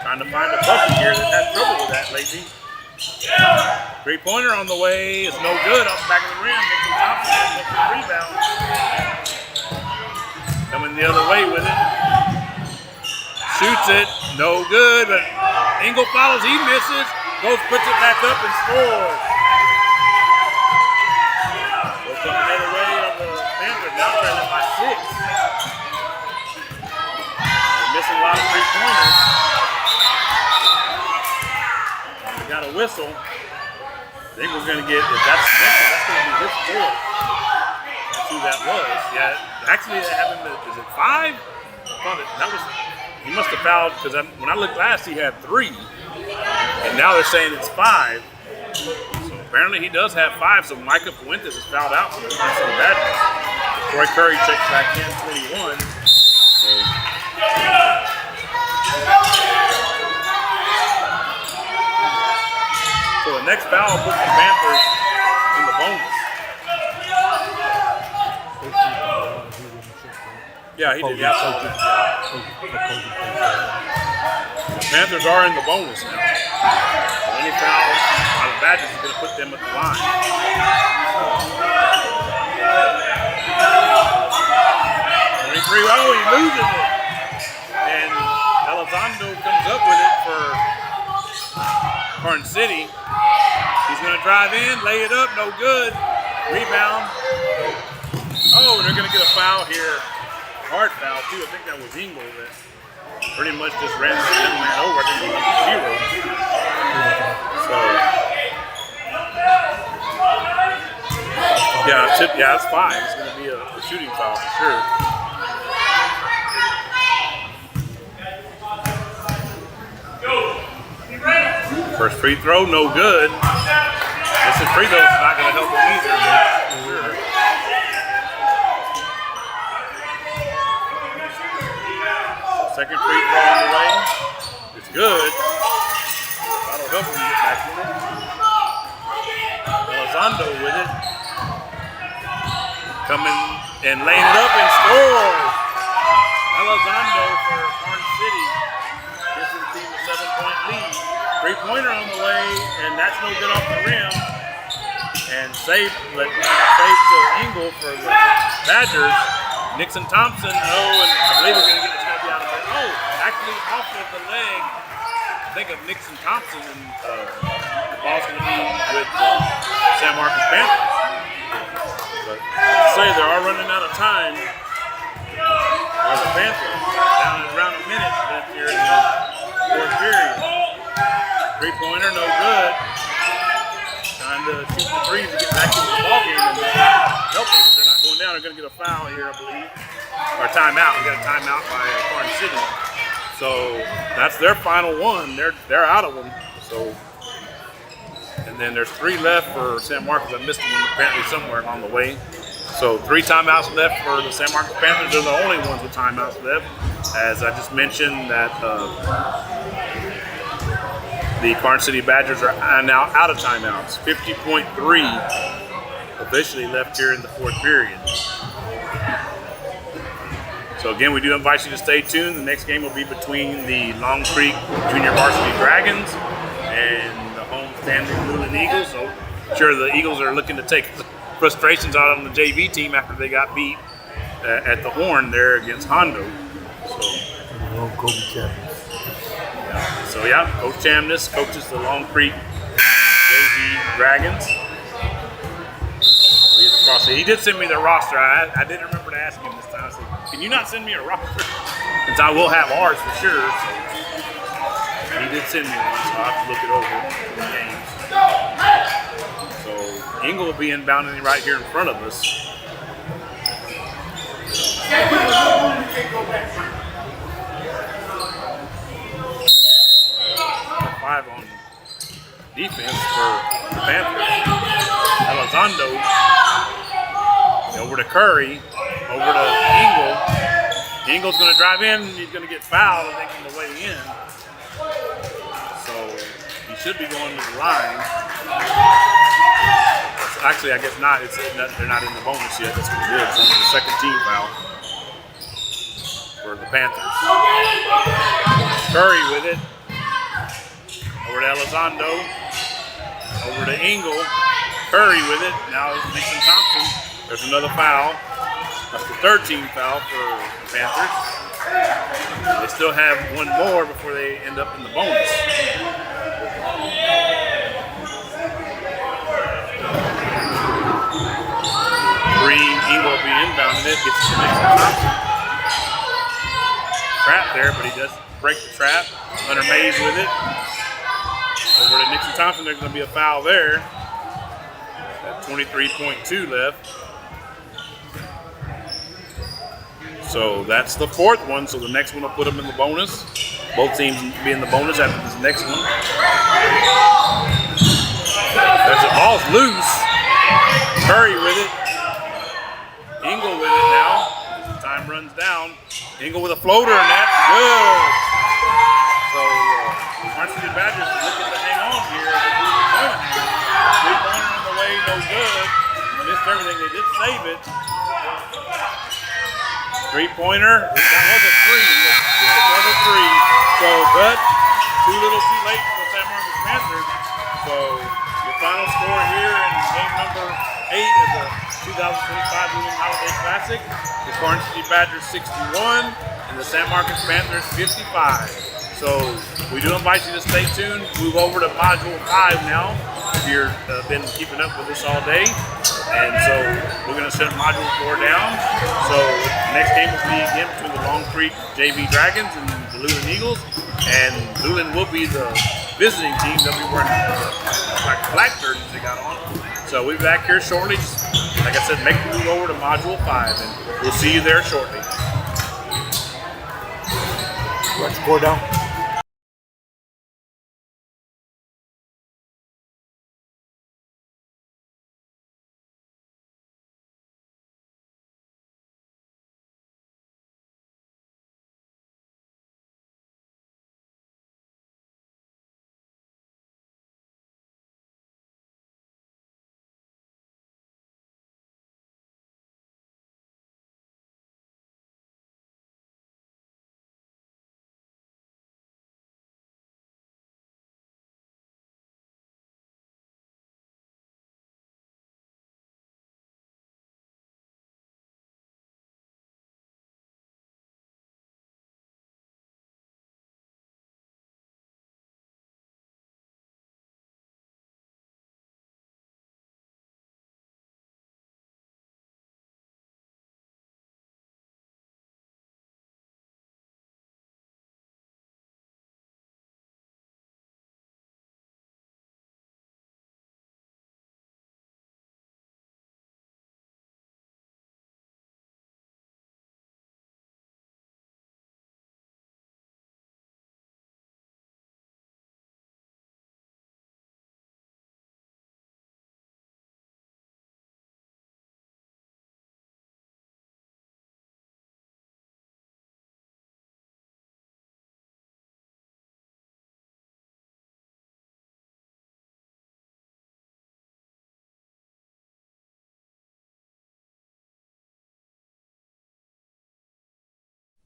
trying to find a bucket here. They've had trouble with that lately. 3-pointer on the way. It's no good off the back of the rim. Nixon Thompson looking for the rebound. Coming the other way with it. Shoots it, no good, but Engle follows, he misses, goes, puts it back up and scores. Goes coming the other way on the Panthers, now trailing by 6. They're missing a lot of 3-pointers. They got a whistle. Engle's going to get, if that's Mitchell, that's going to be his 4th. That's who that was. Yeah, actually they have him, is it 5? That was... He must have fouled, because when I looked last, he had 3. And now they're saying it's 5. So apparently he does have 5, so Micah Fuentes is fouled out from the Badgers. Troy Curry checks back in, 21. So the next foul puts the Panthers in the bonus. Yeah, he did. Yeah. The Panthers are in the bonus now. So any foul by the Badgers is going to put them at the line. 23. Oh, he loses it. And Elizondo comes up with it for Orange City. He's going to drive in, lay it up, no good. Rebound. Oh, and they're going to get a foul here. Hard foul too. I think that was Engle that pretty much just ran the young man over. I think he was 0. So yeah, it's 5. It's going to be a shooting foul for sure. First free throw, no good. This free throw is not going to help him either. Second free throw on the way. It's good. That'll help him get back in it. Elizondo with it. Coming and laying it up and scores. Elizondo for Orange City. Gives the team a 7-point lead. 3-pointer on the way, and that's no good off the rim. And save to Engle for the Badgers. Nixon Thompson, and I believe we're going to get this guy out of there. Oh, actually off of the leg. I think of Nixon Thompson, and the ball's going to be with San Marcos Panthers. But to say they are running out of time. Are the Panthers down at around a minute left here in the 4th period. 3-pointer, no good. Trying to shoot the 3 to get back into the ballgame and help them. They're not going down. They're going to get a foul here, I believe. Or timeout. We got a timeout by Orange City. So that's their final one. They're out of them. So, and then there's 3 left for San Marcos. I missed one apparently somewhere along the way. So 3 timeouts left for the San Marcos Panthers. They're the only ones with timeouts left. As I just mentioned, that the Orange City Badgers are now out of timeouts. 50.3 officially left here in the 4th period. So again, we do invite you to stay tuned. The next game will be between the Long Creek Junior Varsity Dragons and the home-standing Luling Eagles. So I'm sure the Eagles are looking to take frustrations out on the JV team after they got beat at the Horn there against Hondo. So yeah, Coach Chamness coaches the Long Creek JV Dragons. He's across it. He did send me the roster. I didn't remember to ask him this time. I said, can you not send me a roster? Since I will have ours for sure. So he did send me one, so I'll have to look it over for the games. So Ingle will be inbounding right here in front of us. Five on defense for the Panthers. Elizondo over to Curry, over to Ingle. Ingle's going to drive in, and he's going to get fouled, I think, on the way in. So he should be going to the line. Actually, I guess not. They're not in the bonus yet. That's what it is. It's the second team foul for the Panthers. Curry with it. Over to Elizondo. Over to Ingle. Curry with it. Now Mason Thompson. There's another foul. That's the third team foul for the Panthers. They still have one more before they end up in the bonus. Ingle will be inbounding it. Gets to Mason Thompson. Trap there, but he does break the trap. Hunter Mays with it. Over to Nixon Thompson, there's going to be a foul there. At 23.2 left. So that's the fourth one. So the next one will put them in the bonus. Both teams will be in the bonus after this next one. As the ball's loose. Curry with it. Ingle with it now. As the time runs down. Ingle with a floater, and that's good. So Varsity Badgers are looking to hang on here. Three-pointer on the way, no good. Missed everything. They did save it. Three-pointer. That was a three. It was a three. So, but too little too late for the San Marcos Panthers. So, your final score here in game number 8 of the 2025 Luling Holiday Classic is Varsity Badgers 61 and the San Marcos Panthers 55. So we do invite you to stay tuned. Move over to Module 5 now if you've been keeping up with us all day. And so we're going to shut Module 4 down. So the next game will be again between the Long Creek JV Dragons and the Luling Eagles. And Luling will be the visiting team. They'll be wearing the black jerseys they got on. So we'll be back here shortly. Like I said, make the move over to Module 5 and we'll see you there shortly. Let's score down.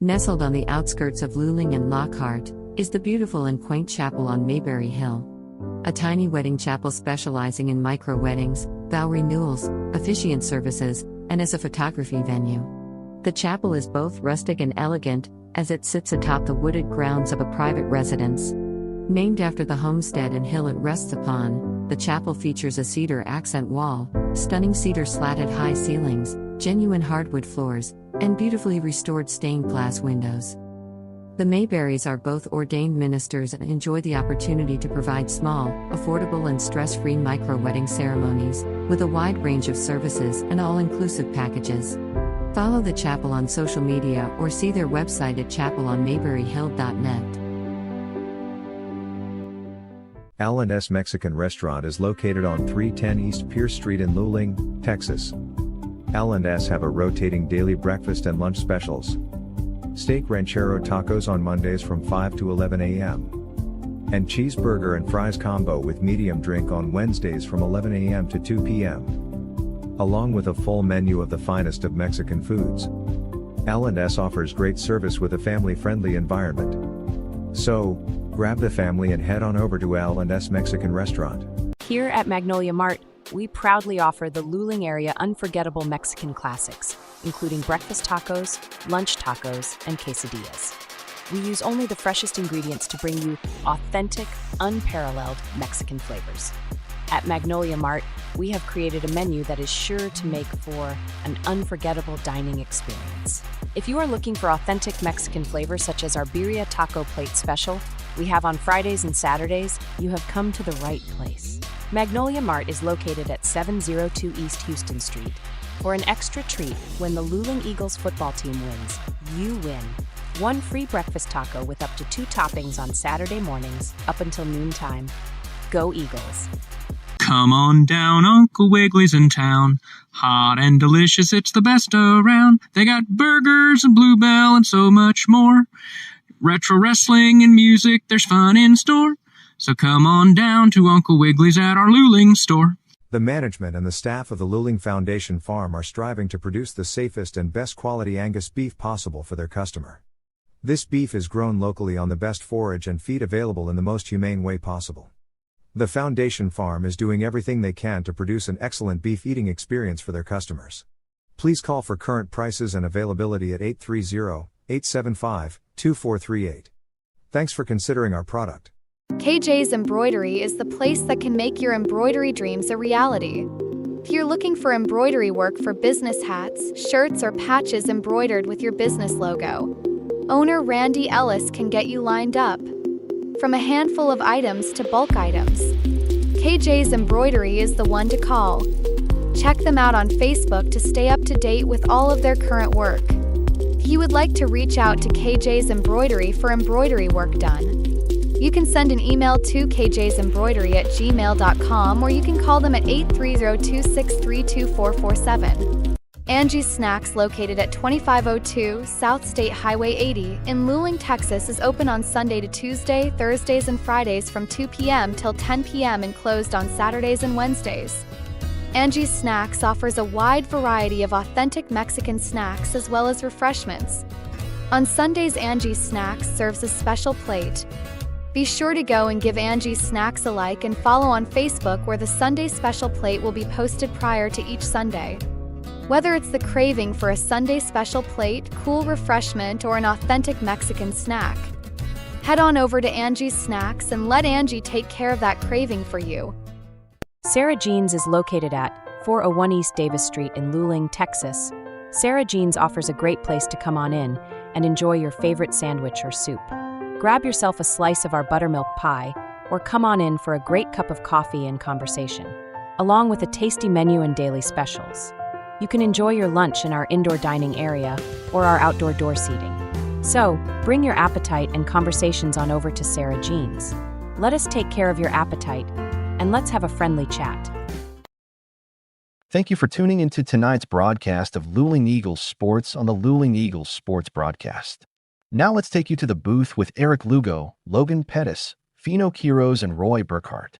Nestled on the outskirts of Luling and Lockhart, is the beautiful and quaint chapel on Mayberry Hill. A tiny wedding chapel specializing in micro weddings, vow renewals, officiant services, and as a photography venue. The chapel is both rustic and elegant, as it sits atop the wooded grounds of a private residence. Named after the homestead and hill it rests upon, the chapel features a cedar accent wall, stunning cedar slatted high ceilings, genuine hardwood floors, and beautifully restored stained glass windows. The Mayberrys are both ordained ministers and enjoy the opportunity to provide small, affordable and stress-free micro-wedding ceremonies, with a wide range of services and all-inclusive packages. Follow the chapel on social media or see their website at chapelonmayberryhill.net. Alan S. Mexican Restaurant is located on 310 East Pierce Street in Luling, Texas. Alan S. have a rotating daily breakfast and lunch specials. Steak ranchero tacos on Mondays from 5 to 11 a.m. And cheeseburger and fries combo with medium drink on Wednesdays from 11 a.m. to 2 p.m. Along with a full menu of the finest of Mexican foods. Alan S. offers great service with a family-friendly environment. So, grab the family and head on over to Alan S. Mexican Restaurant. Here at Magnolia Mart, we proudly offer the Luling area unforgettable Mexican classics, including breakfast tacos, lunch tacos, and quesadillas. We use only the freshest ingredients to bring you authentic, unparalleled Mexican flavors. At Magnolia Mart, we have created a menu that is sure to make for an unforgettable dining experience. If you are looking for authentic Mexican flavors such as our birria taco plate special we have on Fridays and Saturdays, you have come to the right place. Magnolia Mart is located at 702 East Houston Street. For an extra treat, when the Luling Eagles football team wins, you win. One free breakfast taco with up to 2 toppings on Saturday mornings, up until noontime. Go Eagles! Come on down, Uncle Wiggly's in town. Hot and delicious, it's the best around. They got burgers and bluebell and so much more. Retro wrestling and music, there's fun in store. So come on down to Uncle Wiggly's at our Luling store. The management and the staff of the Luling Foundation Farm are striving to produce the safest and best quality Angus beef possible for their customer. This beef is grown locally on the best forage and feed available in the most humane way possible. The Foundation Farm is doing everything they can to produce an excellent beef eating experience for their customers. Please call for current prices and availability at 830-875-2438. Thanks for considering our product. KJ's Embroidery is the place that can make your embroidery dreams a reality. If you're looking for embroidery work for business hats, shirts, or patches embroidered with your business logo, owner Randy Ellis can get you lined up. From a handful of items to bulk items, KJ's Embroidery is the one to call. Check them out on Facebook to stay up to date with all of their current work. If you would like to reach out to KJ's Embroidery for embroidery work done, you can send an email to kjsembroidery@gmail.com or you can call them at 830-263-2447. Angie's Snacks, located at 2502 South State Highway 80 in Luling, Texas, is open on Sunday to Tuesday, Thursdays, and Fridays from 2 p.m. till 10 p.m. and closed on Saturdays and Wednesdays. Angie's Snacks offers a wide variety of authentic Mexican snacks as well as refreshments. On Sundays, Angie's Snacks serves a special plate. Be sure to go and give Angie's Snacks a like and follow on Facebook, where the Sunday special plate will be posted prior to each Sunday. Whether it's the craving for a Sunday special plate, cool refreshment, or an authentic Mexican snack, head on over to Angie's Snacks and let Angie take care of that craving for you. Sarah Jean's is located at 401 East Davis Street in Luling, Texas. Sarah Jean's offers a great place to come on in and enjoy your favorite sandwich or soup. Grab yourself a slice of our buttermilk pie, or come on in for a great cup of coffee and conversation, along with a tasty menu and daily specials. You can enjoy your lunch in our indoor dining area or our outdoor door seating. So, bring your appetite and conversations on over to Sarah Jean's. Let us take care of your appetite, and let's have a friendly chat. Thank you for tuning into tonight's broadcast of Luling Eagles Sports on the Luling Eagles Sports broadcast. Now let's take you to the booth with Eric Lugo, Logan Pettis, Fino Quiroz, and Roy Burkhart.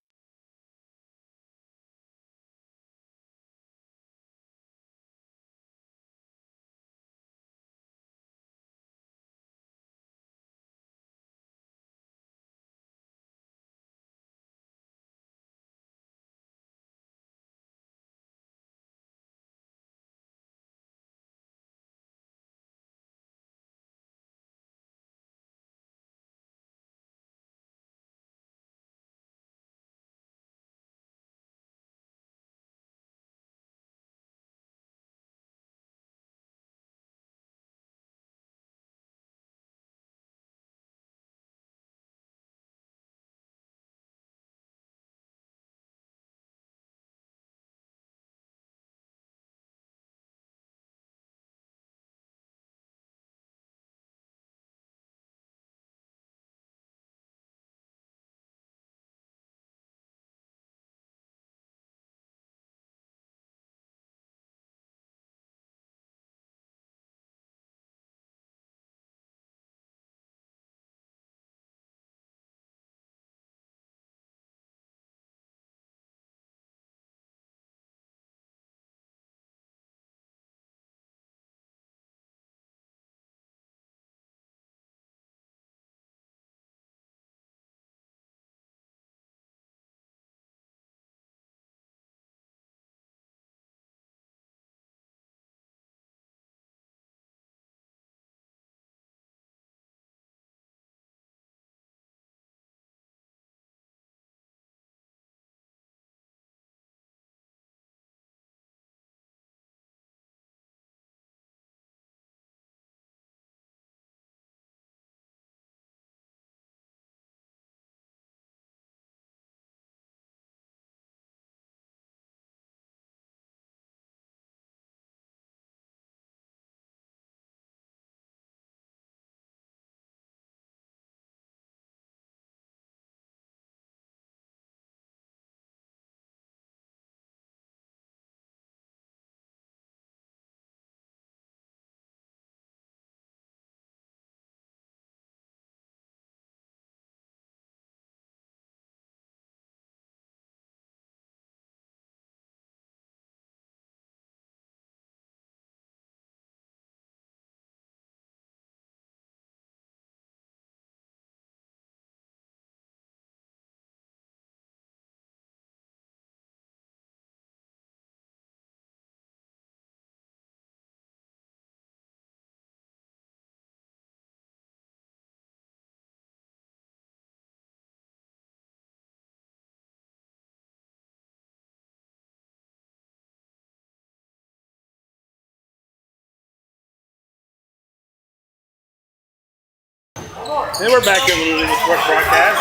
And we're back in the Luling Eagles sports broadcast.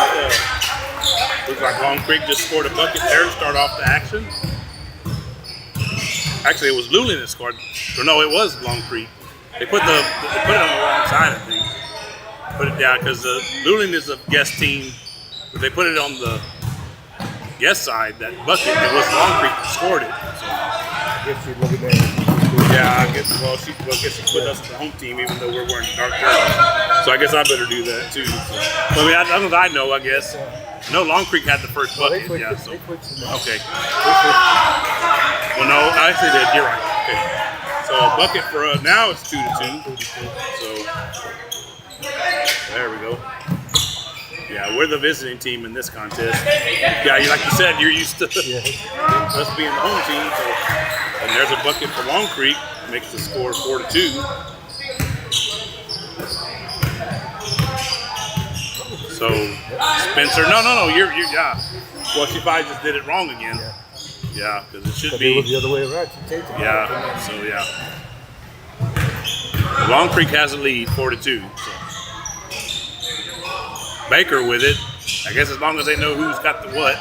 Looks like Long Creek just scored a bucket there to start off the action. Actually, it was Luling that scored. Or no, it was Long Creek. They put it on the wrong side, I think. Put it down because Luling is a guest team, but they put it on the guest side. That bucket, it was Long Creek that scored it. So. I guess you're looking at it. Yeah, I guess. Well, she put us as the home team, even though we're wearing dark jerseys. So I guess I better do that too. So, I mean, as I know, I guess. No, Long Creek had the first bucket. Yeah. So okay. Well, no, I actually did. You're right. Okay. So a bucket for now it's 2-2. So there we go. Yeah, we're the visiting team in this contest. Yeah, like you said, you're used to us being the home team. So, and there's a bucket for Long Creek, makes the score 4-2. So Spencer, no, you're yeah. Well, she probably just did it wrong again. Yeah, because it should be the other way around. Yeah. So yeah. Long Creek has a lead, 4-2. So. Baker with it. I guess as long as they know who's got the what,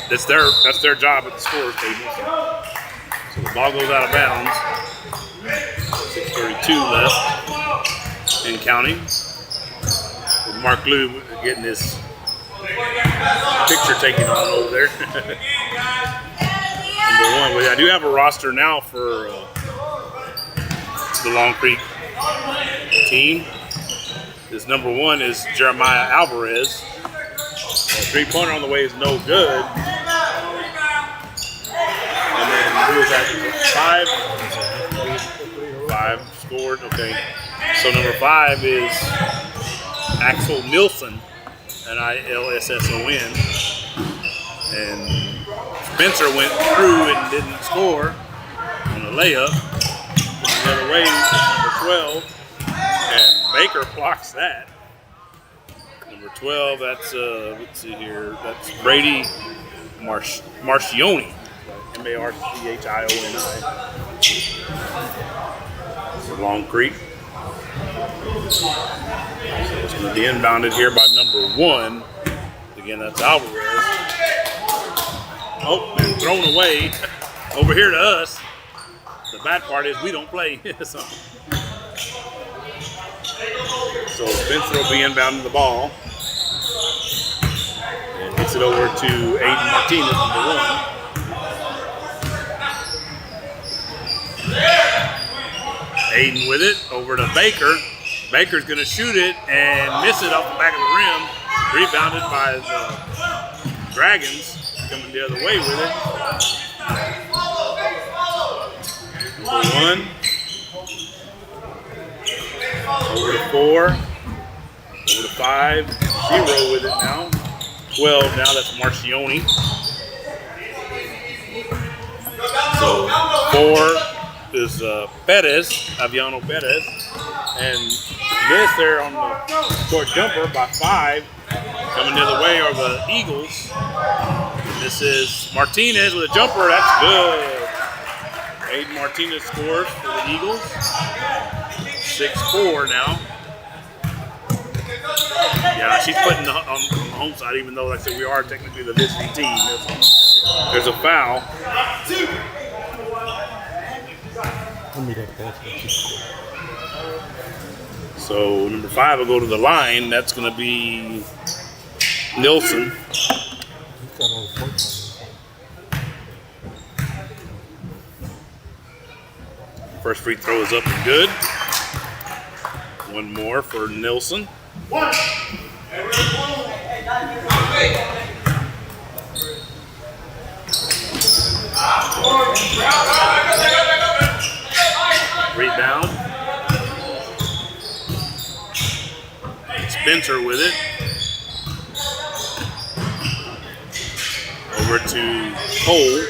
that's their job at the scorer's table. So the ball goes out of bounds. 6:32 left in counting. With Mark Lou getting his picture taken on over there. Number one. Well, I do have a roster now for the Long Creek team. This number one is Jeremiah Alvarez. Three-pointer on the way is no good. And then who is that? Five scored. Okay. So number 5 is Axel Nilsson, Nilsson. And Spencer went through and didn't score on the layup. The other way, number 12. And Baker blocks that. Number 12, that's, let's see here, that's Brady Marcioni. Marchioni. For Long Creek. So it's going to be inbounded here by number 1. Again, that's Alvarez. Oh, and thrown away over here to us. The bad part is we don't play. So Spencer will be inbounding the ball. And gets it over to Aiden Martinez, number 1. Aiden with it, over to Baker. Baker's going to shoot it and miss it off the back of the rim. Rebounded by the Dragons. Coming the other way with it. Number 1. Over to 4. Over to 5. 0 with it now. 12 now, that's Marcioni. So 4 is Perez, Aviano Perez. And this there on the short jumper by 5. Coming the other way are the Eagles. And this is Martinez with a jumper, that's good. Aiden Martinez scores for the Eagles. 6-4 now. Yeah, she's putting on the home side, even though, like I said, we are technically the visiting team. There's a foul. So number 5 will go to the line. That's going to be Nilsson. First free throw is up and good. One more for Nilsson. Rebound. Spencer with it. Over to Cole.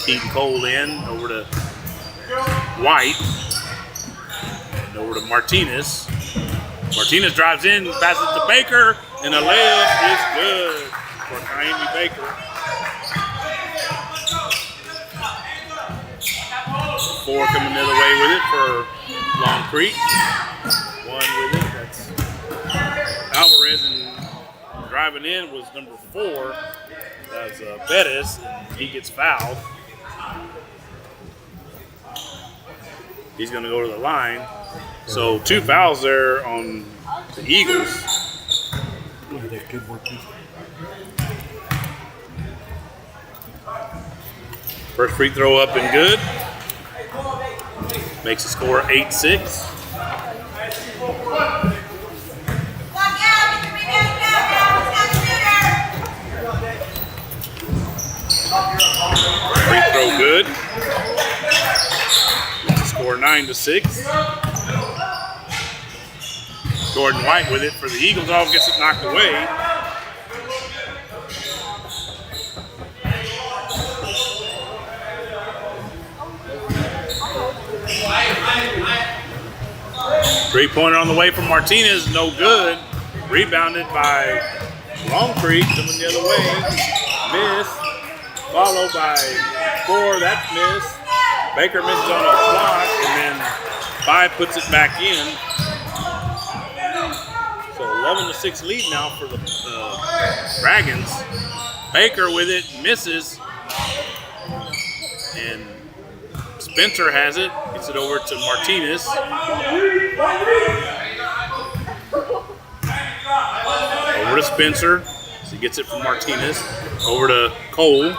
Keaton Cole in. Over to White. And over to Martinez. Martinez drives in, passes to Baker, and the layup is good for Naomi Baker. 4 coming the other way with it for Long Creek. 1 with it, that's driving in was number 4. That's Bettis. He gets fouled. He's going to go to the line. So 2 fouls there on the Eagles. First free throw up and good. Makes the score 8-6. Free throw good. Score 9-6. Jordan White with it for the Eagles. All gets it knocked away. Three-pointer on the way from Martinez, no good. Rebounded by Long Creek, coming the other way. Miss. Followed by 4, that's miss. Baker misses on a block, and then 5 puts it back in. So 11-6 lead now for the Dragons. Baker with it, misses. And Spencer has it, gets it over to Martinez. Over to Spencer, so he gets it from Martinez. Over to Cole.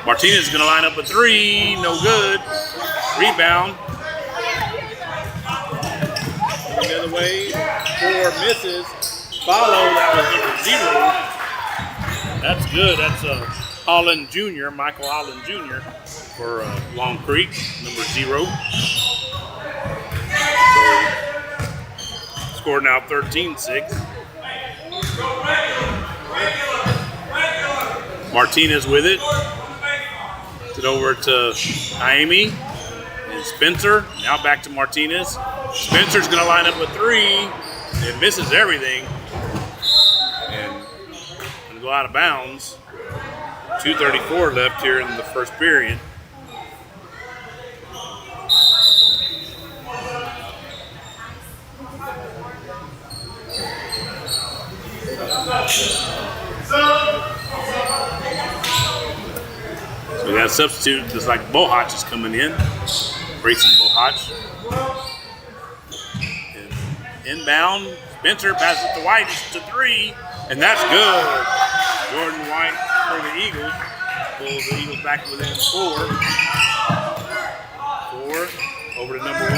Martinez is going to line up a 3, no good. Rebound. The other way, 4 misses. Follow, that was number 0. That's good, that's Holland Jr., Michael Holland Jr. for Long Creek, number 0. So, score now 13-6. Martinez with it. Gets it over to Jaime and Spencer. Now back to Martinez. Spencer's going to line up a 3. It misses everything. And going to go out of bounds. 2:34 left here in the first period. So we got a substitute just like Bohach is coming in. Grayson Bohach. And inbound, Spencer passes it to White, it's to 3, and that's good. Jordan White for the Eagles. Pulls the Eagles back within 4. 4. Over to number 1,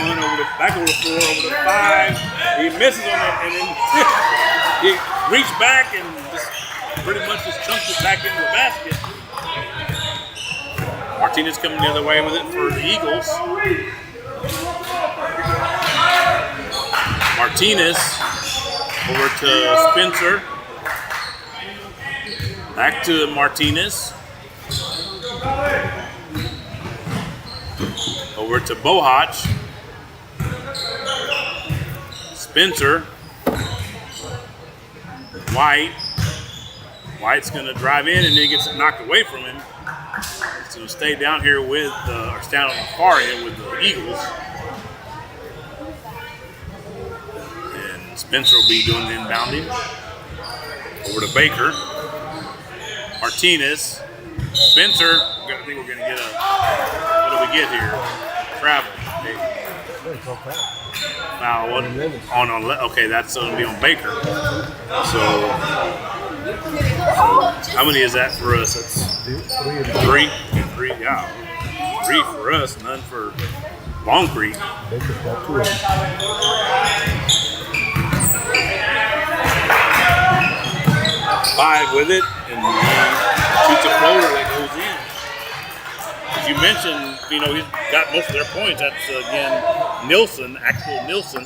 back over to 4, over to 5. He misses on it, and then he reached back and just pretty much just chunked it back into the basket. Martinez coming the other way with it for the Eagles. Martinez over to Spencer. Back to Martinez. Over to Bohach. Spencer. White. White's going to drive in and then he gets it knocked away from him. He's going to stay down here with, or stand on the far end with the Eagles. And Spencer will be doing the inbounding. Over to Baker. Martinez. Spencer. I think we're going to get a, what do we get here? Travel. Foul. What? Okay, that's going to be on Baker. So, how many is that for us? That's 3. 3, yeah. 3 for us, none for Long Creek. Baker's got 2 of them. 5 with it, and he shoots a floater that goes in. As you mentioned, he's got most of their points. That's, again, Nilsson, actual Nilsson.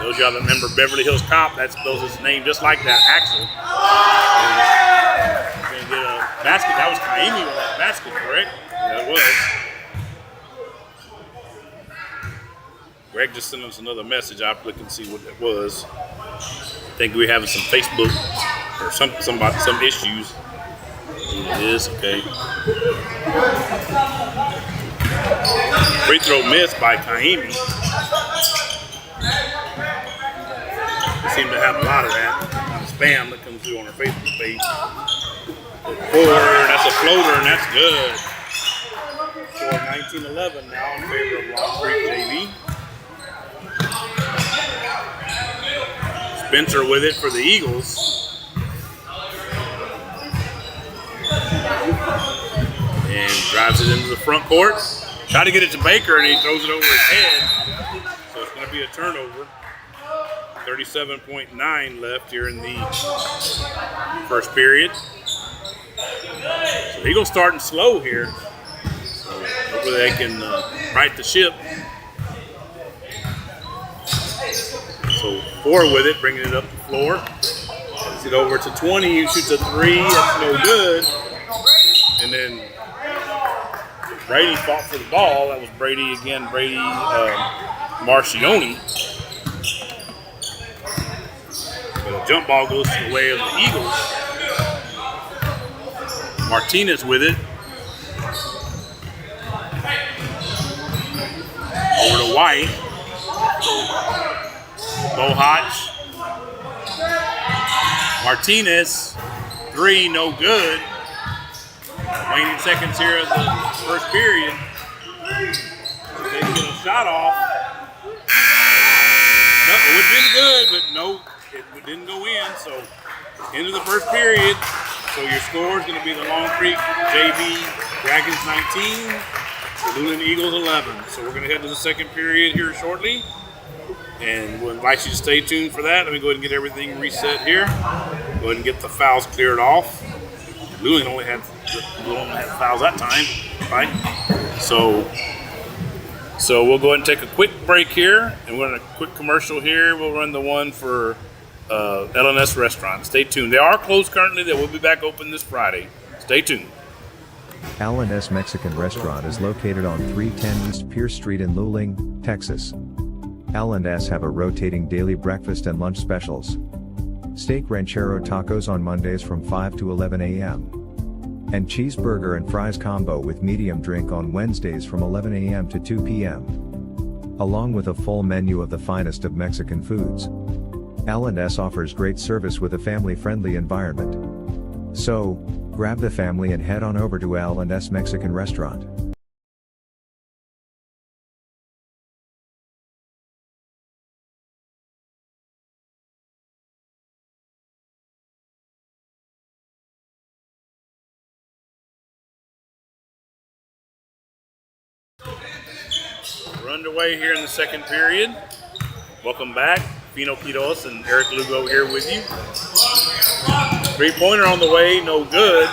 Those of y'all that remember Beverly Hills Cop, those his name just like that, Axel. He's going to get a basket. That was Kaimi with that basket, correct? Yeah, it was. Greg just sent us another message. I'll look and see what it was. I think we're having some Facebook or some issues. It is, okay. Free throw missed by Kaimi. They seem to have a lot of that. spam that comes through on our Facebook page. That's a floater, and that's good. Score 19-11 now in favor of Long Creek JV. Spencer with it for the Eagles. And drives it into the front court. Try to get it to Baker, and he throws it over his head. So it's going to be a turnover. 37.9 left here in the first period. So Eagles starting slow here. So hopefully they can right the ship. So 4 with it, bringing it up the floor. Gets it over to 20, he shoots a 3, that's no good. And then Brady fought for the ball. That was Brady Marcioni. But a jump ball goes to the way of the Eagles. Martinez with it. Over to White. Bohach. Martinez. 3, no good. Waning seconds here of the first period. They get a shot off. No, it would have been good, but no, it didn't go in. So, into the first period. So your score is going to be the Long Creek JV Dragons 19, the Luling Eagles 11. So we're going to head to the second period here shortly. And we'll invite you to stay tuned for that. Let me go ahead and get everything reset here. Go ahead and get the fouls cleared off. Luling only had fouls that time, right? So we'll go ahead and take a quick break here, and we're on a quick commercial here. We'll run the one for LNS Restaurant. Stay tuned. They are closed currently. They will be back open this Friday. Stay tuned. LNS Mexican Restaurant is located on 310 East Pierce Street in Luling, Texas. L&S have a rotating daily breakfast and lunch specials. Steak ranchero tacos on Mondays from 5 to 11 a.m. And cheeseburger and fries combo with medium drink on Wednesdays from 11 a.m. to 2 p.m. Along with a full menu of the finest of Mexican foods. L&S offers great service with a family-friendly environment. So, grab the family and head on over to L&S Mexican Restaurant. We're underway here in the second period. Welcome back. Fino Quiros and Eric Lugo here with you. 3-pointer on the way, no good.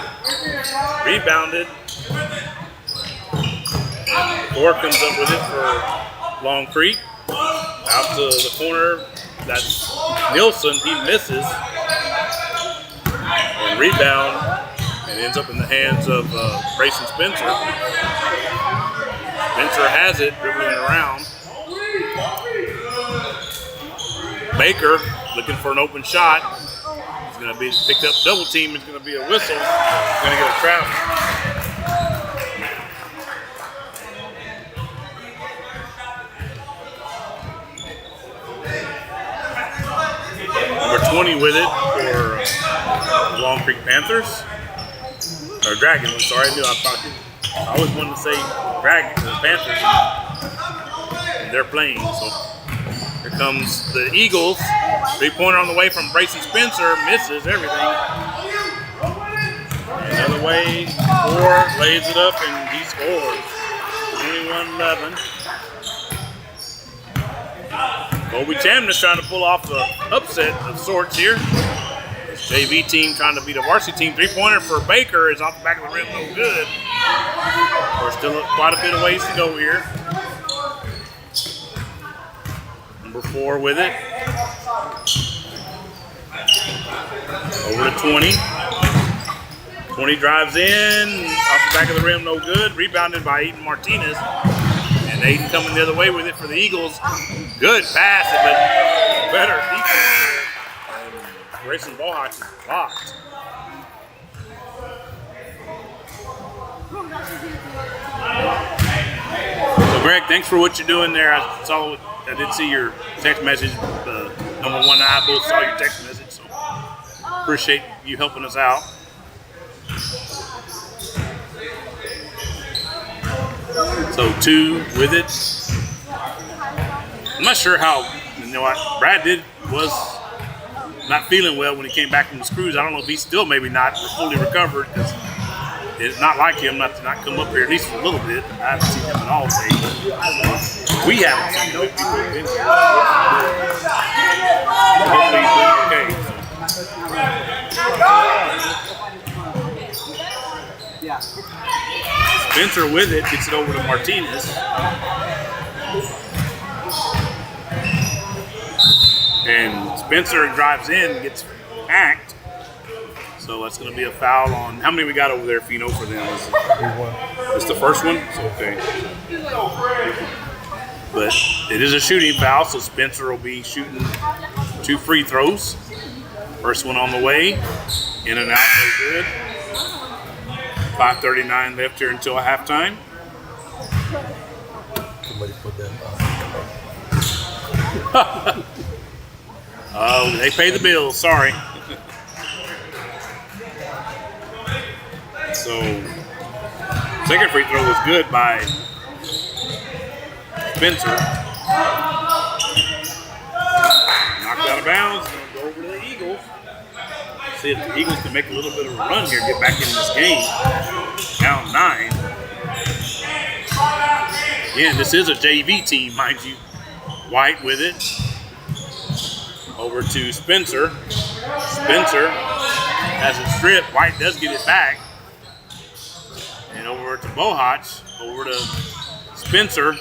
Rebounded. And 4 comes up with it for Long Creek. Out to the corner, that's Nielsen, he misses. And rebound, and ends up in the hands of Grayson Spencer. Spencer has it, dribbling around. Baker looking for an open shot. It's going to be picked up double team. It's going to be a whistle. It's going to get a travel. Number 20 with it for Long Creek Panthers. Or Dragons, I'm sorry. I always wanted to say Dragons, the Panthers. And they're playing, so. Here comes the Eagles. 3-pointer on the way from Grayson Spencer. Misses everything. Another way. 4 lays it up and he scores. 21-11. Kobe Chamness trying to pull off the upset of sorts here. This JV team trying to beat a varsity team. 3-pointer for Baker is off the back of the rim. No good. We're still quite a bit of ways to go here. Number 4 with it. Over to 20. 20 drives in. Off the back of the rim, no good. Rebounded by Aiden Martinez. And Aiden coming the other way with it for the Eagles. Good pass, but better defense. And Grayson Bohach is blocked. So Greg, thanks for what you're doing there. I did see your text message. Number 1 and I both saw your text message. So Appreciate you helping us out. So 2 with it. I'm not sure how, what Brad was not feeling well when he came back from the screws. I don't know if he's still maybe not fully recovered, because it's not like him not to not come up here at least for a little bit. I haven't seen him at all today. We haven't seen him. Hopefully he's doing okay. Spencer with it, gets it over to Martinez. And Spencer drives in, gets hacked. So that's going to be a foul on. How many we got over there, Fino, for them? It's the first one? It's okay. But it is a shooting foul, so Spencer will be shooting 2 free throws. First one on the way. In and out, no good. 5:39 left here until halftime. Somebody put that Oh, they pay the bills. Sorry. So, second free throw was good by Spencer. Knocked out of bounds. Going to go over to the Eagles. See if the Eagles can make a little bit of a run here, get back in this game. Down 9. Again, this is a JV team, mind you. White with it. Over to Spencer. Spencer has it stripped. White does get it back. And over to Bohach. Over to Spencer.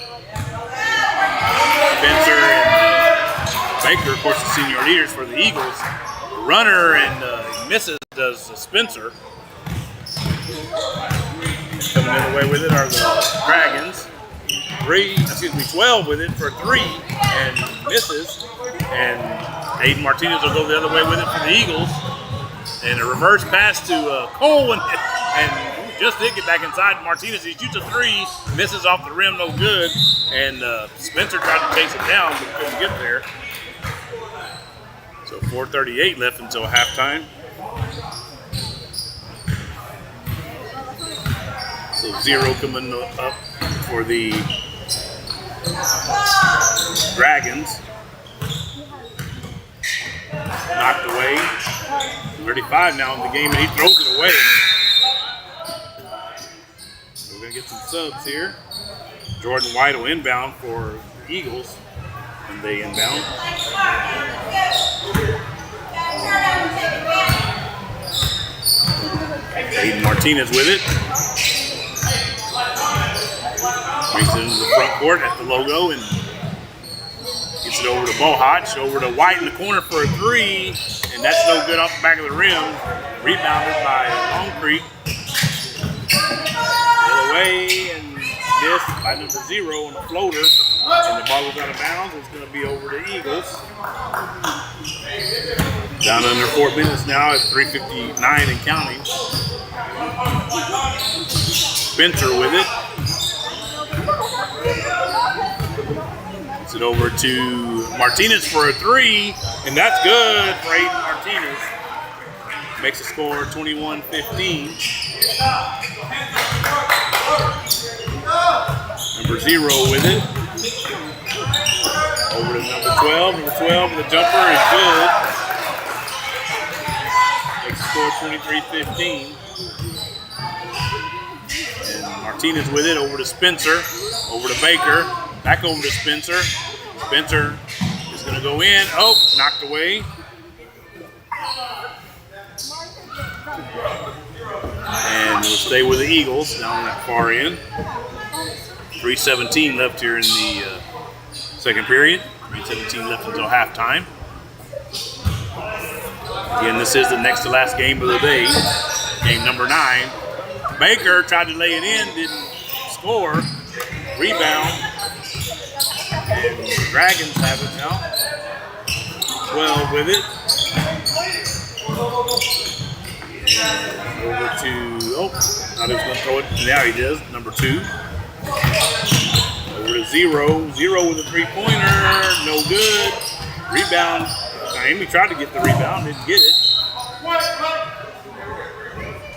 Spencer and Baker, of course, the senior leaders for the Eagles. Runner and misses does Spencer. Coming in the way with it are the Dragons. 12 with it for 3 and misses. And Aiden Martinez will go the other way with it for the Eagles. And a reverse pass to Cole and just did get back inside. Martinez, he shoots a 3, misses off the rim, no good. And Spencer tried to chase it down, but couldn't get there. So 4:38 left until halftime. So 0 coming up for the Dragons. Knocked away. 35 now in the game, and he throws it away. So we're going to get some subs here. Jordan White will inbound for the Eagles, and they inbound. Aiden Martinez with it. Brings it into the front court at the logo and gets it over to Bohach. Over to White in the corner for a 3, and that's no good off the back of the rim. Rebounded by Longcreek. The other way and missed by number 0 on the floater. And the ball goes out of bounds. It's going to be over to Eagles. Down under 4 minutes now at 3:59 and counting. Spencer with it. Gets it over to Martinez for a 3, and that's good for Aiden Martinez. Makes the score 21-15. Number 0 with it. Over to number 12. Number 12 with a jumper is good. Makes the score 23-15. And Martinez with it over to Spencer. Over to Baker. Back over to Spencer. Spencer is going to go in. Oh, knocked away. And we'll stay with the Eagles down that far end. 3:17 left here in the second period. 3:17 left until halftime. Again, this is the next to last game of the day. Game number 9. Baker tried to lay it in, didn't score. Rebound. And the Dragons have it now. 12 with it. Over to, thought he was going to throw it. Now he does. Number 2. Over to 0. 0 with a 3-pointer. No good. Rebound. Amy tried to get the rebound. Didn't get it.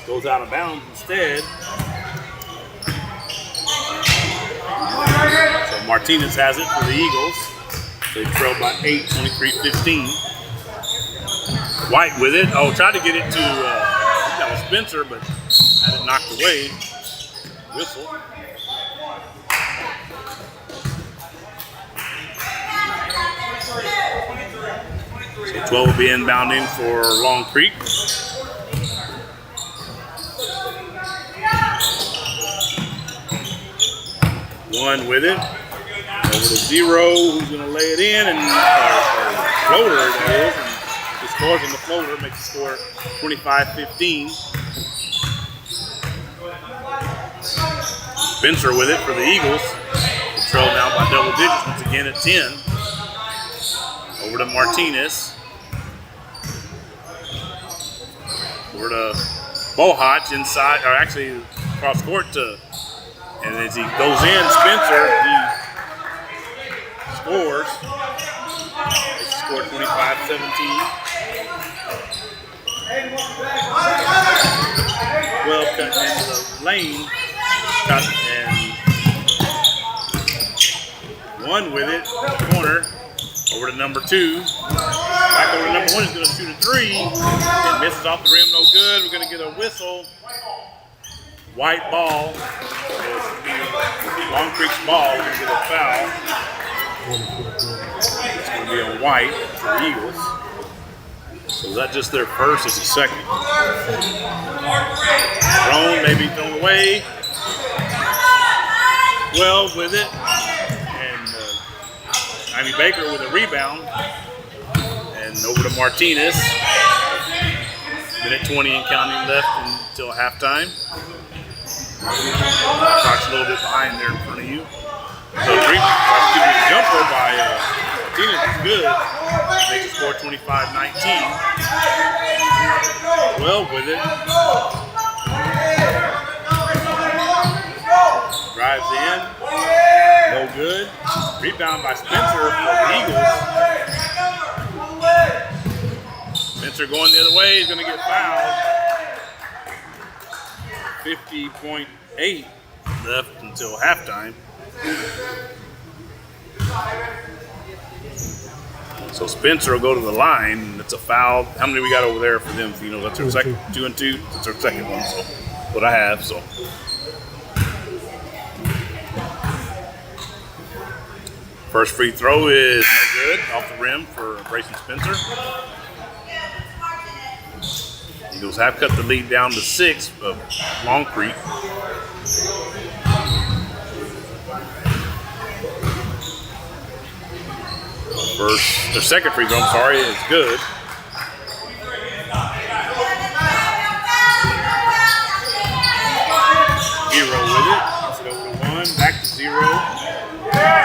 Goes out of bounds instead. So Martinez has it for the Eagles. They trail by 8, 23-15. White with it. Oh, tried to get it to that was Spencer, but had it knocked away. Whistle. So 12 will be inbounding for Long Creek. One with it. Over to 0. Who's going to lay it in? And floater, that is. And he scores on the floater, makes the score 25-15. Spencer with it for the Eagles. Control now by double digits once again at 10. Over to Martinez. Over to Bohach inside, or actually cross court to, and as he goes in, Spencer, he scores. He scored 25-17. Well, cut into the lane, cut and one with it, corner, over to number 2. Back over to number 1, is going to shoot a 3. It misses off the rim, no good. We're going to get a whistle. White ball. Long Creek's ball. We're going to get a foul. It's going to be on White for the Eagles. So is that just their first? It's a second. Thrown, maybe thrown away. Well with it. And Ivy Baker with a rebound. And over to Martinez. Minute 20 and counting left until halftime. Clock's a little bit behind there in front of you. So the jumper by Martinez is good. Makes the score 25-19. Well with it. Drives in. No good. Rebound by Spencer for the Eagles. Spencer going the other way. He's going to get fouled. 50.8 left until halftime. So Spencer will go to the line, and it's a foul. How many we got over there for them? You know, that's our second, 2 and 2. That's our second one. So what I have. So first free throw is no good, off the rim for Brayson Spencer. Eagles have cut the lead down to 6 of Long Creek. Their second free throw, is good. Zero with it. Gets it over to 1, back to 0.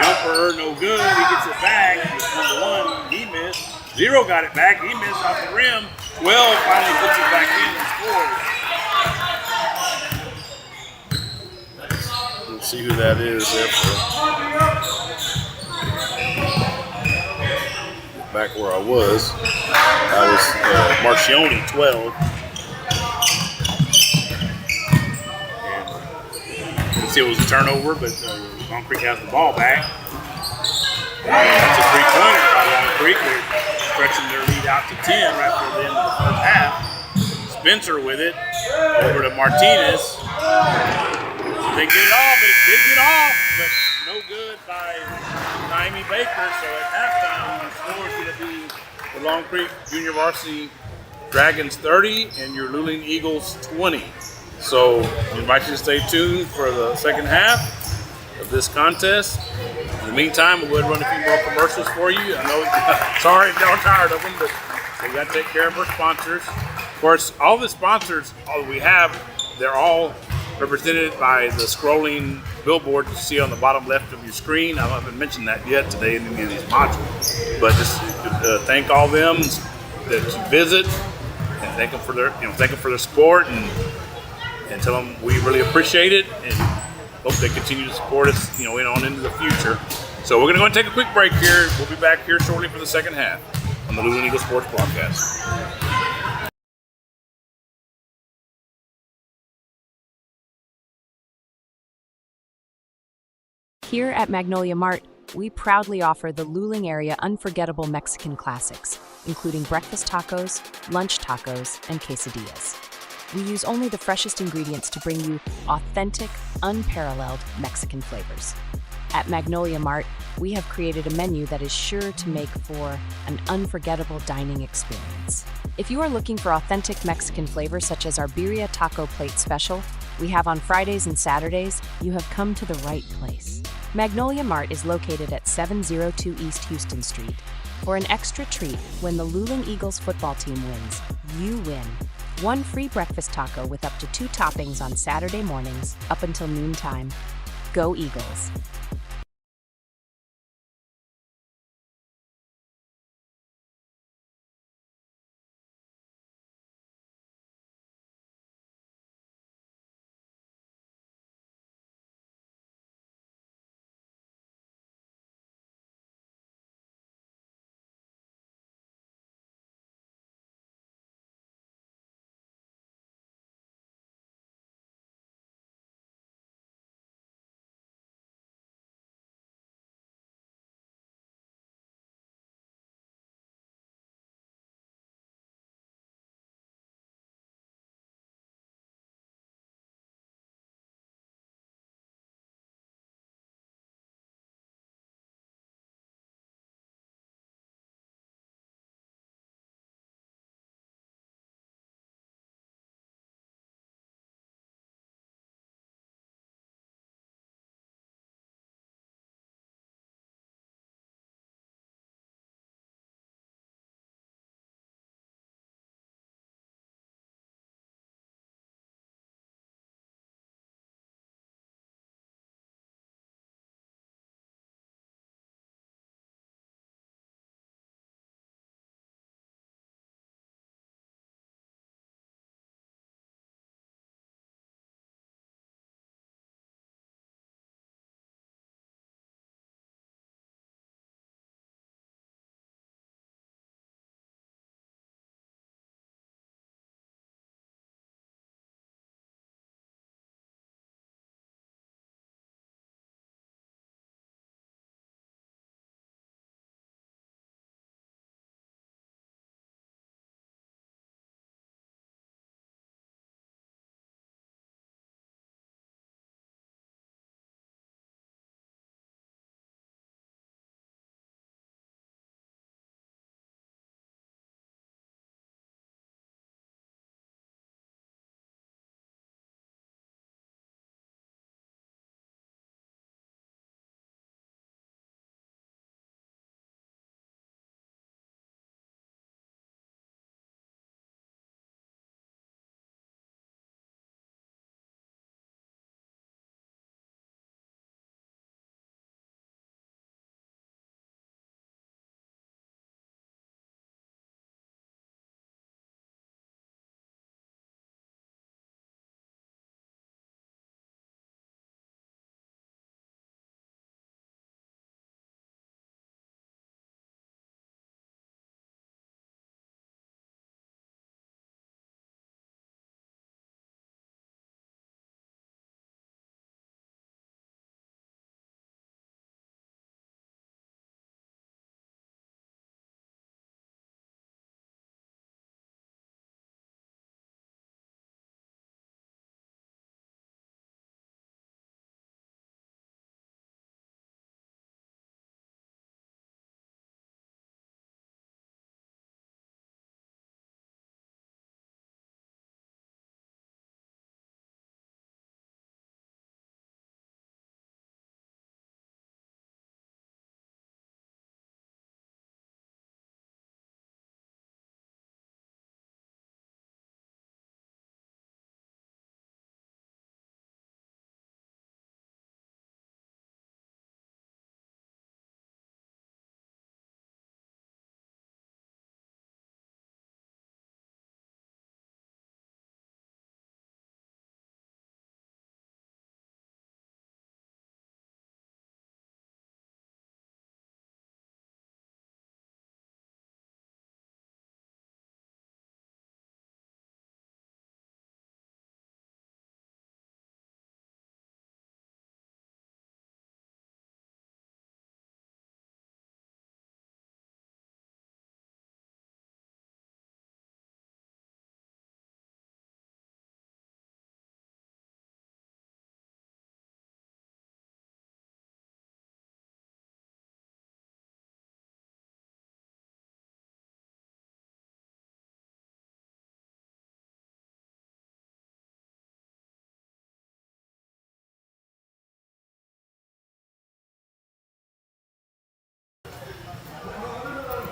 Jumper, no good. He gets it back. Number 1, he missed. 0 got it back. He missed off the rim. 12 finally puts it back in and scores. Let's see who that is there for. Back where I was. That was Marcioni, 12. And you can see it was a turnover, but Long Creek has the ball back. And that's a three-pointer by Long Creek. They're stretching their lead out to 10 right before the end of the first half. Spencer with it. Over to Martinez. They get it off. It did get off, but no good by Naomi Baker. So at halftime, the score is going to be the Long Creek Junior Varsity Dragons 30 and your Luling Eagles 20. So we invite you to stay tuned for the second half of this contest. In the meantime, we'll go ahead and run a few more commercials for you. I know, sorry if y'all are tired of them, but we got to take care of our sponsors. Of course, all the sponsors we have, they're all represented by the scrolling billboard you see on the bottom left of your screen. I haven't mentioned that yet today in any of these modules, but just thank all them that you visit and thank them for their support and tell them we really appreciate it and hope they continue to support us, on into the future. So we're going to go and take a quick break here. We'll be back here shortly for the second half on the Luling Eagles Sports Broadcast. Here at Magnolia Mart, we proudly offer the Luling area unforgettable Mexican classics, including breakfast tacos, lunch tacos, and quesadillas. We use only the freshest ingredients to bring you authentic, unparalleled Mexican flavors. At Magnolia Mart, we have created a menu that is sure to make for an unforgettable dining experience. If you are looking for authentic Mexican flavors such as our birria taco plate special we have on Fridays and Saturdays, you have come to the right place. Magnolia Mart is located at 702 East Houston Street. For an extra treat, when the Luling Eagles football team wins, you win. One free breakfast taco with up to 2 toppings on Saturday mornings up until noontime. Go Eagles!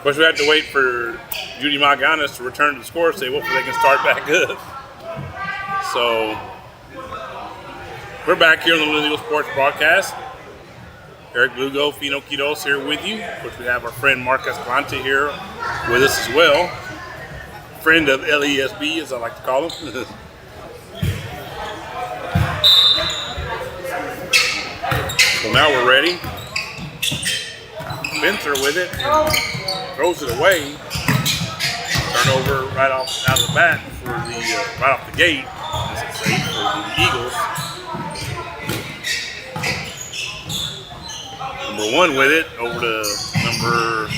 Of course, we have to wait for Judy Maganis to return to the score, say hopefully they can start back up. So we're back here on the Luling Eagles Sports Broadcast. Eric Lugo, Fino Quitos here with you. Of course, we have our friend Mark Escalante here with us as well. Friend of LESB, as I like to call him. So now we're ready. Spencer with it, throws it away. Turnover right out of the bat for the right off the gate, as I say, for the Eagles. Number 1 with it over to number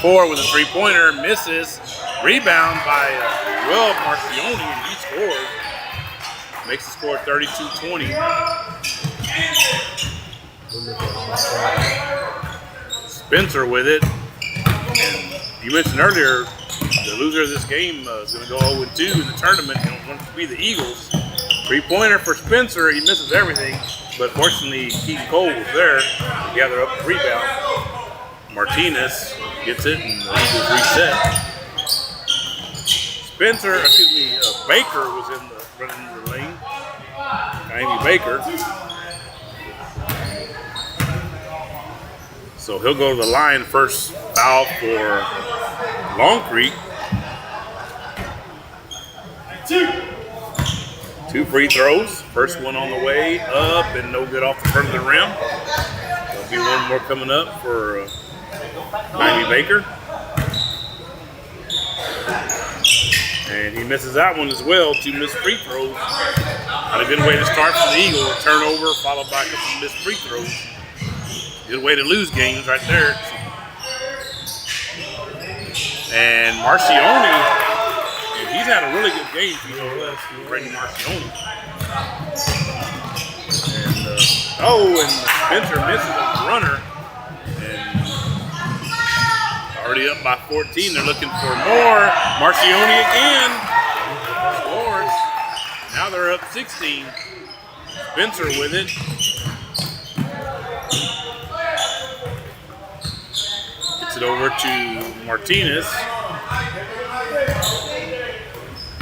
4 with a 3-pointer, misses. Rebound by Will Marcioni, and he scores. Makes the score 32-20. Spencer with it. And you mentioned earlier, the loser of this game is going to go 0-2 in the tournament. It's going to be the Eagles. 3-pointer for Spencer. He misses everything, but fortunately Keaton Cole was there to gather up the rebound. Martinez gets it, and the Eagles reset. Baker was running in the lane. Amy Baker. So he'll go to the line. First foul for Long Creek. 2 free throws. First one on the way up and no good off the front of the rim. There'll be one more coming up for Amy Baker. And he misses that one as well. 2 missed free throws. Not a good way to start for the Eagles. Turnover followed by a couple missed free throws. Good way to lose games right there. And Marcioni, and he's had a really good game, Brady Marcioni. And Spencer misses the runner. And already up by 14. They're looking for more. Marcioni again scores. Now they're up 16. Spencer with it. Gets it over to Martinez.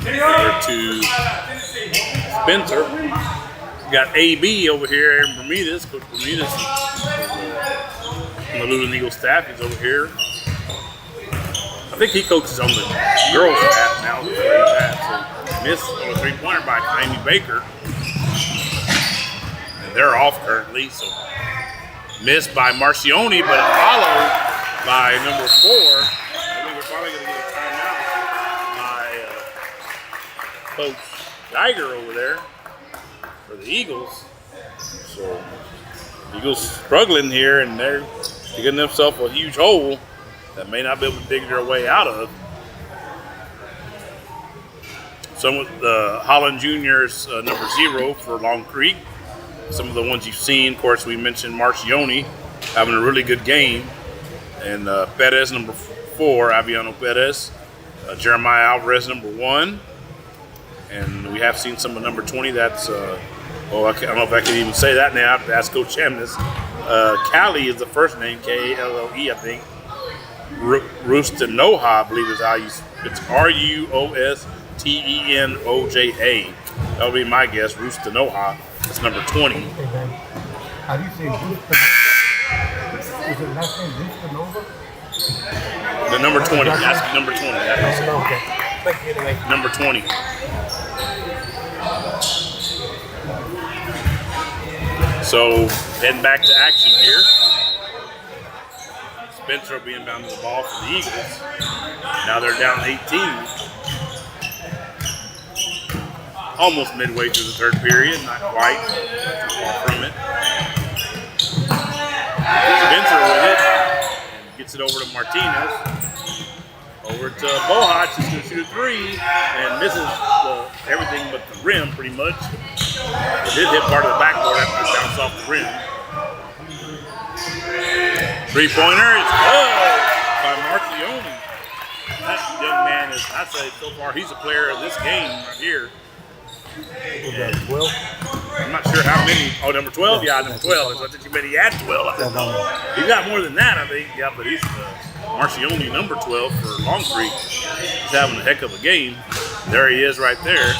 Over to Spencer. We got AB over here, Aaron Bermudez. Coach Bermudez from the Luling Eagles staff. He's over here. I think he coaches on the girls' staff now. So miss on a 3-pointer by Amy Baker. And they're off currently, so missed by Marcioni, but followed by number 4. I think we're probably going to get a timeout by Coach Geiger over there for the Eagles. So Eagles struggling here, and they're digging themselves a huge hole that may not be able to dig their way out of. Some of the Holland Juniors, number 0 for Long Creek. Some of the ones you've seen, of course, we mentioned Marcioni having a really good game. And Perez, number 4, Aviano Perez. Jeremiah Alvarez, number 1. And we have seen some of number 20. That's, I don't know if I can even say that now. I have to ask Coach Chamness. Cali is the first name, K-A-L-L-E, I think. Rustenoja, I believe is how it's R-U-O-S-T-E-N-O-J-A. That would be my guess, Rustenoja. That's number 20. How do you say Rustenoja? Is it last name Rustenoja? The number 20. That's number 20. That's okay. Thank you anyway. Number 20. So, heading back to action here. Spencer will be inbound to the ball for the Eagles. Now they're down 18. Almost midway through the third period, not quite. Too far from it. Spencer with it. And gets it over to Martinez. Over to Bohach, who's going to shoot a 3 and misses everything but the rim pretty much. It did hit part of the backboard after it bounced off the rim. 3-pointer is good by Marcioni. That young man is, I'd say so far, he's a player of this game right here. Was that 12? I'm not sure how many. Oh, number 12? Yeah, number 12. I thought you meant he had 12. He got more than that, I think. Yeah, but he's Marcioni, number 12 for Long Creek, is having a heck of a game. There he is right there.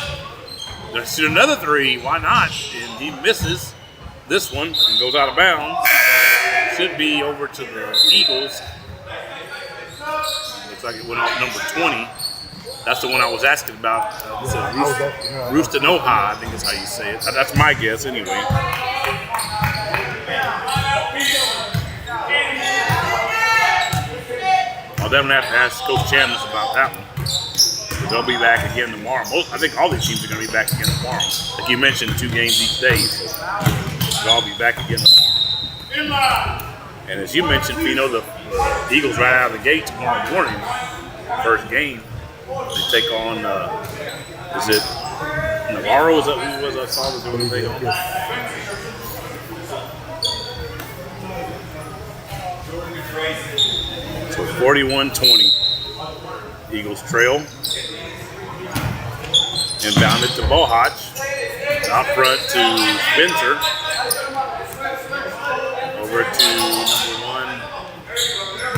Let's shoot another three. Why not? And he misses this one and goes out of bounds. Should be over to the Eagles. Looks like it went off number 20. That's the one I was asking about. Rustanoha, I think is how you say it. That's my guess anyway. I'll definitely have to ask Coach Chambliss about that one. They'll be back again tomorrow. I think all these teams are going to be back again tomorrow. Like you mentioned, 2 games each day. So they'll all be back again tomorrow. And as you mentioned, Fino, the Eagles right out of the gate tomorrow morning, first game. They take on, is it Navarro? Is that who was I saw was doing the thing on? So 41-20. Eagles trail. Inbound it to Bohach. Out front to Spencer. Over to number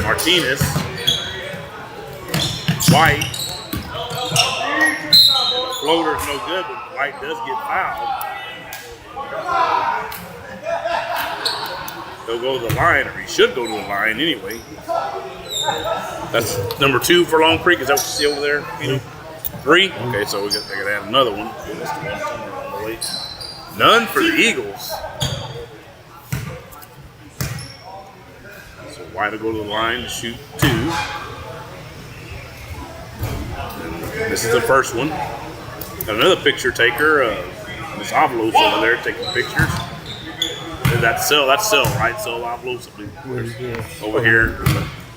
1, Martinez. White. Floater's no good, but White does get fouled. He'll go to the line, or he should go to the line anyway. That's number 2 for Long Creek. Is that what you see over there? 3? Okay, so they got to add another one. None for the Eagles. So White will go to the line to shoot 2. This is the first one. Got another picture taker, Miss Avalos over there taking pictures. That's Cell, right? Cell Avalos over here,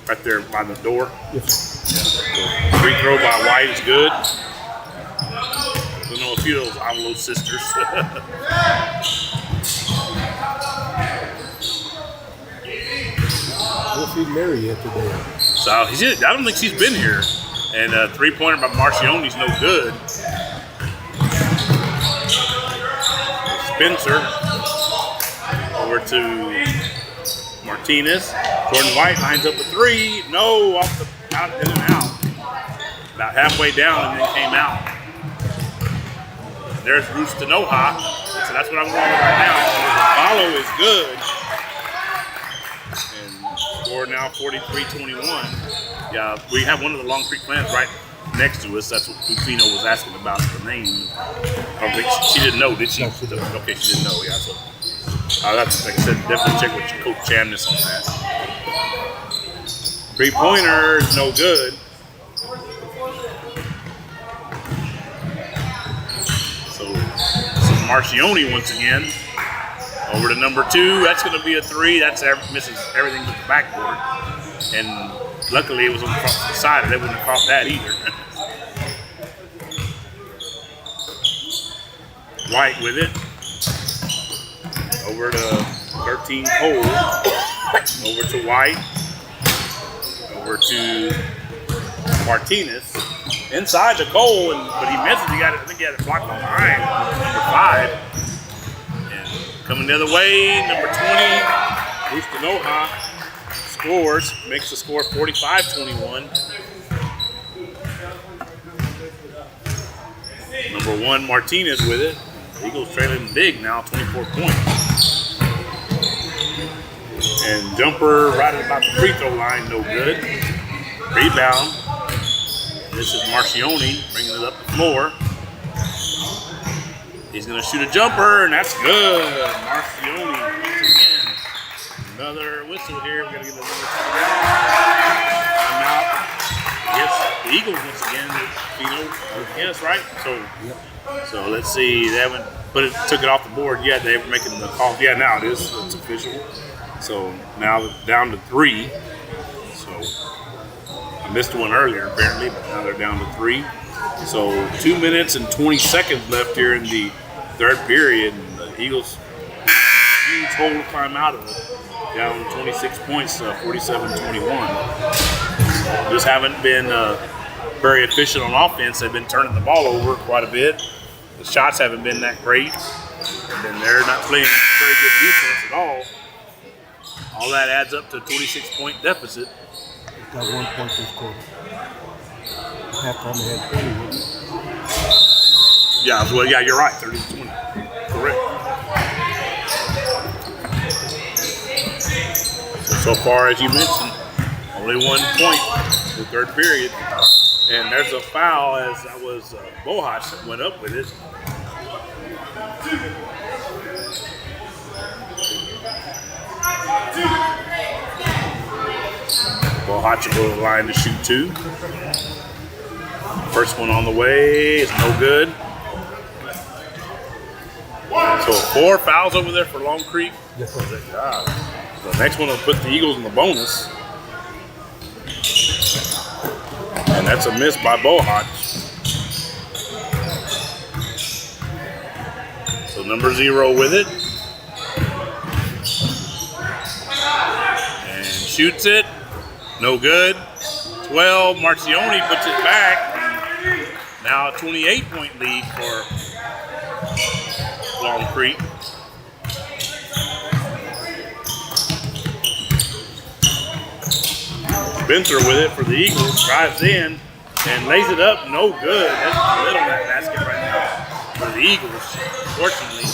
right there by the door. Yes. Yeah. Free throw by White is good. I know a few of those Avalos sisters. We'll see Mary yet today. So I don't think she's been here. And a 3-pointer by Marcioni's no good. Spencer over to Martinez. Jordan White lines up a 3. No, off the out in and out. About halfway down and then came out. There's Rustanoha. So that's what I'm going with right now. Follow is good. And score now 43-21. Yeah, we have one of the Long Creek fans right next to us. That's what Fino was asking about the name. I don't think she didn't know, did she? Okay, she didn't know. Yeah, so that's like I said. Definitely check with Coach Chambliss on that. 3-pointer is no good. So Marcioni once again over to number 2. That's going to be a 3. That's misses everything but the backboard. And luckily, it was on the side. They wouldn't have caught that either. White with it. Over to 13 Cole. Over to White. Over to Martinez. Inside to Cole, but he misses. I think he had it blocked behind. Number 5. And coming the other way, number 20, Rustanoha. Scores, makes the score 45-21. Number 1, Martinez with it. Eagles trailing big now, 24 points. And jumper right at about the free throw line, no good. Rebound. This is Marcioni bringing it up the floor. He's going to shoot a jumper, and that's good. Marcioni once again. Another whistle here. We're going to get another timeout. Yes, the Eagles once again. Yes, right? So let's see. They haven't took it off the board yet. They were making the call. Yeah, now it is. It's official. So now down to 3. So I missed one earlier apparently, but now they're down to 3. So 2 minutes and 20 seconds left here in the third period. And the Eagles huge hole to climb out of it. Down 26 points, 47-21. Just haven't been very efficient on offense. They've been turning the ball over quite a bit. The shots haven't been that great. And they're not playing very good defense at all. All that adds up to a 26-point deficit. Got 1 point this quarter. Halftime they had 20 with it. Yeah, well, yeah, you're right. 30-20. Correct. So far, as you mentioned, only 1 point in the third period. And there's a foul as that was Bohach that went up with it. Bohach will go to the line to shoot 2. First one on the way is no good. So 4 fouls over there for Long Creek. Yes, sir. The next one will put the Eagles in the bonus. And that's a miss by Bohach. So number 0 with it. And shoots it. No good. 12. Marcioni puts it back. Now a 28-point lead for Long Creek. Spencer with it for the Eagles, drives in and lays it up, no good. That's a little on that basket right now for the Eagles, fortunately.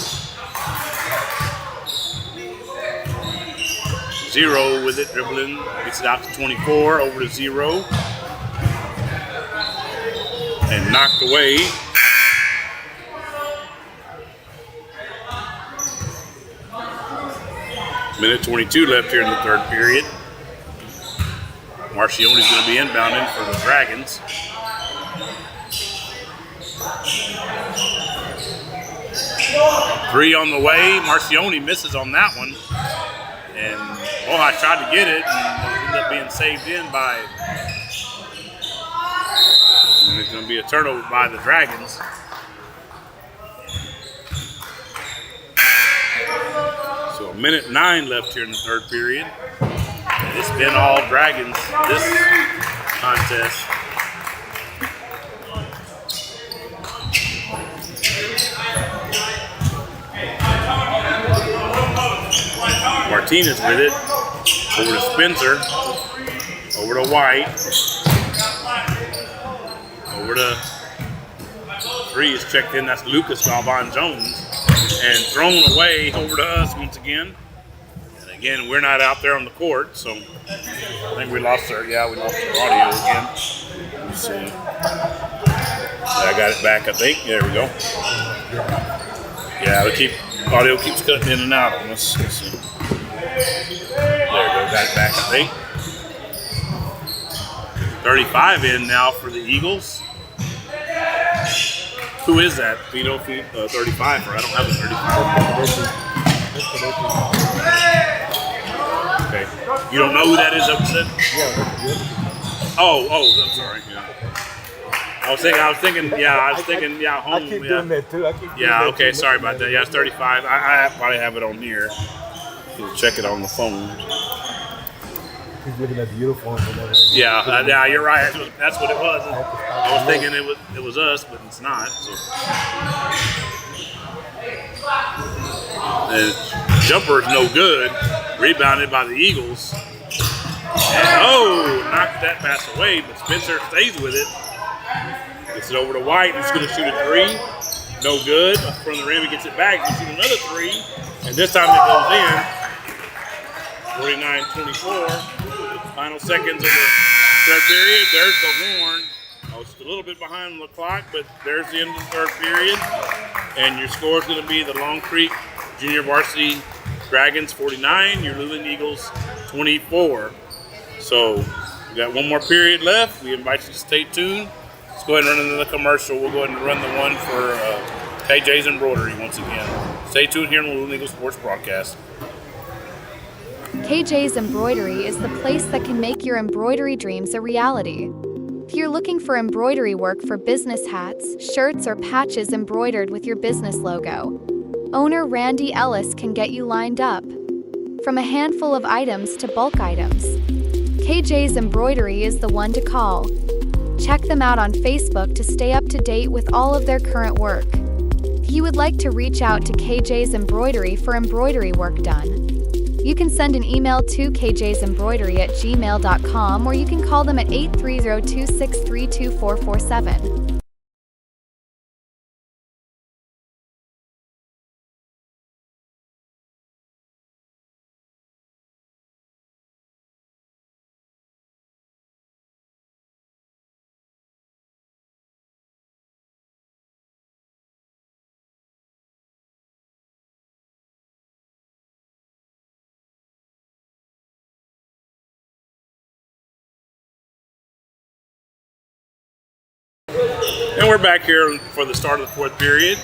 0 with it, dribbling, gets it out to 24, over to 0. And knocked away. Minute 22 left here in the third period. Marcione's going to be inbounding for the Dragons. Three on the way. Marcione misses on that one. And Bohach tried to get it and ended up being saved in by. And it's going to be a turnover by the Dragons. So a minute 9 left here in the third period. And it's been all Dragons this contest. Martinez with it. Over to Spencer. Over to White. Over to 3 is checked in. That's Lucas Galvan Jones. And thrown away over to us once again. And again, we're not out there on the court, so I think we lost our audio again. Let me see. I got it back, I think. There we go. Yeah, audio keeps cutting in and out on us. Let's see. There we go, got it back, I think. 35 in now for the Eagles. Who is that? Vito 35, or I don't have a 35. Okay. You don't know who that is, upset? Oh, I'm sorry. Yeah. I was thinking, home. I keep doing that too. Okay, sorry about that. Yeah, it's 35. I probably have it on here. You'll check it on the phone. He's looking at the uniforms and everything. Yeah, you're right. That's what it was. I was thinking it was us, but it's not. So. The jumper is no good. Rebounded by the Eagles. And knocked that pass away, but Spencer stays with it. Gets it over to White. He's going to shoot a 3. No good. From the rim, he gets it back. He shoots another 3. And this time it goes in. 49-24. Final seconds of the third period. There's the horn. I was a little bit behind on the clock, but there's the end of the third period. And your score is going to be the Long Creek Junior Varsity Dragons 49, your Luling Eagles 24. So we got one more period left. We invite you to stay tuned. Let's go ahead and run another commercial. We'll go ahead and run the one for KJ's Embroidery once again. Stay tuned here on the Luling Eagles Sports Broadcast. KJ's Embroidery is the place that can make your embroidery dreams a reality. If you're looking for embroidery work for business hats, shirts, or patches embroidered with your business logo, owner Randy Ellis can get you lined up. From a handful of items to bulk items, KJ's Embroidery is the one to call. Check them out on Facebook to stay up to date with all of their current work. If you would like to reach out to KJ's Embroidery for embroidery work done, You can send an email to kjsembroidery@gmail.com, or you can call them at 830-263-2447. And we're back here for the start of the fourth period.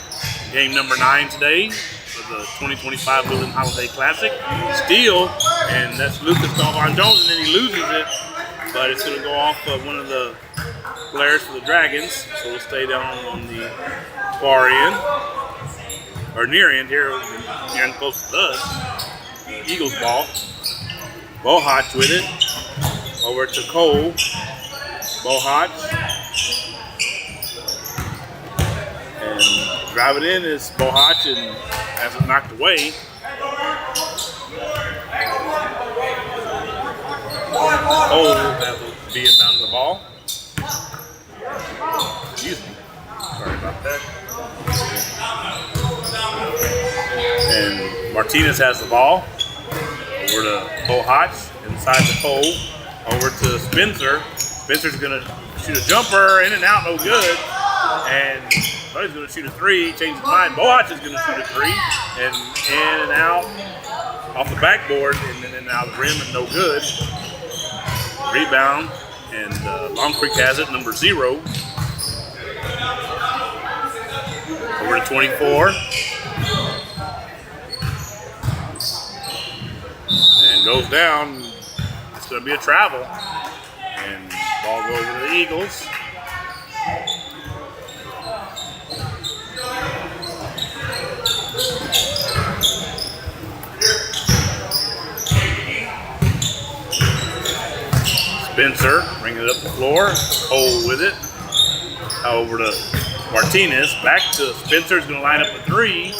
Game number 9 today for the 2025 Luling Holiday Classic. Steal, and that's Lucas Galvan Jones, and then he loses it, but it's going to go off of one of the players for the Dragons, so we'll stay down on the far end, or near end here, and close to us. Eagles ball. Bohach with it. Over to Cole. Bohach. And drive it in is Bohach, and has it knocked away. Cole has to be inbound the ball. Excuse me. Sorry about that. And Martinez has the ball. Over to Bohach, inside the Cole. Over to Spencer. Spencer's going to shoot a jumper, in and out, no good. And he's going to shoot a 3, changes his mind. Bohach is going to shoot a 3, and in and out off the backboard, and then in and out of the rim, and no good. Rebound, and Long Creek has it, number 0. Over to 24. And goes down. It's going to be a travel. And ball goes to the Eagles. Spencer bringing it up the floor. Cole with it. Over to Martinez. Back to Spencer's going to line up a 3.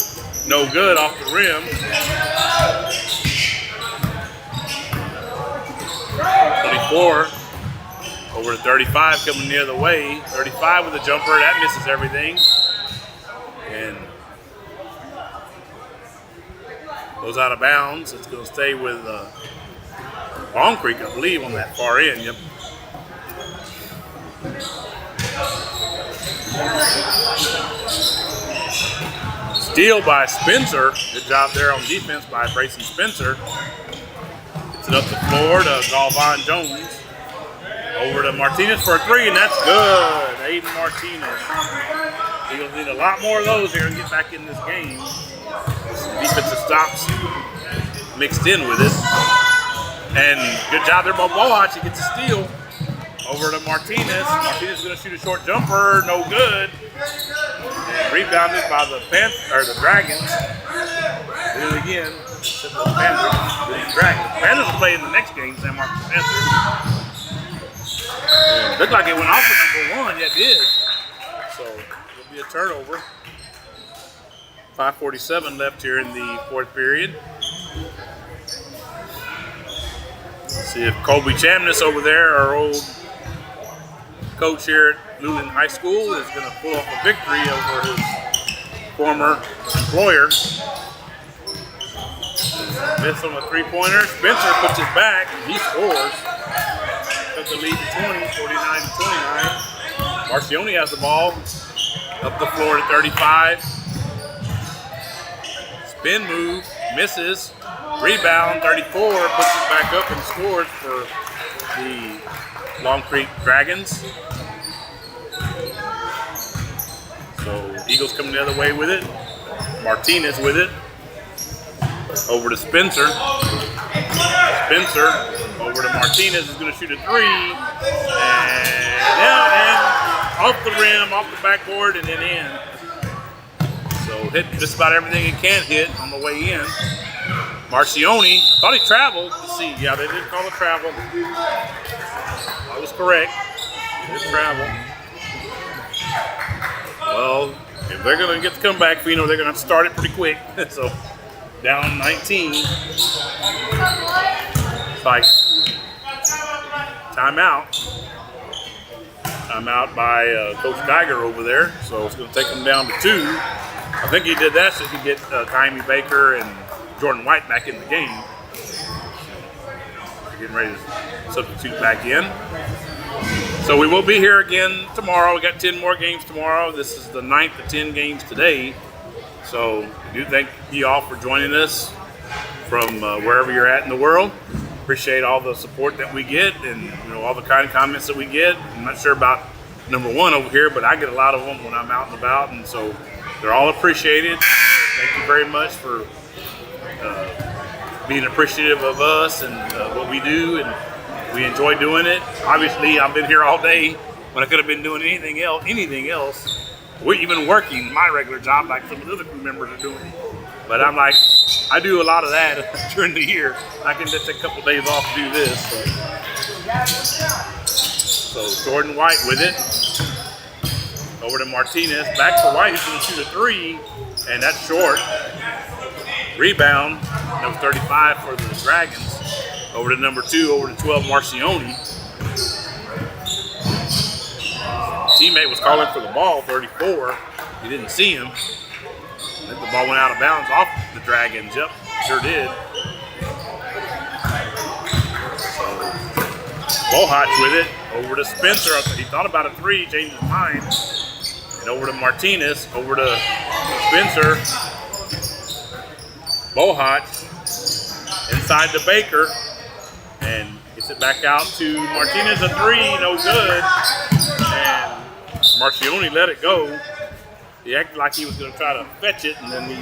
No good off the rim. 24. Over to 35 coming near the way. 35 with a jumper. That misses everything. And goes out of bounds. It's going to stay with Long Creek, I believe, on that far end. Yep. Steal by Spencer. Good job there on defense by Bracey Spencer. Gets it up the floor to Galvan Jones. Over to Martinez for a 3, and that's good. Aiden Martinez. Eagles need a lot more of those here and get back in this game. Defensive stops mixed in with it. And good job there by Bohach. He gets a steal. Over to Martinez. Martinez is going to shoot a short jumper. No good. And rebounded by the Dragons. Did it again. Except the Panthers. The Dragons. Panthers will play in the next game, San Marcos Panthers. Looked like it went off for number 1. Yeah, it did. So it'll be a turnover. 5:47 left here in the fourth period. Let's see if Colby Chamness over there, our old coach here at Luling High School, is going to pull off a victory over his former employer. Miss on a 3-pointer. Spencer puts it back, and he scores. Cut the lead to 20, 49-29. Marcioni has the ball. Up the floor to 35. Spin move, misses. Rebound, 34, puts it back up and scores for the Long Creek Dragons. So Eagles coming the other way with it. Martinez with it. Over to Spencer. Spencer over to Martinez is going to shoot a 3. And off the rim, off the backboard, and then in. So hit just about everything it can hit on the way in. Marcioni, thought he traveled. Let's see. Yeah, they did call it travel. That was correct. He did travel. Well, if they're going to get the comeback, they're going to have to start it pretty quick. So down 19. It's like timeout. Timeout by Coach Geiger over there. So it's going to take them down to 2. I think he did that so he could get Kylie Baker and Jordan White back in the game. They're getting ready to substitute back in. So we will be here again tomorrow. We got 10 more games tomorrow. This is the 9th of 10 games today. So I do thank you all for joining us from wherever you're at in the world. Appreciate all the support that we get and all the kind of comments that we get. I'm not sure about number 1 over here, but I get a lot of them when I'm out and about, and so they're all appreciated. Thank you very much for being appreciative of us and what we do, and we enjoy doing it. Obviously, I've been here all day when I could have been doing anything else. We're even working my regular job like some of the other crew members are doing. But I'm like, I do a lot of that during the year. I can just take a couple days off to do this. So Jordan White with it. Over to Martinez. Back to White, who's going to shoot a 3. And that's short. Rebound. Number 35 for the Dragons. Over to number 2, over to 12, Marcioni. Teammate was calling for the ball, 34. He didn't see him. I think the ball went out of bounds off the Dragons. Yep, sure did. So, Bohach with it. Over to Spencer. He thought about a 3, changed his mind. And over to Martinez. Over to Spencer. Bohach. Inside to Baker. And gets it back out to Martinez. A 3, no good. And Marcioni let it go. He acted like he was going to try to fetch it, and then he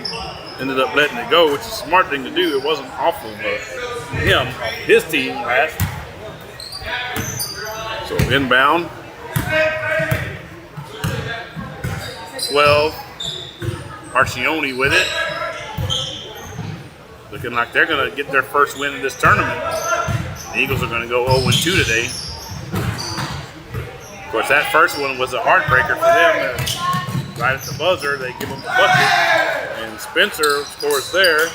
ended up letting it go, which is a smart thing to do. It wasn't off of him, his team last. So inbound. 12. Marcioni with it. Looking like they're going to get their first win in this tournament. The Eagles are going to go 0-2 today. Of course, that first one was a heartbreaker for them. Right at the buzzer, they give them the bucket. And Spencer scores there.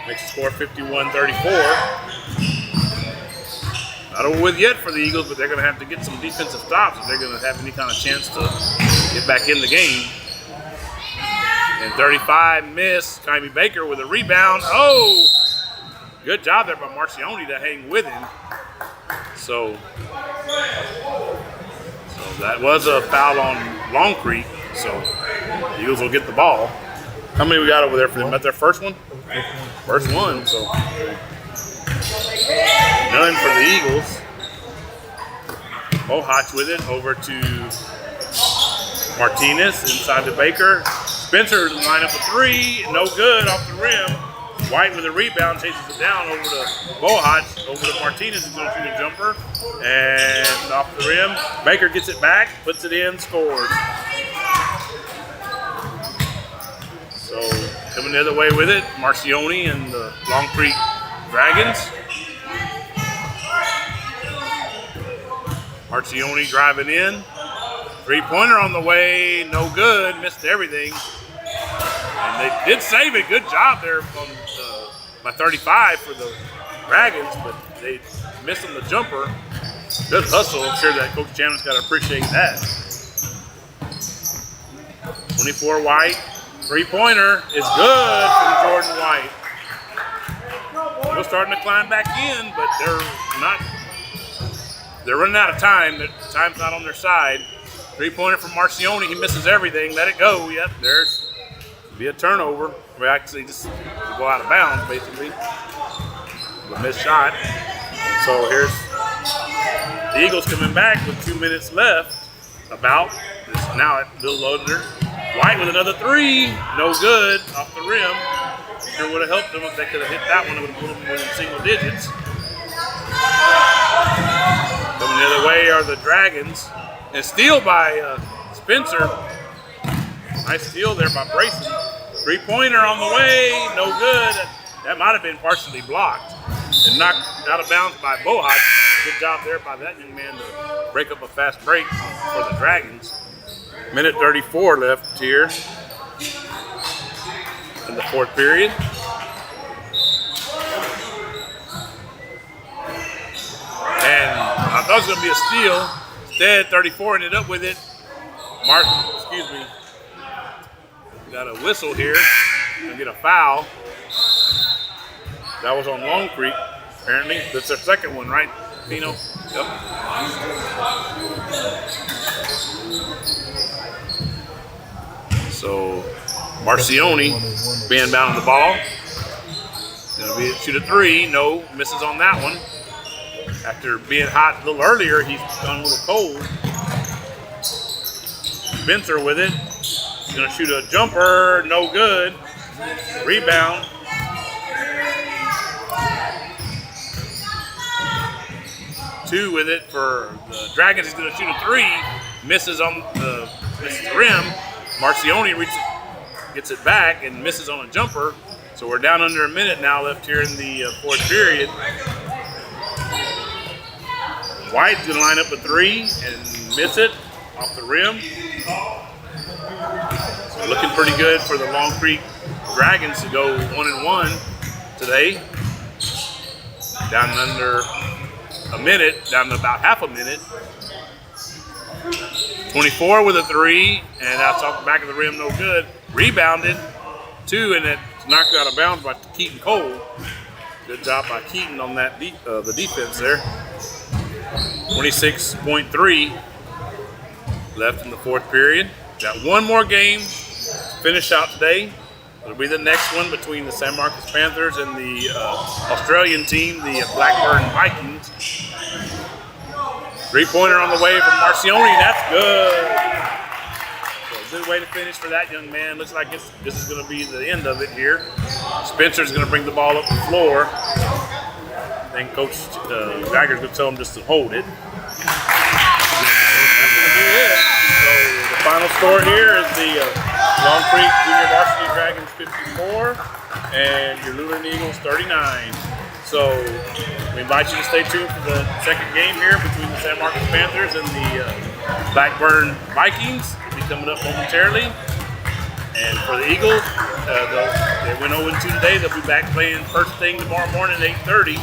Makes the score 51-34. Not over with yet for the Eagles, but they're going to have to get some defensive stops if they're going to have any kind of chance to get back in the game. And 35 miss. Kylie Baker with a rebound. Oh! Good job there by Marcioni to hang with him. So that was a foul on Long Creek. So the Eagles will get the ball. How many we got over there for them? That their first one? First one. So none for the Eagles. Bohach with it over to Martinez inside to Baker. Spencer line up a 3, no good off the rim. White with a rebound, chases it down over to Bohach, over to Martinez, who's going to shoot a jumper. And off the rim, Baker gets it back, puts it in, scores. So coming the other way with it, Marcioni and the Long Creek Dragons. Marcioni driving in. 3-pointer on the way, no good, missed everything. And they did save it, good job there on by 35 for the Dragons, but they missed on the jumper. Good hustle, I'm sure that Coach Chandler's got to appreciate that. 24 White, 3-pointer is good from Jordan White. They're starting to climb back in, but they're running out of time. The time's not on their side. 3-pointer from Marcioni, he misses everything, let it go. Yep, there's be a turnover. We actually just go out of bounds, basically. A missed shot. So here's the Eagles coming back with 2 minutes left. About this now at Bill under. White with another 3, no good off the rim. Sure would have helped them if they could have hit that one. It would have put them within single digits. Coming the other way are the Dragons. And steal by Spencer. Nice steal there by Brayson. 3-pointer on the way, no good. That might have been partially blocked and knocked out of bounds by Bohach. Good job there by that young man to break up a fast break for the Dragons. Minute 34 left here in the fourth period. thought it was going to be a steal. Instead, 34 ended up with it. Got a whistle here. Gonna get a foul. That was on Long Creek, apparently. That's their second one, right, Pino? Yep. So Marcioni being bound on the ball. Gonna shoot a three. No, misses on that one. After being hot a little earlier, he's gone a little cold. Spencer with it. He's gonna shoot a jumper. No good. Rebound. Two with it for the Dragons. He's gonna shoot a three. Misses on the rim. Marcioni gets it back and misses on a jumper. So we're down under a minute now left here in the fourth period. White's gonna line up a three and miss it off the rim. So looking pretty good for the Long Creek Dragons to go 1-1 today. Down under a minute, down to about half a minute. 24 with a three, and that's off the back of the rim, no good. Rebounded, two, and it's knocked out of bounds by Keaton Cole. Good job by Keaton on that the defense there. 26.3 left in the fourth period. Got one more game to finish out today. It'll be the next one between the San Marcos Panthers and the Australian team, the Blackburn Vikings. Three-pointer on the way from Marcioni. That's good. So a good way to finish for that young man. Looks like this is going to be the end of it here. Spencer's going to bring the ball up the floor. I think Coach Geiger's going to tell him just to hold it. That's going to be it. So the final score here is the Long Creek Junior Varsity Dragons 54 and your Luling Eagles 39. So we invite you to stay tuned for the second game here between the San Marcos Panthers and the Blackburn Vikings. It'll be coming up momentarily. And for the Eagles, they went 0-2 today. They'll be back playing first thing tomorrow morning at 8:30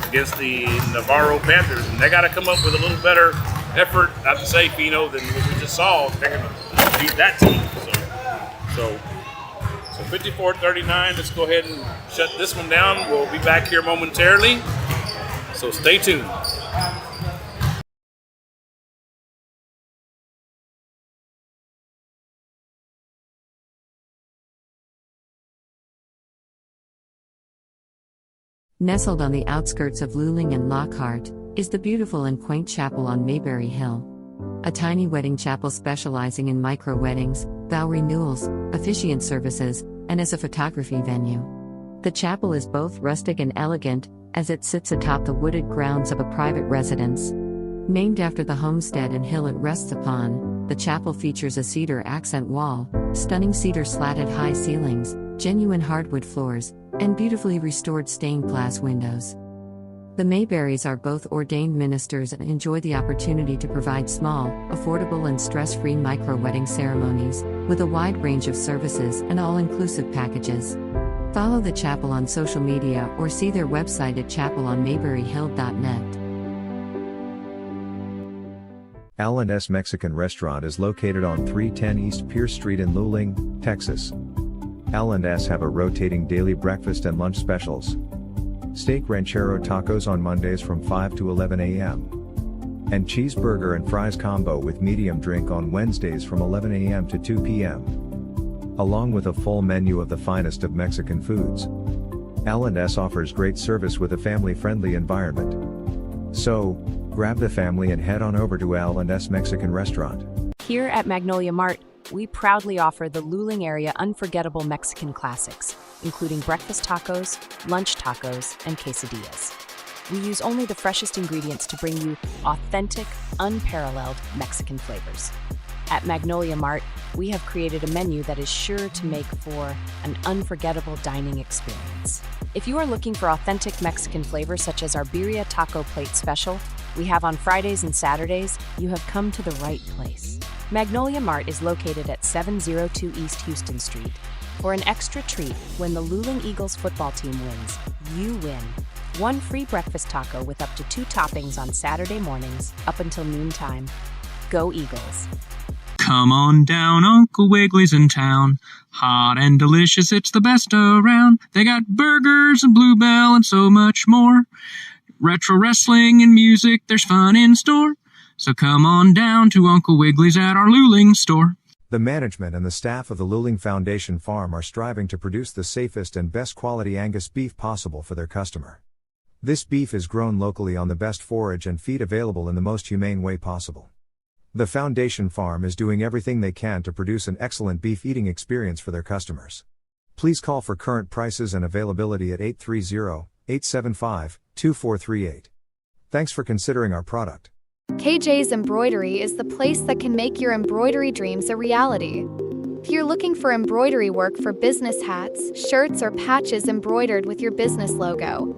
against the Navarro Panthers. And they got to come up with a little better effort, not to say, Pino, than what we just saw. They're going to beat that team. So 54-39, let's go ahead and shut this one down. We'll be back here momentarily, so stay tuned. Nestled on the outskirts of Luling and Lockhart is the beautiful and quaint chapel on Mayberry Hill. A tiny wedding chapel specializing in micro weddings, vow renewals, officiant services, and as a photography venue. The chapel is both rustic and elegant, as it sits atop the wooded grounds of a private residence. Named after the homestead and hill it rests upon, the chapel features a cedar accent wall, stunning cedar slatted high ceilings, genuine hardwood floors, and beautifully restored stained glass windows. The Mayberrys are both ordained ministers and enjoy the opportunity to provide small, affordable and stress-free micro-wedding ceremonies, with a wide range of services and all-inclusive packages. Follow the chapel on social media or see their website at chapelonmayberryhill.net. L&S Mexican Restaurant is located on 310 East Pierce Street in Luling, Texas. L&S have a rotating daily breakfast and lunch specials. Steak ranchero tacos on Mondays from 5 to 11 a.m. And cheeseburger and fries combo with medium drink on Wednesdays from 11 a.m. to 2 p.m. Along with a full menu of the finest of Mexican foods. L&S offers great service with a family-friendly environment. So, grab the family and head on over to L&S Mexican Restaurant. Here at Magnolia Mart, we proudly offer the Luling area unforgettable Mexican classics, including breakfast tacos, lunch tacos, and quesadillas. We use only the freshest ingredients to bring you authentic, unparalleled Mexican flavors. At Magnolia Mart, we have created a menu that is sure to make for an unforgettable dining experience. If you are looking for authentic Mexican flavors such as our birria taco plate special we have on Fridays and Saturdays, you have come to the right place. Magnolia Mart is located at 702 East Houston Street. For an extra treat, when the Luling Eagles football team wins, you win. One free breakfast taco with up to 2 toppings on Saturday mornings up until noontime. Go Eagles! Come on down, Uncle Wiggly's in town. Hot and delicious, it's the best around. They got burgers and Bluebell and so much more. Retro wrestling and music, there's fun in store. So come on down to Uncle Wiggly's at our Luling store. The management and the staff of the Luling Foundation Farm are striving to produce the safest and best quality Angus beef possible for their customer. This beef is grown locally on the best forage and feed available in the most humane way possible. The Foundation Farm is doing everything they can to produce an excellent beef eating experience for their customers. Please call for current prices and availability at 830-875-2438. Thanks for considering our product. KJ's Embroidery is the place that can make your embroidery dreams a reality. If you're looking for embroidery work for business hats, shirts, or patches embroidered with your business logo,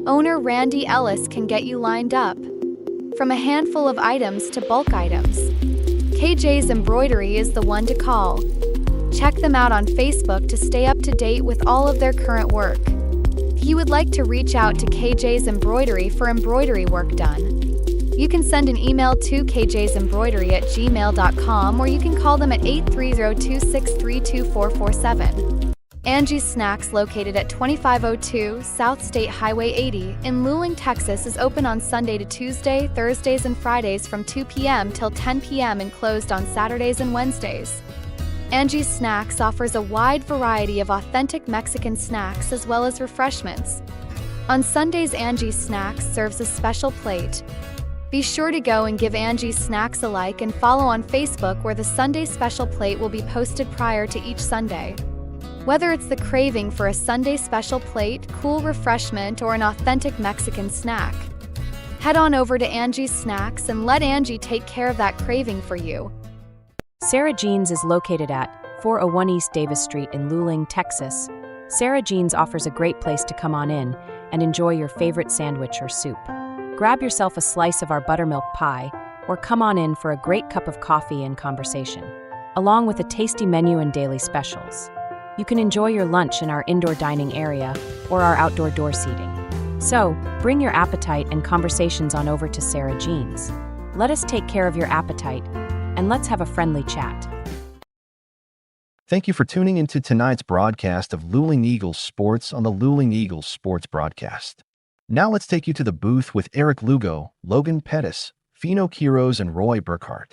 owner Randy Ellis can get you lined up. From a handful of items to bulk items, KJ's Embroidery is the one to call. Check them out on Facebook to stay up to date with all of their current work. If you would like to reach out to KJ's Embroidery for embroidery work done, you can send an email to kjsembroidery@gmail.com or you can call them at 830-263-2447. Angie's Snacks, located at 2502 South State Highway 80 in Luling, Texas, is open on Sunday to Tuesday, Thursdays, and Fridays from 2 p.m. till 10 p.m. and closed on Saturdays and Wednesdays. Angie's Snacks offers a wide variety of authentic Mexican snacks as well as refreshments. On Sundays, Angie's Snacks serves a special plate. Be sure to go and give Angie's Snacks a like and follow on Facebook, where the Sunday special plate will be posted prior to each Sunday. Whether it's the craving for a Sunday special plate, cool refreshment, or an authentic Mexican snack, head on over to Angie's Snacks and let Angie take care of that craving for you. Sarah Jean's is located at 401 East Davis Street in Luling, Texas. Sarah Jean's offers a great place to come on in and enjoy your favorite sandwich or soup. Grab yourself a slice of our buttermilk pie, or come on in for a great cup of coffee and conversation, along with a tasty menu and daily specials. You can enjoy your lunch in our indoor dining area or our outdoor door seating. So, bring your appetite and conversations on over to Sarah Jean's. Let us take care of your appetite, and let's have a friendly chat. Thank you for tuning into tonight's broadcast of Luling Eagles Sports on the Luling Eagles Sports broadcast. Now let's take you to the booth with Eric Lugo, Logan Pettis, Fino Quiroz, and Roy Burkhart.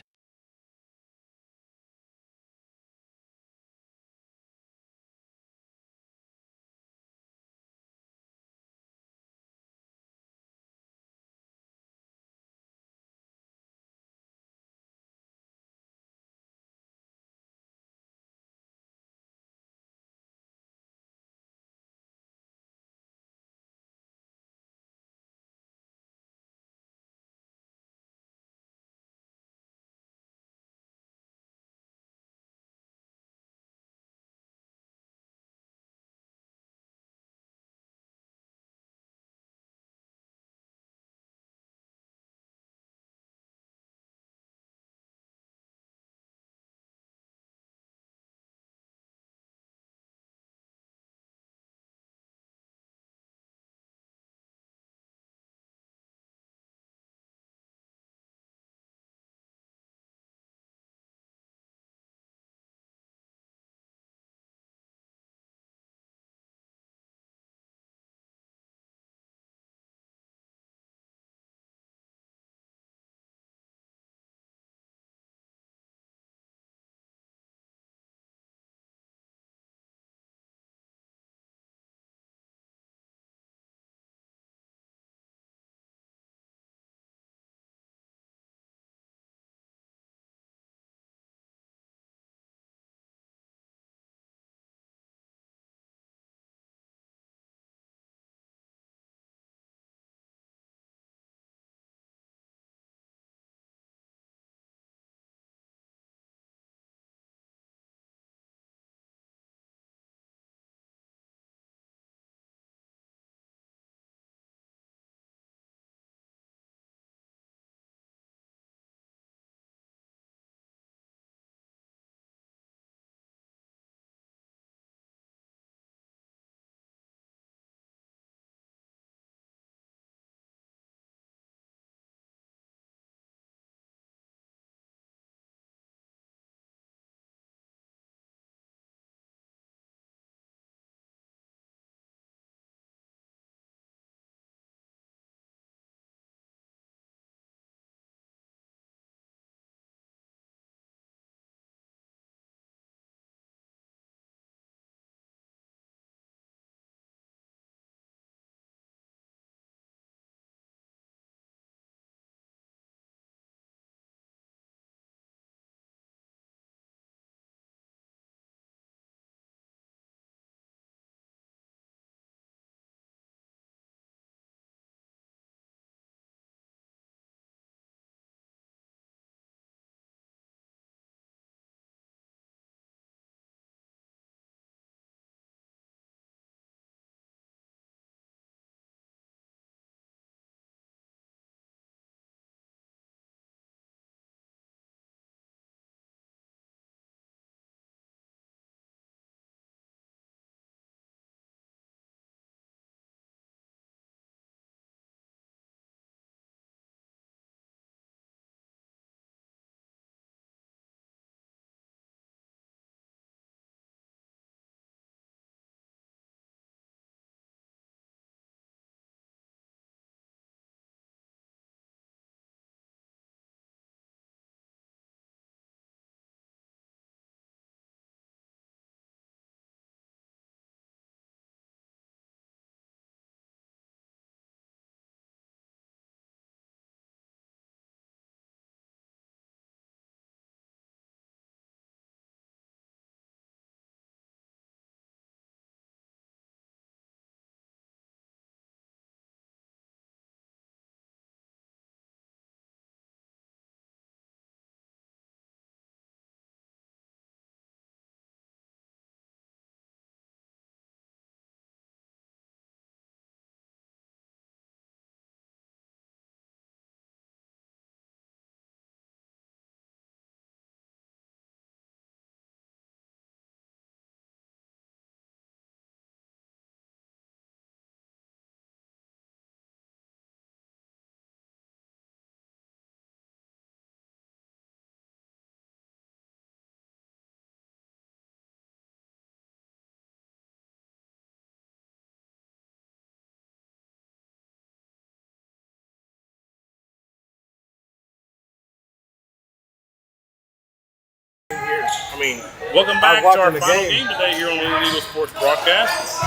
welcome back to our watching the final game. game today here on Luling Eagles Sports Broadcast.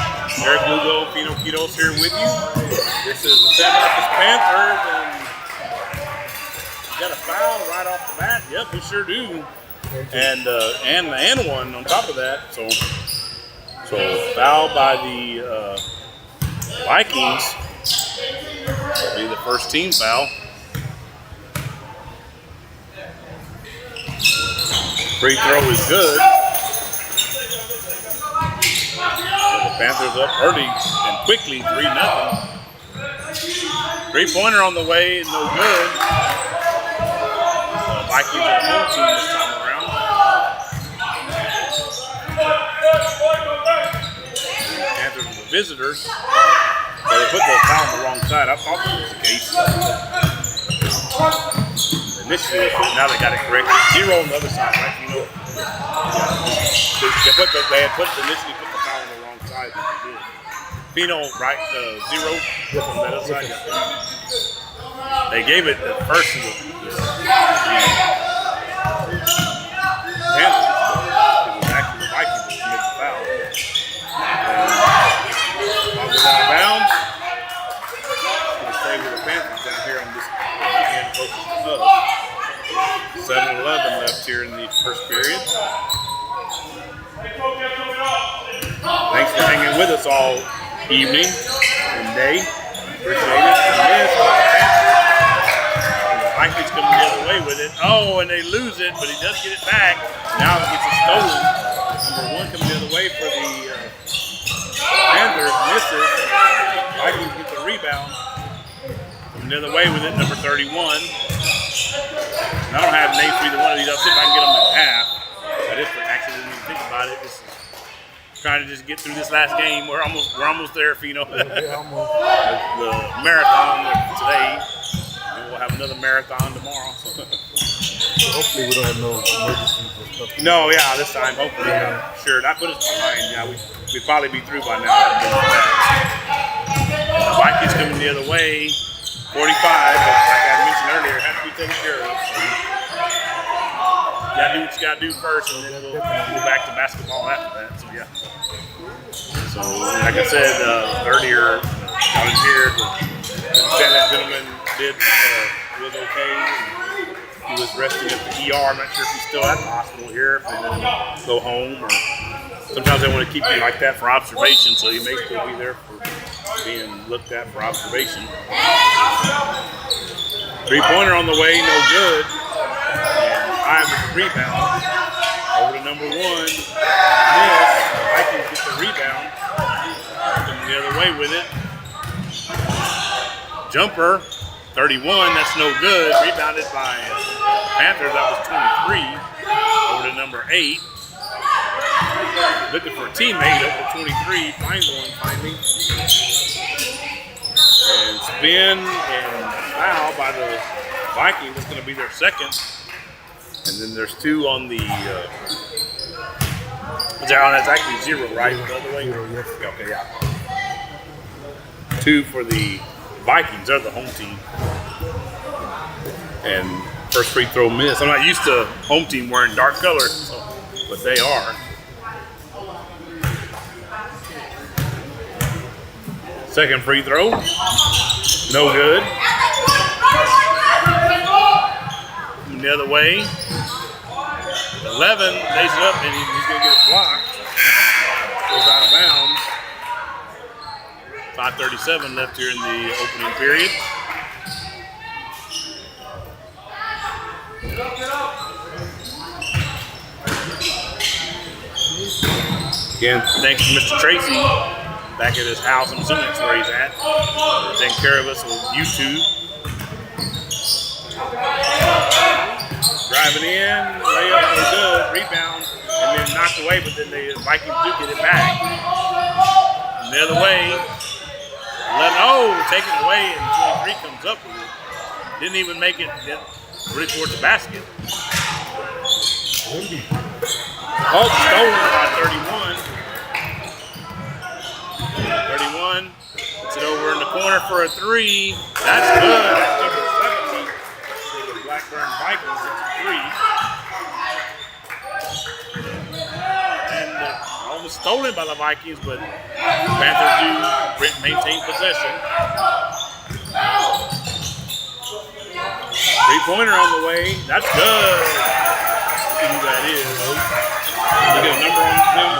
Eric Lugo, Pino Quitos here with you. This is the San Marcos Panthers, and we got a foul right off the bat. Yep, we sure do. And one on top of that. So foul by the Vikings. That'll be the first team foul. Free throw is good. The Panthers up early and quickly, 3-0. Three-pointer on the way, no good. The Vikings are the home team this time around. Panthers are the visitors. But they put the foul on the wrong side. I thought that was the case. Initially, now they got it corrected. 0 on the other side, right? You know, they had initially put the foul on the wrong side, but they did. Pino, right? 0 on that other side. They gave it at first to the Panthers, but it was actually the Vikings that committed the foul. Ball was out of bounds. Going to stay with the Panthers down here on this end closest to us. 7-11 left here in the first period. Thanks for hanging with us all evening and day. Appreciate it. And the Vikings coming the other way with it. Oh, and they lose it, but he does get it back. Now it gets it stolen. Number 1 coming the other way for the Panthers. Misses. Vikings get the rebound. Coming the other way with it, number 31. And I don't have names for either one of these. I'll see if I can get them in half. But if actually didn't even think about it, this is trying to just get through this last game. We're almost there, Fino. The marathon today, and we'll have another marathon tomorrow. So hopefully we don't have no emergencies or stuff. No, yeah, this time hopefully, sure. That put us behind. Yeah, we'd probably be through by now. The Vikings coming the other way. 45, but like I mentioned earlier, it has to be taken care of. So you gotta do what you gotta do first, and then we'll go back to basketball after that. So yeah. So like I said earlier, I was here. That gentleman was okay. He was resting at the ER. I'm not sure if he's still at the hospital here, if they let him go home, or sometimes they want to keep you like that for observation, so you may still be there for being looked at for observation. Three-pointer on the way, no good. And 5 with the rebound. Over to number 1. Miss. Vikings get the rebound. Coming the other way with it. Jumper, 31, that's no good. Rebounded by Panthers, that was 23. Over to number 8. Looking for a teammate over 23. Finds one finally. And spin and foul by the Vikings. That's going to be their second. And then there's 2 on the. That's actually 0, right? The other way? 0, yes. Okay, yeah. 2 for the Vikings. They're the home team. And first free throw miss. I'm not used to home team wearing dark colors, but they are. Second free throw, no good. And the other way, 11 lays it up and he's going to get it blocked. Goes out of bounds. 5:37 left here in the opening period. Again, thanks to Mr. Tracy. Back at his house, I'm assuming that's where he's at. Taking care of us with YouTube. Driving in, layup no good, rebound, and then knocked away, but then the Vikings do get it back. And the other way, taken away, and 23 comes up with it. Didn't even make it really towards the basket. Stolen by 31. 31, puts it over in the corner for a 3. That's good. That's number 70 for the Blackburn Vikings. It's a 3. was stolen by the Vikings, but Panthers do maintain possession. 3-pointer on the way. That's good. Let's see who that is. You get a number on them?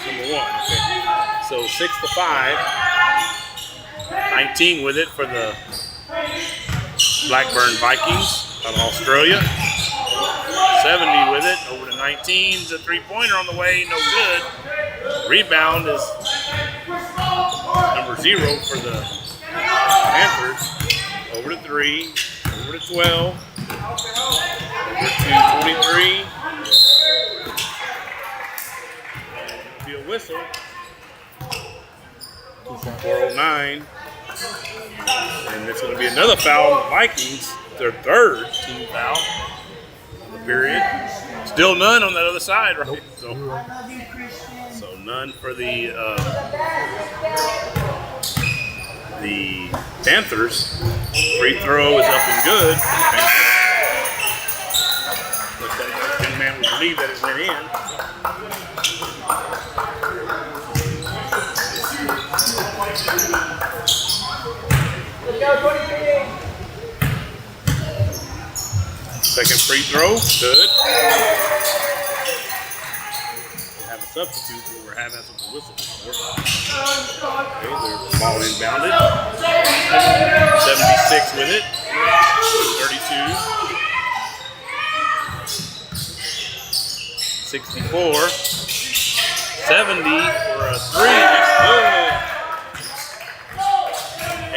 Number one. Okay. So 6-5. 19 with it for the Blackburn Vikings out of Australia. 70 with it, over to 19. It's a 3-pointer on the way, no good. Rebound is number 0 for the Panthers. Over to 3, over to 12, over to 23. It'll be a whistle. 409. And it's going to be another foul on the Vikings, their third team foul of the period. Still none on that other side, right? So none for the Panthers. Free throw is up and good. Young man would believe that it went in. Second free throw, good. We have a substitute who we're having some whistle before. Okay, the ball inbounded. 76 with it. 32. 64. 70 for a 3. That's good.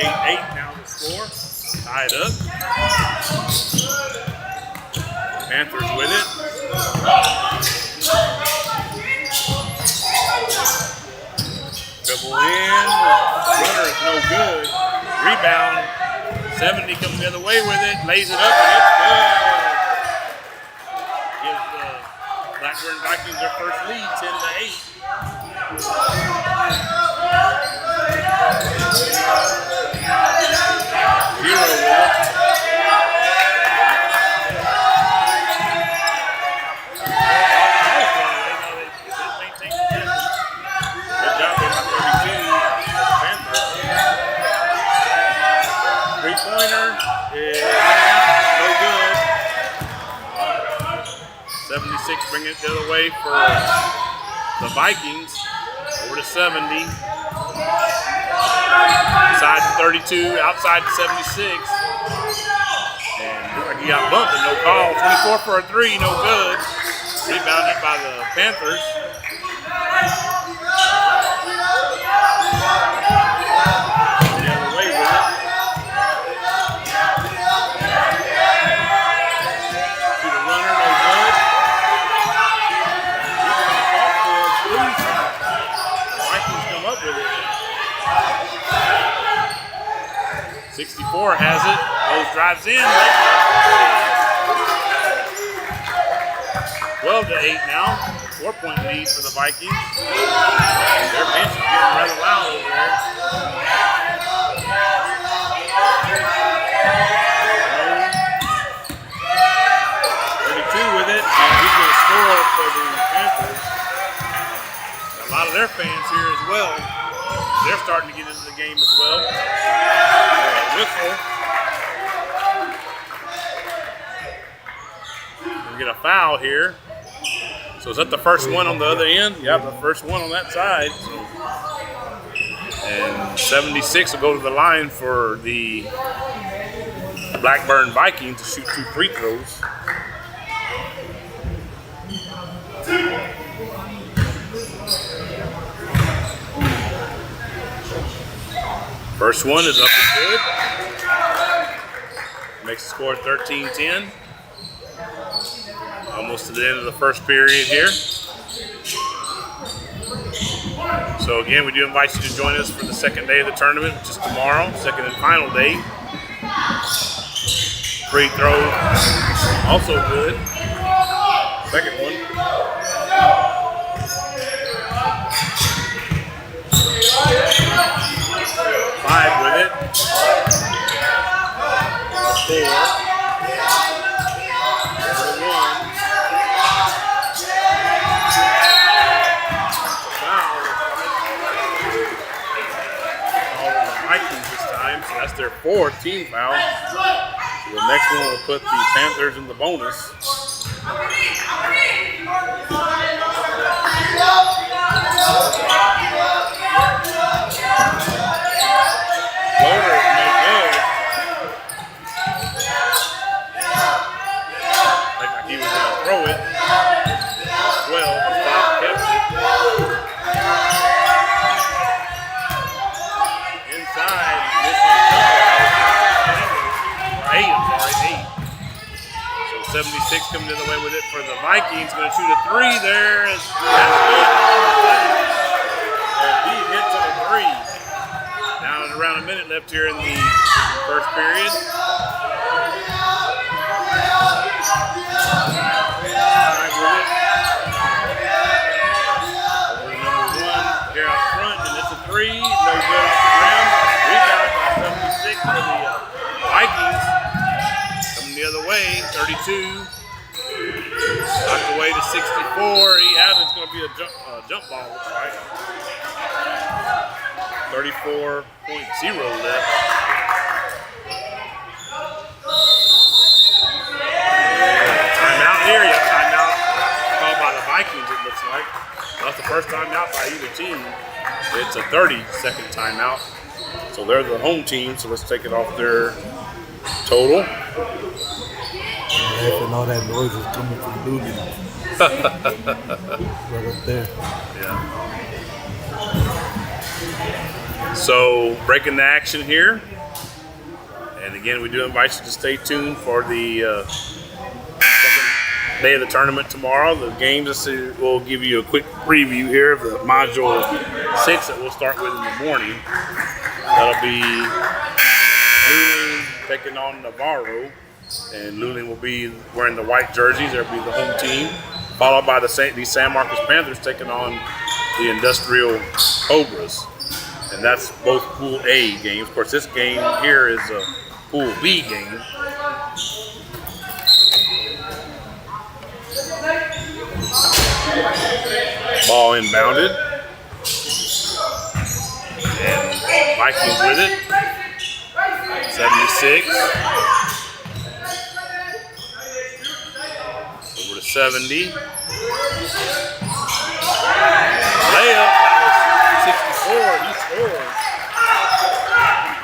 8-8 now the score. Tied up. Panthers with it. Dribble in. Runner is no good. Rebound. 70 comes the other way with it. Lays it up and it's good. Gives the Blackburn Vikings their first lead, 10-8. 0 with it. Three-pointer is no good. 76 bringing it the other way for the Vikings. Over to 70. Inside to 32, outside to 76. And looks like he got bumped and no call. 24 for a 3, no good. Rebounded by the Panthers. The other way with it. To the runner, no good. Vikings come up with it. 64 has it. Rose drives in. 12-8 now. 4-point lead for the Vikings. Their bench is getting rather loud over there. 32 with it, and he's going to score for the Panthers. A lot of their fans here as well. They're starting to get into the game as well. Whistle. We get a foul here. So is that the first one on the other end? Yeah, the first one on that side. And 76 will go to the line for the Blackburn Vikings to shoot 2 free throws. First one is up and good. Makes the score 13-10. Almost to the end of the first period here. So again, we do invite you to join us for the second day of the tournament, which is tomorrow, second and final day. Free throw, also good. Second one. Five with it. 4. 1. fourth team foul. So the next one will put the Panthers in the bonus. Floater is no good. Looked like he was going to throw it. Well, the stop kept it. Inside, missing eight. So 76 coming in the way with it for the Vikings. Going to shoot a three there. That's good. And he hits on a three. Now there's around a minute left here in the first period. Here out front, and it's a three. No good off the rim. Rebound by 76 for the Vikings. Coming the other way, 32. Knocked away to 64. He has it's going to be a jump ball, looks like. 34.0 left. Timeout here. Yeah, timeout called by the Vikings, it looks like. That's the first timeout by either team. It's a 30-second timeout. So they're the home team, so let's take it off their total. And all that noise is coming from Luling. Right up there. Yeah. So breaking the action here. And again, we do invite you to stay tuned for the second day of the tournament tomorrow. The games, we'll give you a quick preview here of the Module 6 that we'll start with in the morning. That'll be Luling taking on Navarro. And Luling will be wearing the white jerseys. They'll be the home team. Followed by the San Marcos Panthers taking on the Industrial Cobras. And that's both Pool A games. Of course, this game here is a Pool B game. Ball inbounded. And Vikings with it. 76. Over to 70. Layup. That was 64. He scores.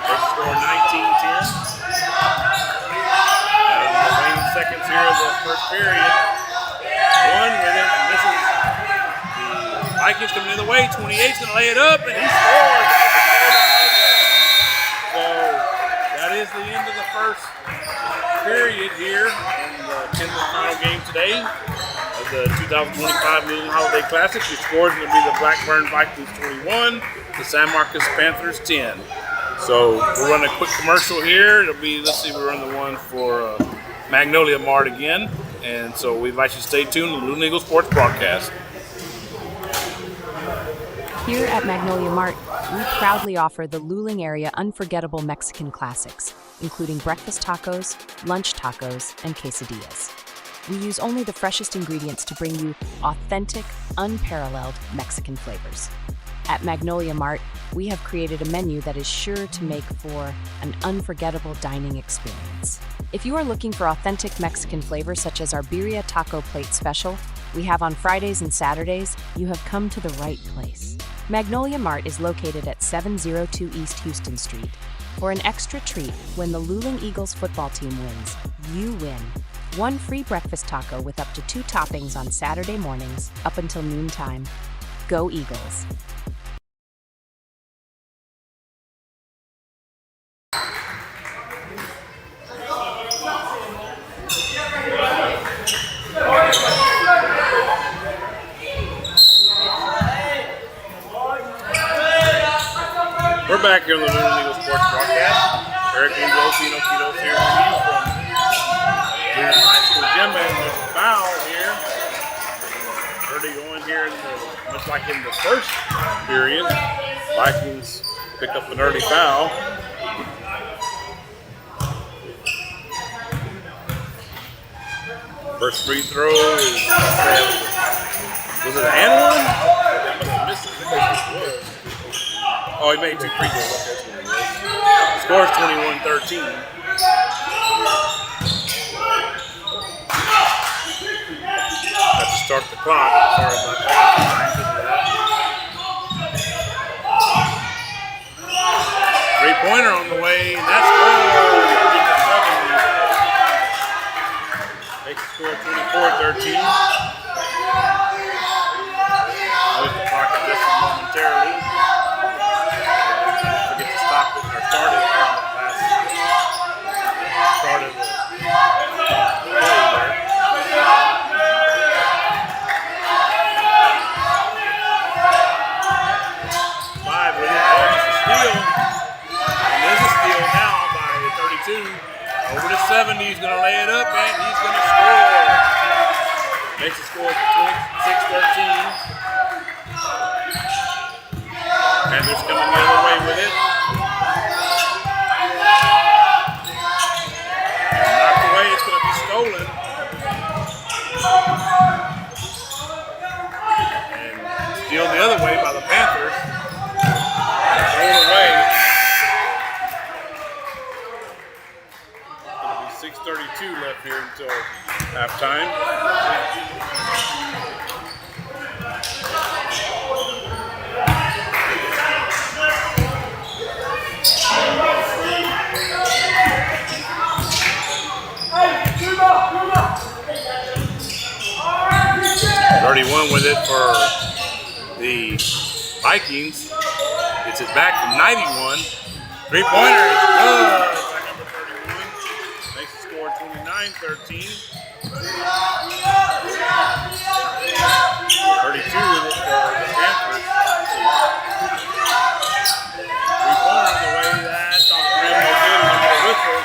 They score 19-10. And the remaining seconds here of the first period. One with it. And this is the Vikings coming in the way. 28's going to lay it up, and he scores. So that is the end of the first period here in the 10th and final game today of the 2025 Luling Holiday Classic. Your score is going to be the Blackburn Vikings 21, the San Marcos Panthers 10. So we'll run a quick commercial here. It'll be, let's see, we'll run the one for Magnolia Mart again. And so we invite you to stay tuned to the Luling Eagles Sports Broadcast. Here at Magnolia Mart, we proudly offer the Luling area unforgettable Mexican classics, including breakfast tacos, lunch tacos, and quesadillas. We use only the freshest ingredients to bring you authentic, unparalleled Mexican flavors. At Magnolia Mart, we have created a menu that is sure to make for an unforgettable dining experience. If you are looking for authentic Mexican flavors such as our birria taco plate special we have on Fridays and Saturdays, you have come to the right place. Magnolia Mart is located at 702 East Houston Street. For an extra treat, when the Luling Eagles football team wins, you win. One free breakfast taco with up to 2 toppings on Saturday mornings up until noontime. Go Eagles! We're back here on the Luling Eagles Sports Broadcast. Eric Lugo, Pino Quitos here with you from Luling High School Gym, and there's a foul here. Already going here, much like in the first period. Vikings pick up an early foul. First free throw is, was it an and one? That must have missed it. Oh, he made 2 free throws. That's what it was. Score is 21-13. Have to start the clock. Sorry about that. Three-pointer on the way, and that's good. Makes the score 24-13. Move the clock adjusted momentarily. Forget to stop it or start it on the last start of the play there. Five with it. Oh, it's a steal. And there's a steal now by 32. Over to 70. He's going to lay it up and he's going to score. Makes the score 26-13. Panthers coming the other way with it. And knocked away. It's going to be stolen. And stealed the other way by the Panthers. Thrown away. It's going to be 6:32 left here until halftime. 31 with it for the Vikings. Gets it back from 91. Three-pointer is good by number 31. Makes the score 29-13. 32 with it for the Panthers. Three-pointer on the way. That's off the rim. No good. We'll get a whistle.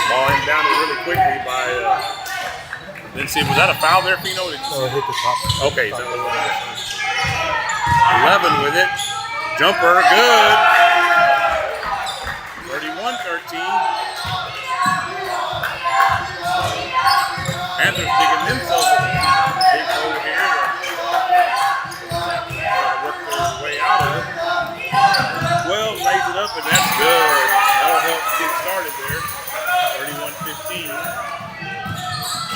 Ball inbounded really quickly by didn't see, was that a foul there, Fino? Hit the top. Okay, so 11 with it. Jumper, good. 31-13. Panthers digging themselves a big hole here. Work their way out of it. 12 lays it up, and that's good. That'll help get started there. 31-15.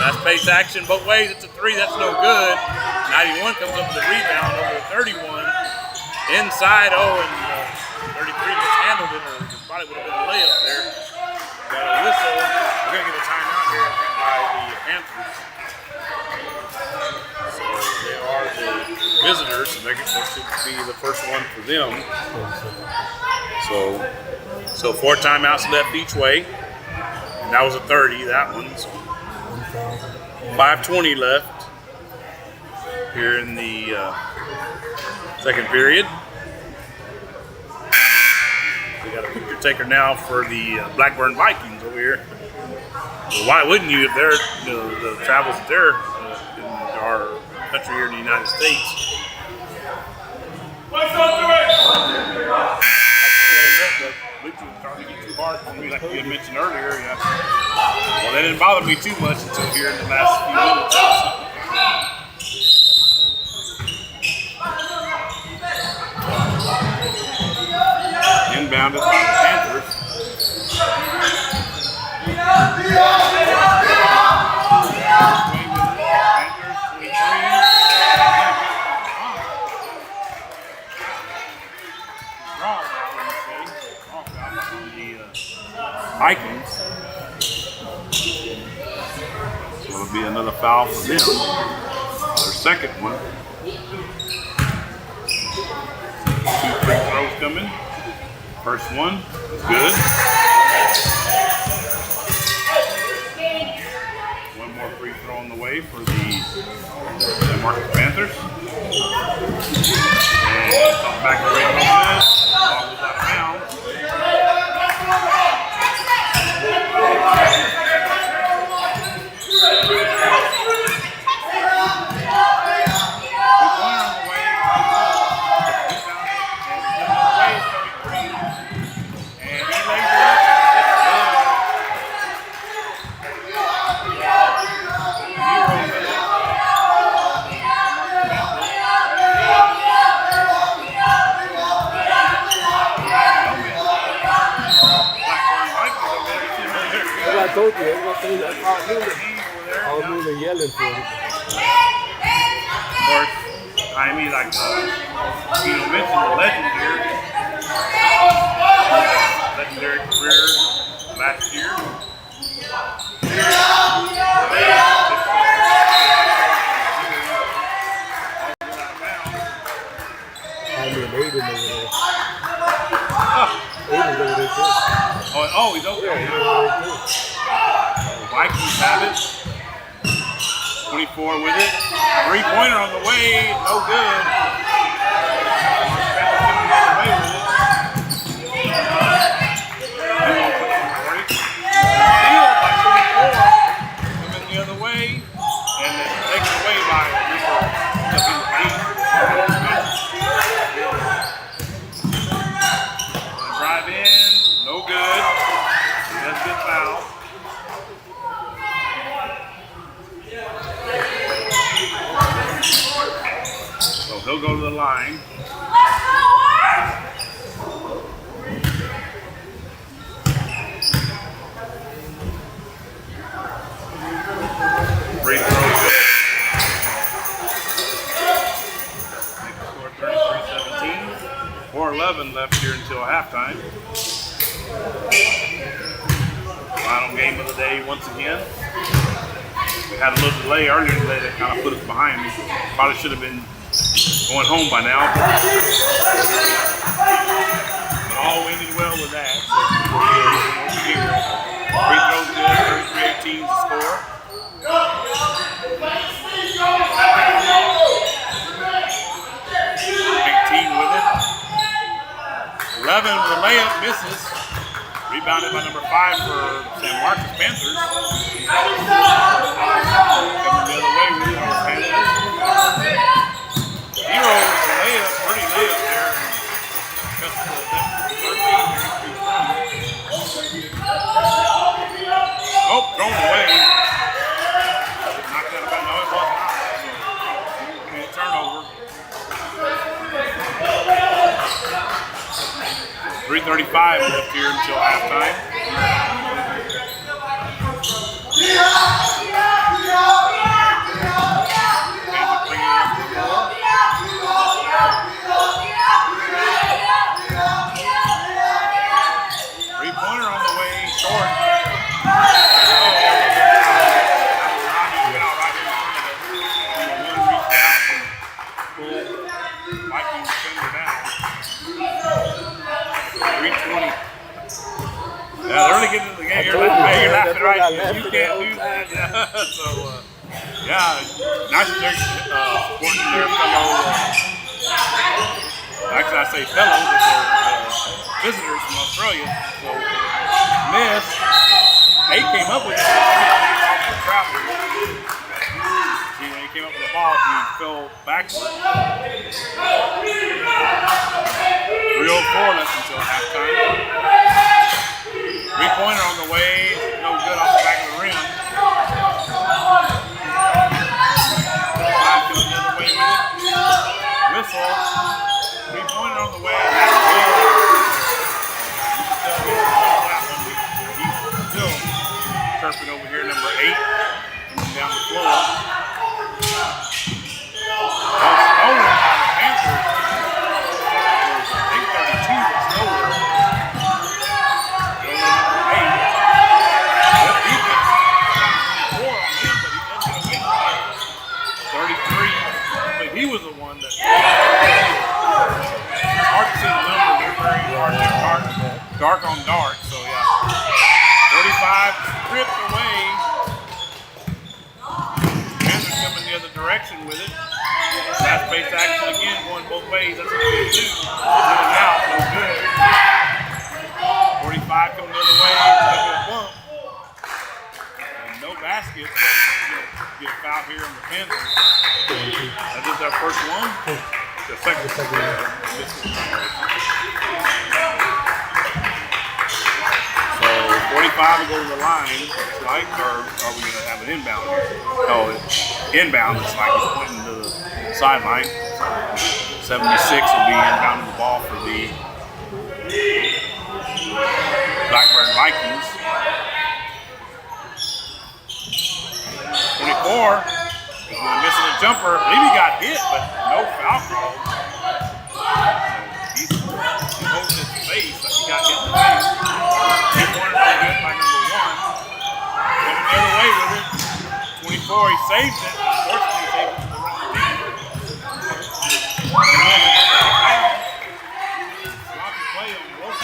Fast pace action both ways. It's a three. That's no good. 91 comes up with a rebound over to 31. Inside. Oh, and 33 mishandled it, or probably would have been a layup there. Got a whistle. We're going to get a timeout here by the Panthers. So they are the visitors, so that should be the first one for them. So 4 timeouts left each way. And that was a 30, that one. So 5:20 left here in the second period. We got a picture taker now for the Blackburn Vikings over here. Well, why wouldn't you if they're the travels that they're in our country here in the United States? Starting to get too hard for me, like you had mentioned earlier. Yeah. Well, that didn't bother me too much until here in the last few minutes. Inbounded by the Panthers. Vikings. So it'll be another foul for them. Their second one. 2 free throws coming. First one is good. One more free throw on the way for the Marcus Panthers. And come back to right on this. Ball was out of bounds. I told you. That's what I told you. That's all Luling. over there. All Luling yelling for it. Of course, I mean, like, mentioned the legend here. Legendary career last year. I mean, Aiden over there. Aiden's over there too. Oh, he's over there. Yeah, he's over there too. Vikings have it. 24 with it. 3-pointer on the way. No good. Away with it. Steal by 24. Coming the other way. And then taken away by drive in. No good. That's a good foul. So he'll go to the line. Free throw. Score 33-17. 4:11 left here until halftime. Final game of the day once again. We had a little delay earlier today that kind of put us behind. Probably should have been going home by now. But all ended well with that. So free throws good, 33-18 to score. 18 with it. 11 with a layup, misses. Rebounded by number 5 for San Marcos Panthers. Coming the other way with the Panthers. 0 layup, pretty layup there. Oh, thrown away. Knocked that about. No, it wasn't out. So, a turnover. 3:35 left here until halftime. Three-pointer on the way, short. Yeah, they're really getting into the game. You're laughing right. You can't lose that. So, nice to supporting their fellow. Actually, I say fellow, but they're visitors from Australia. So, miss. They came up with it. See, when he came up with the ball, he fell backward. 3:04 left until halftime. Three-pointer on the way, no good off the back of the rim. 5 going the other way with it. Whistle. Three-pointer on the way. He's still chirping over here, number 8, coming down the floor. Stolen by the Panthers. I think 32 was stolen. 33, but he was the one that it's hard to see the numbers. They're very dark on dark. So yeah, 35 stripped away. Panthers coming the other direction with it. Fast-paced action again, going both ways. That's what they do. Going out, no good. 45 coming the other way. Bump. And no basket. Get a foul here on the Panthers. That is our first one. The second one. So 45 will go to the line, looks like, or are we going to have an inbound here? No, inbound looks like he's pointing to the sideline. 76 will be inbounding the ball for the Blackburn Vikings. more. He's missing a jumper. I believe he got hit, but no foul call. He's holding his face like he got hit in the face. He wanted to get by number 1. Coming the other way with it. 24, he saves it. Unfortunately, he saves it to the wrong team. Sloppy play on both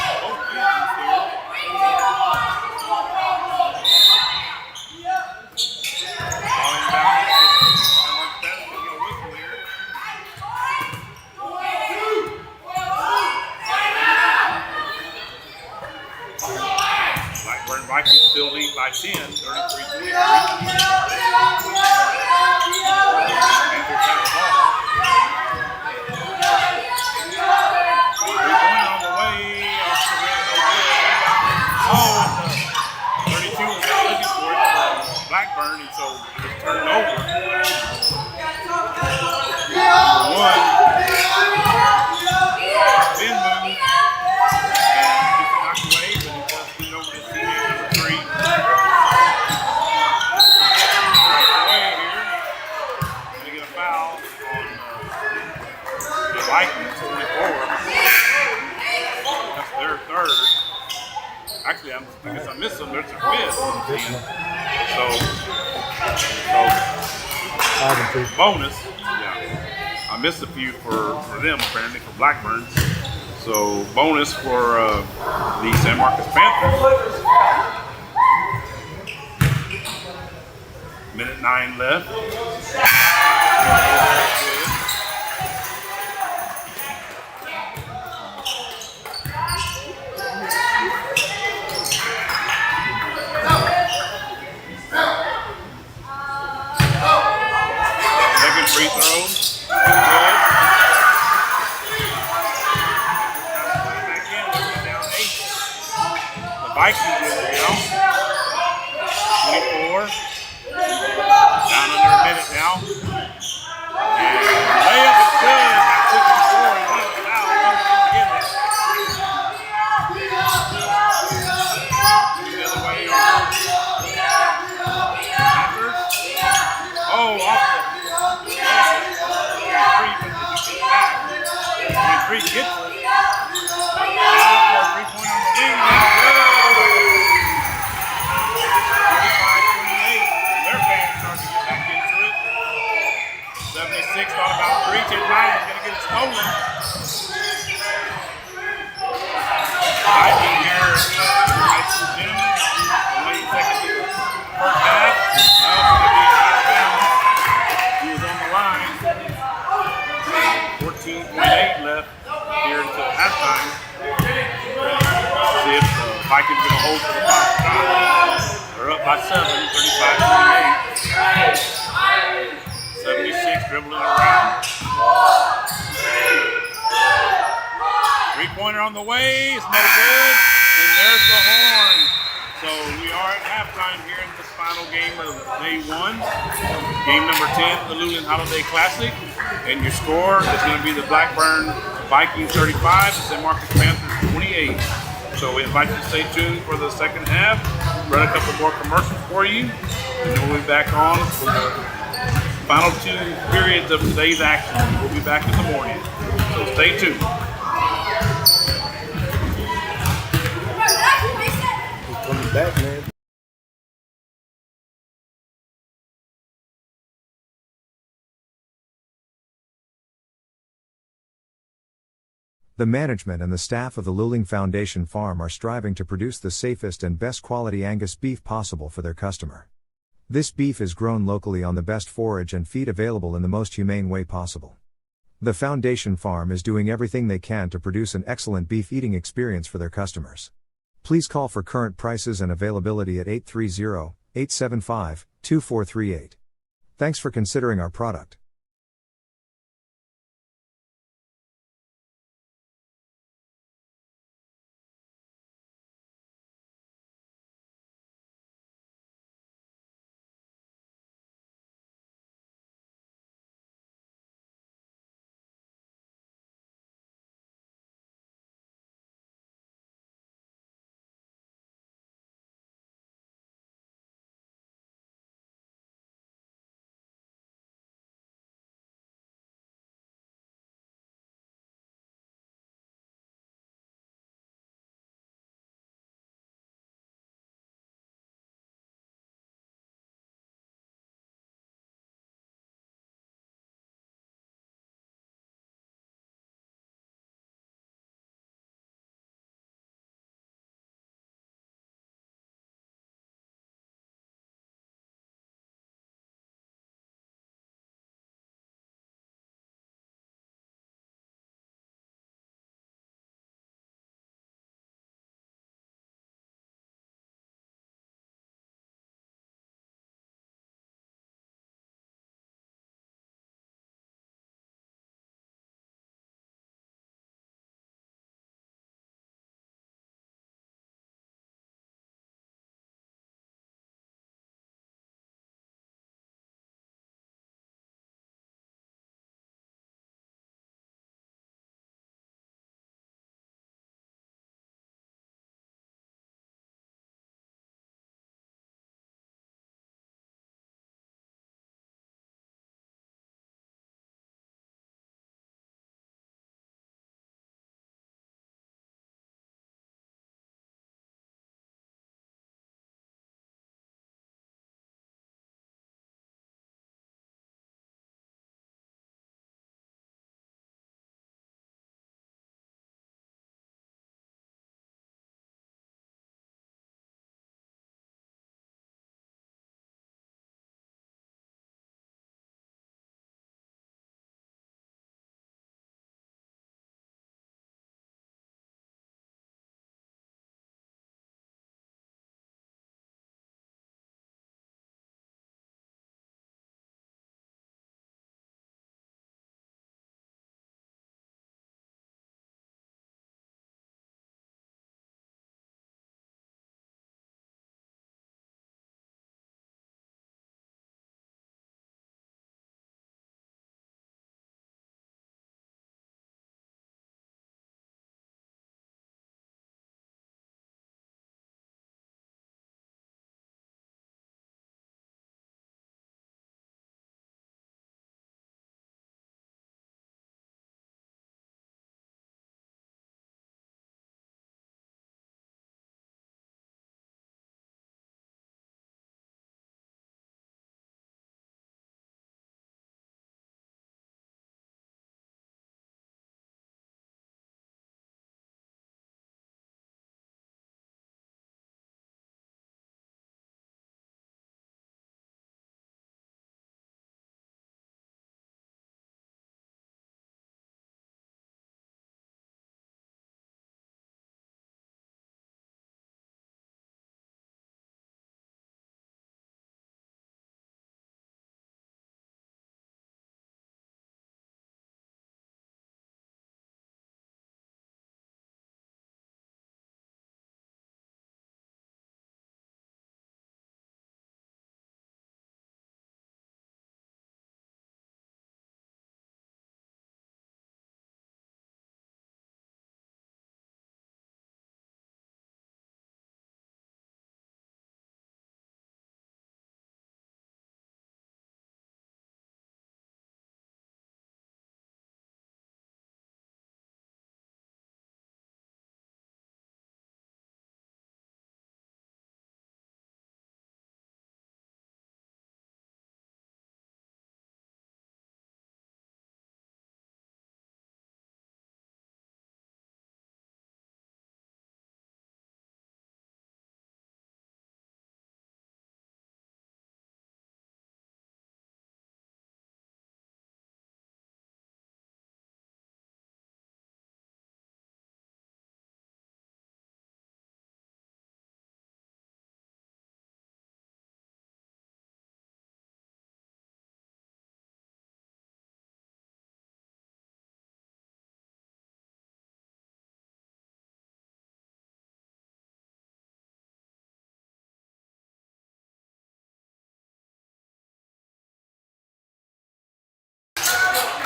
ends here. Falling down. Blackburn Vikings still lead by 10, 33-23. Panthers have the ball. 3-point on the way. Off the rim, no good. Oh, and 32 was looking for it for Blackburn, and so it was turned over. Number 1. Spin move. Vikings 24. That's their third. Actually, I guess I missed them. There's their 5th. So bonus. Yeah, I missed a few for them apparently for Blackburn. So bonus for the San Marcos Panthers. Minute 9 left. Free throw. Good. Back in, we're down 8. The Vikings with it now. 24. Down under a minute now. And layup is good. That took the score. He wanted it out. He didn't get it. The other way. Panthers. Oh, off the. 23 gets it. Now for a 3-point on the wing. Good. 35-28. Their fans start to get back into it. 76 thought about a 3. 10 9 is going to get it stolen. Lightning here at high school gym. The way he's taking the first half. Now it's going to be out of bounds. He was on the line. 14.8 left here until halftime. See if the Vikings are going to hold for the final shot. They're up by 7, 35-28. 76 dribbling around. 3-pointer on the way. It's no good. And there's the horn. So we are at halftime here in this final game of day 1. Game number 10 of the Luling Holiday Classic. And your score is going to be the Blackburn Vikings 35, the San Marcos Panthers 28. So we invite you to stay tuned for the second half. Run a couple more commercials for you. And then we'll be back on for the final 2 periods of today's action. We'll be back in the morning. So stay tuned. He's coming back, man. The management and the staff of the Luling Foundation Farm are striving to produce the safest and best quality Angus beef possible for their customer. This beef is grown locally on the best forage and feed available in the most humane way possible. The Foundation Farm is doing everything they can to produce an excellent beef eating experience for their customers. Please call for current prices and availability at 830-875-2438. Thanks for considering our product.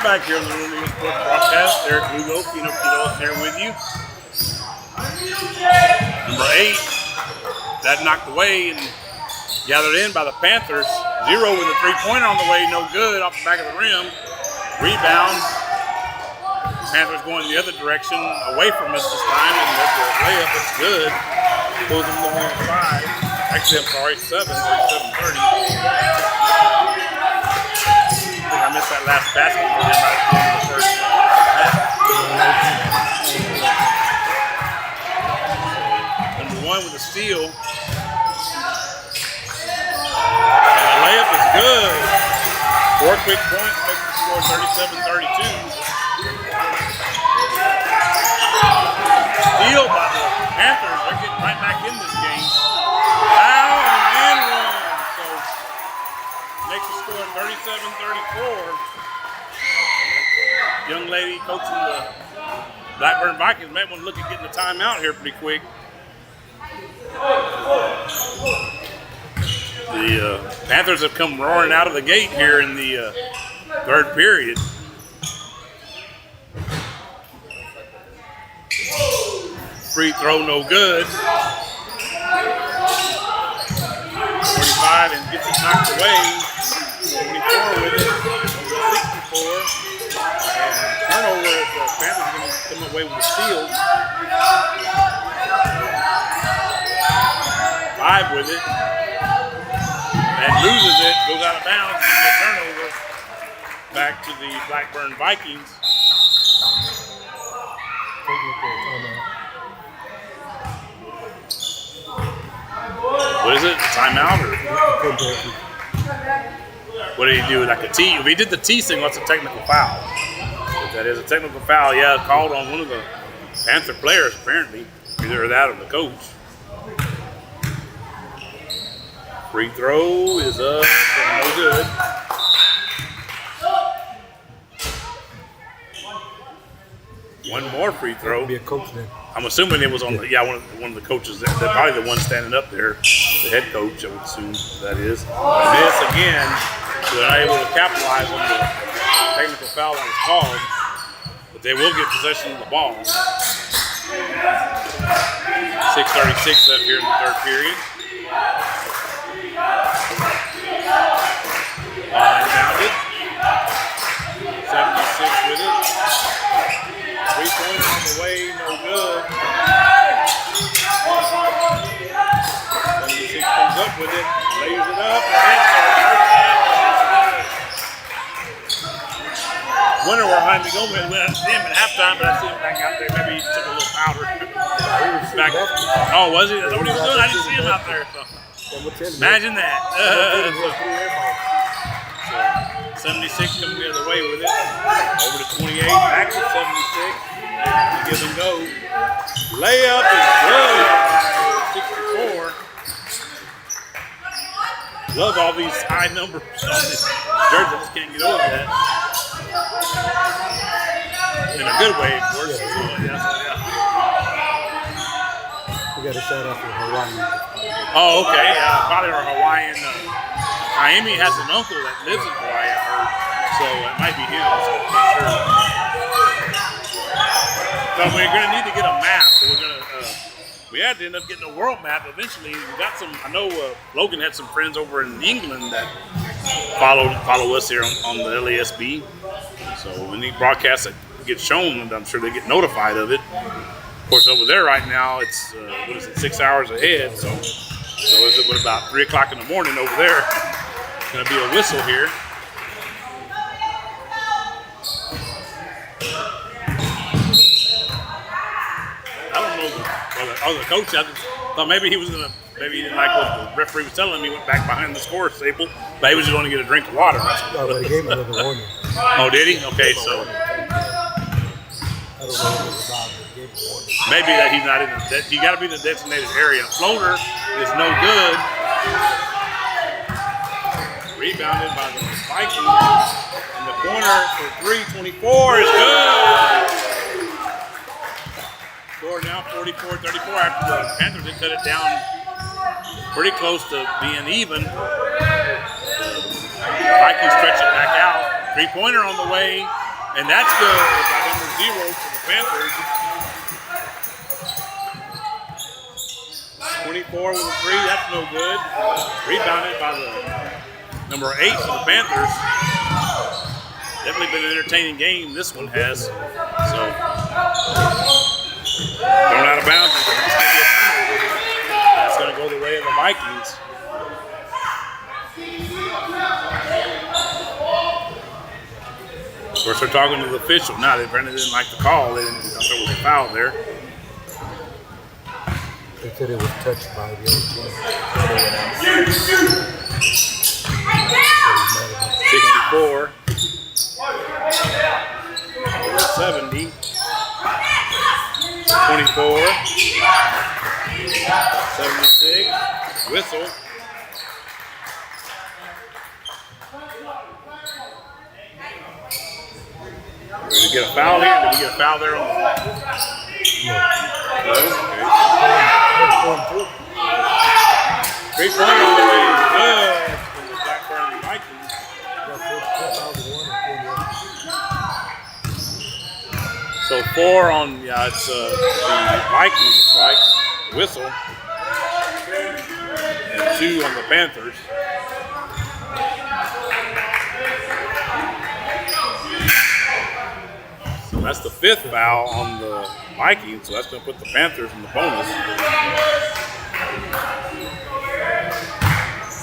Welcome back here on the Luling Eagles Sports Broadcast. Eric Lugo, Pino Quidos here with you. Number 8, that knocked away and gathered in by the Panthers. 0 with a three-pointer on the way, no good, off the back of the rim. Rebound. Panthers going the other direction, away from us this time, and that's a layup. It's good. Pulls them to the 5. Actually, I'm sorry, 7, 37-30. I missed that last basket for them right at the end of the first half. Number 1 with a steal. And the layup is good. 4 quick points makes the score 37-32. Steal by the Panthers. They're getting right back in this game. Foul and run. So makes the score 37-34. Young lady coaching the Blackburn Vikings might want to look at getting the timeout here pretty quick. The Panthers have come roaring out of the gate here in the third period. Free throw no good. 45 and gets it knocked away. 24 with it. 64. And turnover if the Panthers are going to come away with a steal. 5 with it. And loses it, goes out of bounds, and a turnover back to the Blackburn Vikings. What is it? Timeout? Or what did he do? Like a T? If he did the T thing, what's a technical foul? If that is a technical foul, yeah, called on one of the Panther players, apparently. Either that or the coach. Free throw is up and no good. One more free throw. Be a coach then. I'm assuming it was on the one of the coaches. They're probably the one standing up there, the head coach. I would assume that is. Miss again. They're not able to capitalize on the technical foul that was called, but they will get possession of the ball. 6:36 left here in the third period. Line bounded. 76 with it. 3-pointer on the way, no good. 76 comes up with it, lays it up, and wonder where Jaime Gomez went. I see him at halftime, but I see him back out there. Maybe he took a little powder. Back. Oh, was he? That's what he was doing? I didn't see him out there. So. Imagine that. 76 coming the other way with it. Over to 28, back to 76. Give and go. Layup is good. 64. Love all these high numbers on this jersey. I just can't get over that. In a good way, of course. We got a shout out for Hawaii. Oh, okay. Probably our Hawaiian. Miami has an uncle that lives in Hawaii, I heard. So it might be him. So I'm not sure. So we're going to need to get a map. We had to end up getting a world map eventually. We got some. I know Logan had some friends over in England that follow us here on the LASB. So when the broadcast that gets shown, I'm sure they get notified of it. Of course, over there right now, it's 6 hours ahead. So is it about 3 o'clock in the morning over there? It's going to be a whistle here. I don't know. The coach, I thought maybe he didn't like what the referee was telling him. He went back behind the score table, but he was just going to get a drink of water. No, but he gave him another warning. Oh, did he? Okay, so. I don't know what it was about, but he gave him a warning. Maybe that he's not in you got to be in the designated area. Floater is no good. Rebounded by the Vikings. In the corner for 3, 24 is good. Score now 44-34 after the Panthers had cut it down pretty close to being even. Vikings stretch it back out. 3-pointer on the way. And that's good by number 0 for the Panthers. 24 with a 3, that's no good. Rebounded by the number 8 for the Panthers. Definitely been an entertaining game, this one has. So, thrown out of bounds. That's going to go the way of the Vikings. Of course, they're talking to the official now. They apparently didn't like the call. They didn't thought there was a foul there. They said it was touched by the other team. 64. 70. 24. 76. Whistle. Did we get a foul here? Did we get a foul there on the Three-pointer on the way is good from the Blackburn Vikings. So 4 on, it's the Vikings, it's like whistle. And 2 on the Panthers. So that's the 5th foul on the Vikings, so that's going to put the Panthers in the bonus.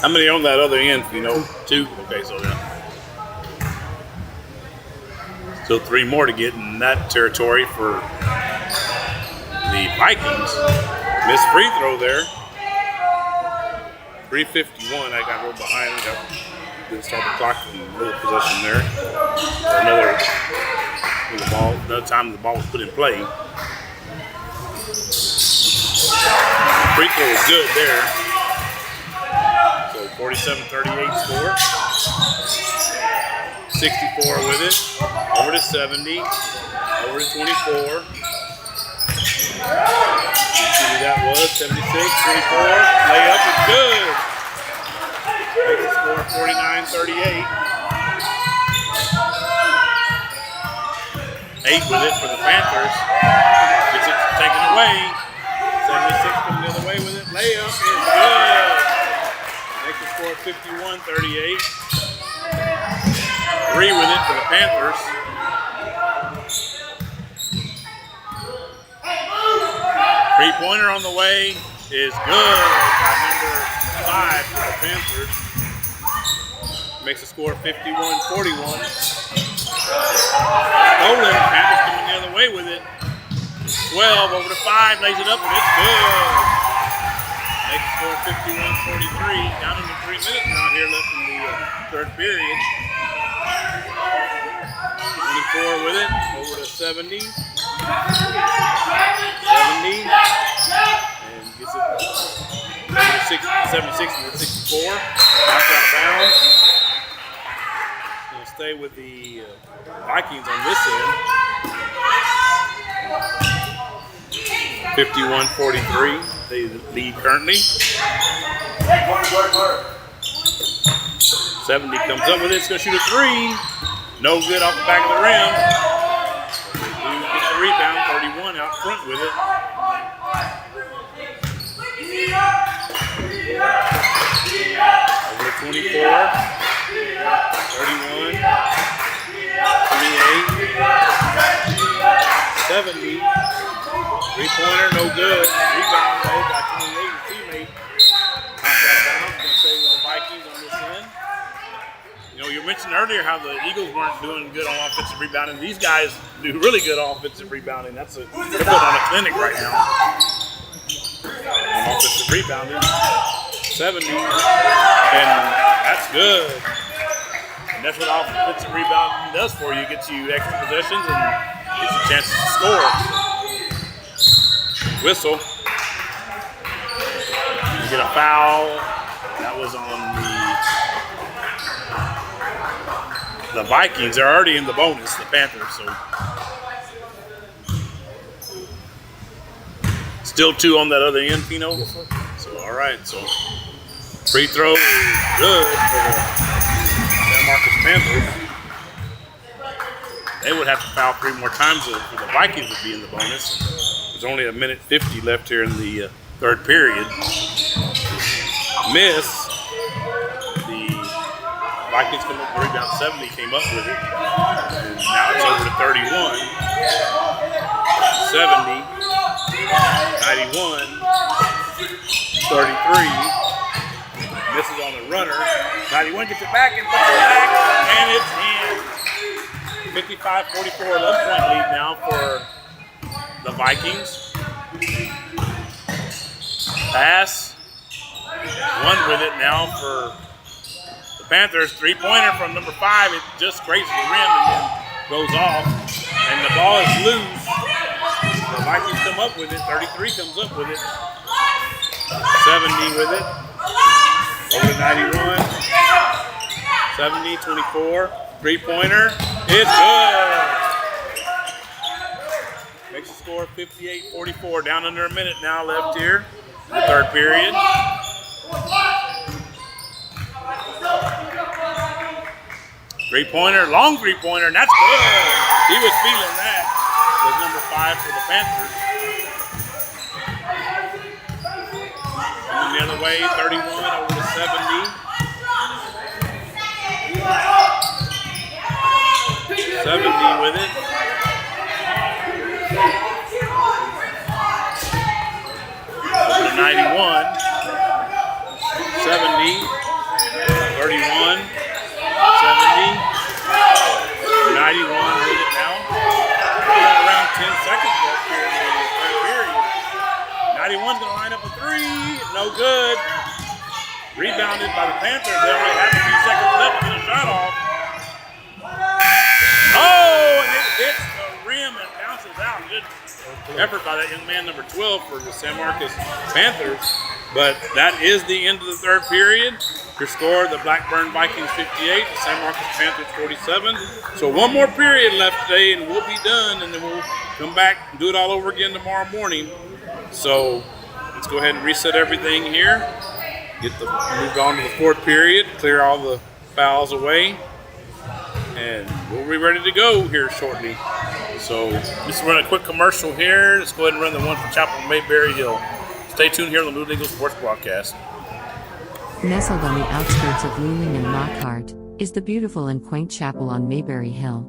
How many on that other end, you know? 2? Okay, so yeah. Still 3 more to get in that territory for the Vikings. Missed free throw there. 3:51. I got a little behind. Didn't start the clock in the middle position there. Another time the ball was put in play. Free throw was good there. So 47-38 score. 64 with it. Over to 70. Over to 24. See who that was. 76, 24. Layup is good. Makes the score 49-38. 8 with it for the Panthers. Gets it taken away. 76 coming the other way with it. Layup is good. Makes the score 51-38. 3 with it for the Panthers. Three-pointer on the way is good by number 5 for the Panthers. Makes the score 51-41. Stolen, Panthers coming the other way with it. 12 over to 5, lays it up and it's good. Makes the score 51-43. Down into 3 minutes now here left in the third period. 24 with it, over to 70. 70. And gets it over to 76 and 64. Knocked out of bounds. Going to stay with the Vikings on this end. 51-43. They lead currently. 70 comes up with it. It's going to shoot a 3. No good off the back of the rim. They do get the rebound. 31 out front with it. Over to 24. 31. 28. 70. Three-pointer, no good. Rebound though by 28, teammate. Knocked out of bounds. Going to stay with the Vikings on this end. You know, you mentioned earlier how the Eagles weren't doing good on offensive rebounding. These guys do really good offensive rebounding. They're putting on a clinic right now. On offensive rebounding. 70. And that's good. And that's what offensive rebounding does for you. It gets you extra possessions and gets you chances to score. Whistle. You get a foul. That was on the Vikings. They're already in the bonus, the Panthers. So still 2 on that other end, Pino. So all right. So free throw is good for the San Marcos Panthers. they would have to foul 3 more times for the Vikings would be in the bonus. There's only 1:50 left here in the third period. Miss. The Vikings come up with a rebound. 70 came up with it. And now it's over to 31. 70. 91. 33. Misses on the runner. 91 gets it back and puts it back. And it's in. 55-44, 11-point lead now for the Vikings. Pass. One with it now for the Panthers. 3-pointer from number 5. It just grazes the rim and then goes off. And the ball is loose. The Vikings come up with it. 33 comes up with it. 70 with it. Over to 91. 70, 24. 3-pointer. It's good. Makes the score 58-44. Down under a minute now left here in the third period. Three-pointer, long three-pointer, and that's good. He was feeling that. Was number 5 for the Panthers. And the other way, 31 over to 70. 70 with it. Over to 91. 70. 31. 70. 91 with it now. Around 10 seconds left here in the third period. 91's going to line up a 3. No good. Rebounded by the Panthers. They only have a few seconds left to get a shot off. Oh, and it hits the rim and bounces out. Good effort by that young man, number 12, for the San Marcos Panthers. But that is the end of the third period. Your score, the Blackburn Vikings 58, the San Marcos Panthers 47. So one more period left today and we'll be done, and then we'll come back and do it all over again tomorrow morning. So let's go ahead and reset everything here. Move on to the fourth period, clear all the fouls away, and we'll be ready to go here shortly. So let's run a quick commercial here. Let's go ahead and run the one from Chapel Mayberry Hill. Stay tuned here on the Luling Eagles Sports Broadcast. Nestled on the outskirts of Luling and Lockhart is the beautiful and quaint chapel on Mayberry Hill.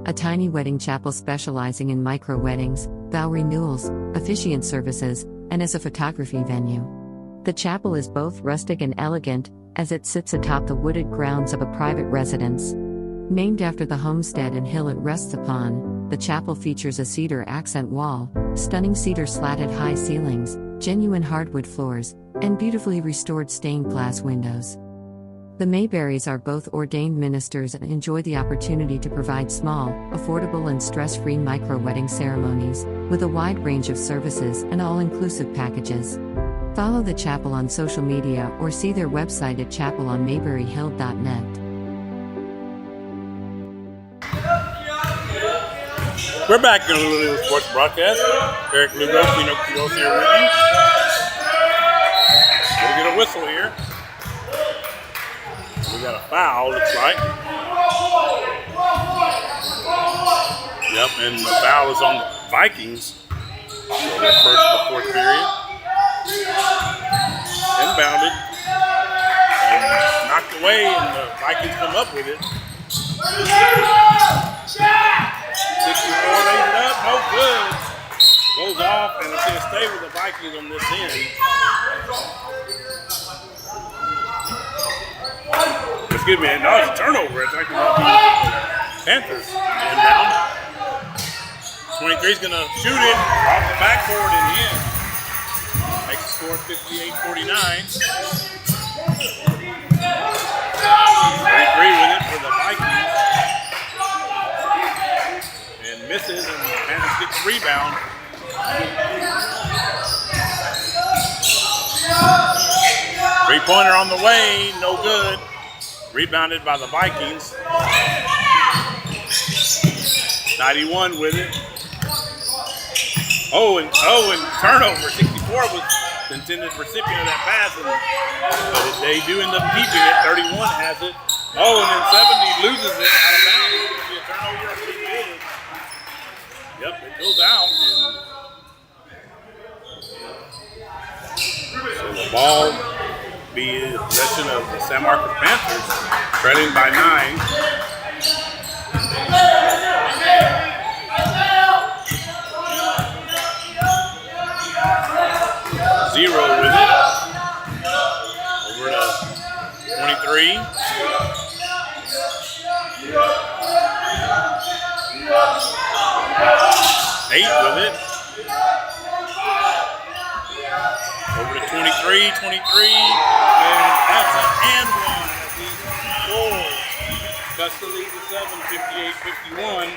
A tiny wedding chapel specializing in micro-weddings, vow renewals, officiant services, and as a photography venue. The chapel is both rustic and elegant, as it sits atop the wooded grounds of a private residence. Named after the homestead and hill it rests upon, the chapel features a cedar accent wall, stunning cedar slatted high ceilings, genuine hardwood floors, and beautifully restored stained glass windows. The Mayberrys are both ordained ministers and enjoy the opportunity to provide small, affordable and stress-free micro-wedding ceremonies, with a wide range of services and all-inclusive packages. Follow the chapel on social media or see their website at chapelonmayberryhill.net. We're back on the Luling Eagles Sports Broadcast. Eric Lugo, Pino Quiroz here with you. We'll get a whistle here. We got a foul, looks like. Yep, and the foul is on the Vikings. So their first of the fourth period. Inbounded. And knocked away, and the Vikings come up with it. 64 lays it up, no good. Goes off, and it's going to stay with the Vikings on this end. Excuse me, no, it's a turnover. It's like the Panthers inbound. 23's going to shoot it off the backboard in the end. Makes the score 58-49. 33 with it for the Vikings. And misses, and the Panthers get the rebound. Three-pointer on the way, no good. Rebounded by the Vikings. 91 with it. Oh, and turnover. 64 was the intended recipient of that pass, but they do end up keeping it. 31 has it. Oh, and then 70 loses it out of bounds. It's going to be a turnover, I think it is. Yep, it goes out. And so the ball be in the possession of the San Marcos Panthers, trailing by 9. Zero with it. Over to 23. 8 with it. Over to 23, 23. And that's an and one as he scores. Cuts the lead to 7, 58-51.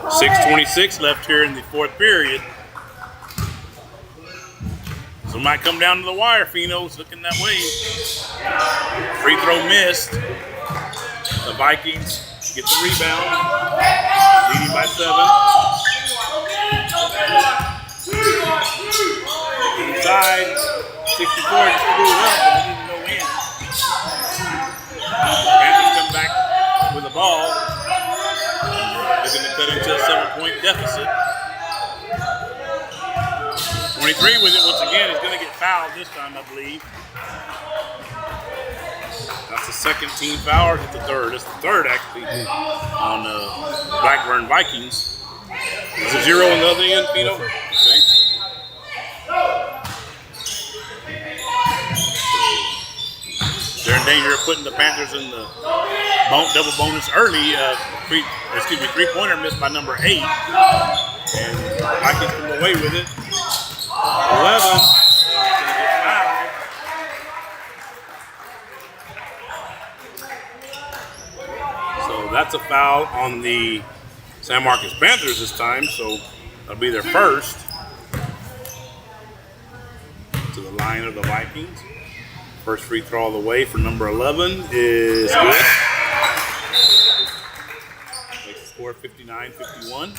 .626 left here in the fourth period. So it might come down to the wire. Pheno's looking that way. Free throw missed. The Vikings get the rebound, leading by 7. Inside, 64 just blew it up, but they didn't go in. Panthers come back with the ball. They're going to cut into a 7-point deficit. 23 with it once again. He's going to get fouled this time, I believe. That's the second team foul, or is it the third? It's the third, actually, on Blackburn Vikings. Is it 0 on the other end, Pino? Okay. They're in danger of putting the Panthers in the double bonus early. Three-pointer missed by number 8. And Vikings come away with it. 11. That's a foul on the San Marcos Panthers this time, so that'll be their first. To the line of the Vikings. First free throw of the way for number 11 is good. Makes the score 59-51.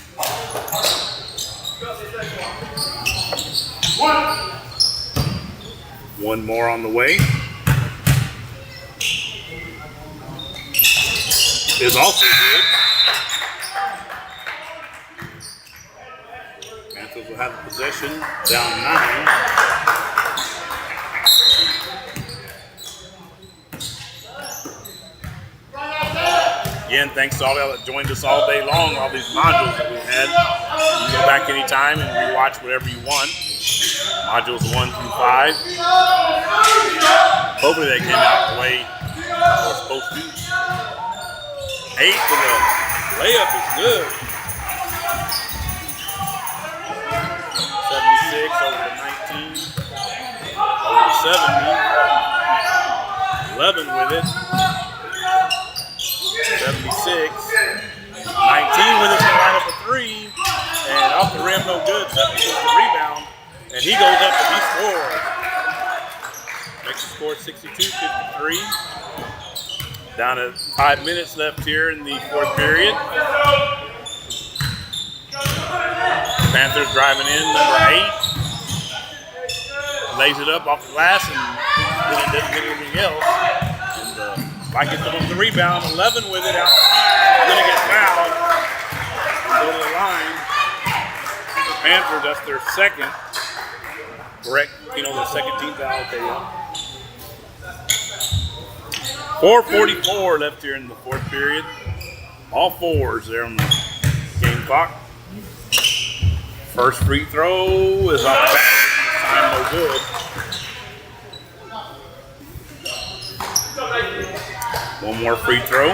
One more on the way. Is also good. Panthers will have the possession, down 9. Again, thanks to all y'all that joined us all day long, all these modules that we've had. You can go back anytime and rewatch whatever you want. Modules 1 through 5. Hopefully they came out the way they're supposed to. 8 for the layup is good. 76 over to 19. Over to 70. 11 with it. 76. 19 with it to line up a 3. And off the rim, no good. 70 gets the rebound. And he goes up and he scores. Makes the score 62-53. Down at 5 minutes left here in the fourth period. Panthers driving in, number 8. Lays it up off the glass and then it doesn't get anything else. And Vikings come up the rebound, 11 with it out. Going to get fouled. Go to the line. The Panthers, that's their second. Correct, their second team foul. 4:44 left here in the fourth period. All 4s there on the game clock. First free throw is off the back. Time no good. One more free throw.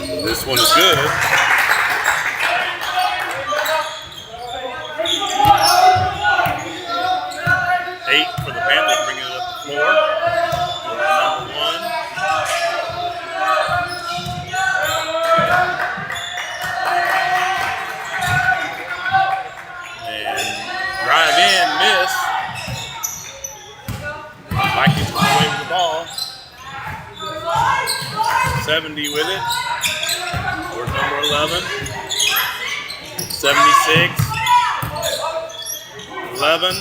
And this one is good. 8 for the Panthers, bringing it up the floor. Number 1. And drive in, miss. Vikings come away with the ball. 70 with it. Towards number 11. 76. 11.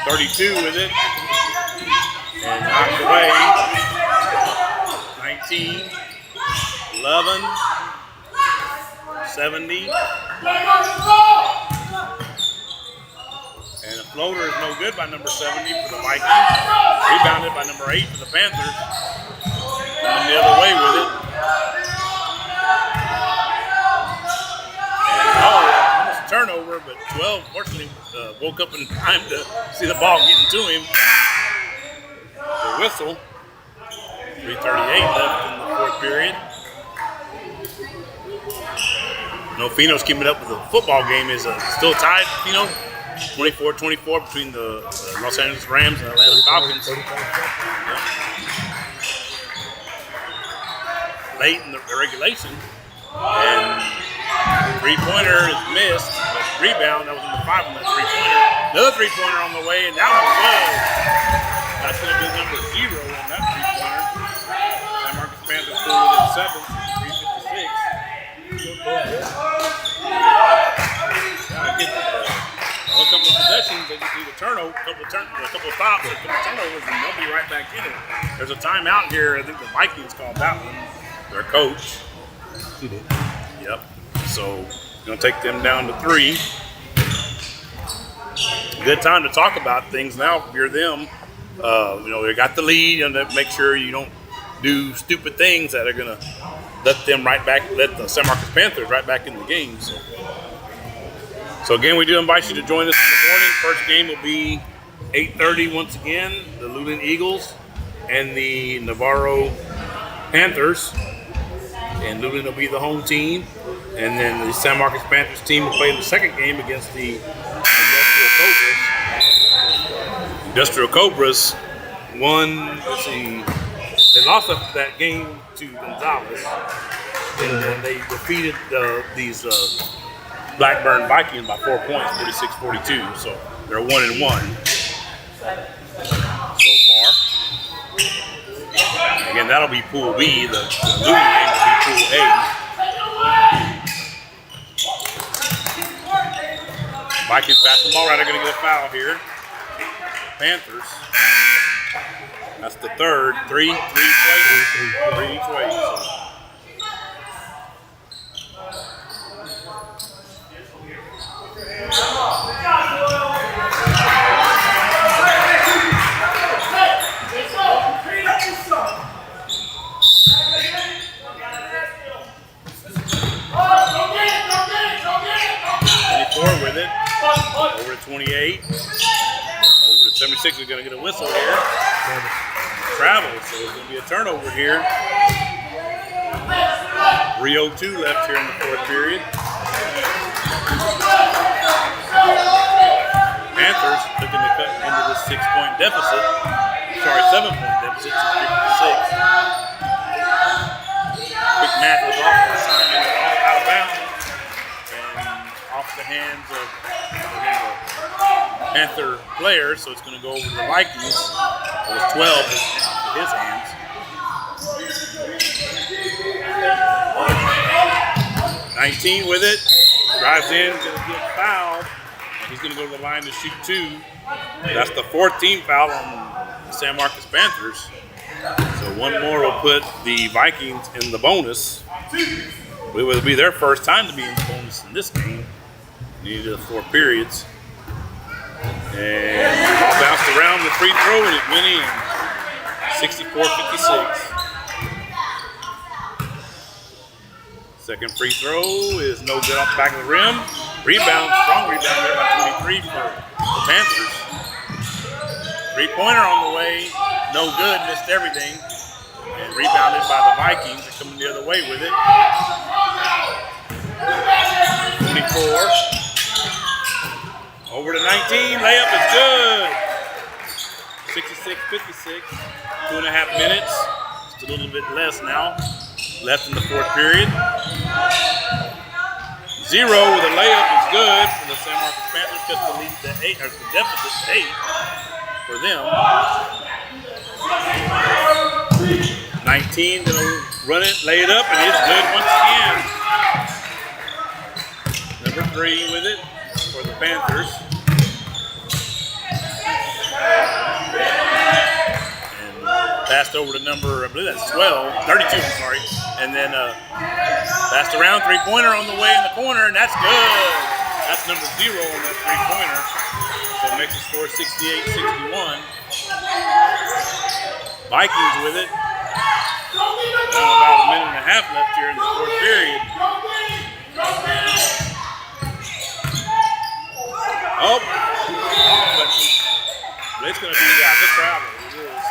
32 with it. And knocked away. 19. 11. 70. And a floater is no good by number 70 for the Vikings. Rebounded by number 8 for the Panthers. Coming the other way with it. And almost a turnover, but 12 fortunately woke up in time to see the ball getting to him. The whistle. 3:38 left in the fourth period. No, Fino's keeping up with the football game. Is still tied, Fino. 24-24 between the Los Angeles Rams and Atlanta Falcons. Late in the regulation. And three-pointer is missed. But rebound, that was number 5 on that three-pointer. Another three-pointer on the way, and that one was. That's going to be number 0 on that three-pointer. San Marcos Panthers score within 7, 3:56. A couple of possessions, they just need a turnover, a couple of stops, a couple of turnovers, and they'll be right back in it. There's a timeout here. I think the Vikings called that one. Their coach. He did. Yep. So going to take them down to 3. Good time to talk about things now. If you're them, they got the lead, and make sure you don't do stupid things that are going to let the San Marcos Panthers right back in the game. So again, we do invite you to join us in the morning. First game will be 8:30 once again. The Luling Eagles and the Navarro Panthers. And Luling will be the home team. And then the San Marcos Panthers team will play the second game against the Industrial Cobras. They lost that game to Gonzales. And then they defeated these Blackburn Vikings by 4 points, 46-42. So they're 1-1 so far. Again, that'll be Pool B. The Luling game will be Pool A. Vikings passing the ball right. They're going to get a foul here. Panthers. That's the third. Three each way. So. 24 with it. Over to 28. Over to 76. We're going to get a whistle here. Travel. So it's going to be a turnover here. 3:02 left here in the fourth period. Panthers looking to cut into this 6-point deficit. Sorry, 7-point deficit to 56. Quick math was off this time, and all out of bounds. And off the hands of the Panther player, so it's going to go over to the Vikings. It was 12 in his hands. 19 with it. Drives in, going to get fouled. He's going to go to the line to shoot 2. That's the 14th foul on the San Marcos Panthers. So one more will put the Vikings in the bonus. It will be their first time to be in the bonus in this game. Needed 4 periods. And the ball bounced around the free throw and it went in. 64-56. Second free throw is no good off the back of the rim. Rebound, strong rebound there by 23 for the Panthers. Three-pointer on the way, no good, missed everything. And rebounded by the Vikings. They're coming the other way with it. 24. Over to 19, layup is good. 66-56, 2.5 minutes. Just a little bit less now left in the fourth period. 0 with a layup is good for the San Marcos Panthers, just to lead the deficit 8 for them. 19 gonna run it, lay it up, and it's good once again. Number 3 with it. for the Panthers. And passed over to number, I believe that's 32, I'm sorry. And then passed around, three-pointer on the way in the corner, and that's good. That's number 0 on that three-pointer. So it makes the score 68-61. Vikings with it. About a minute and a half left here in the fourth period. Oh, but it's going to be good travel. It is.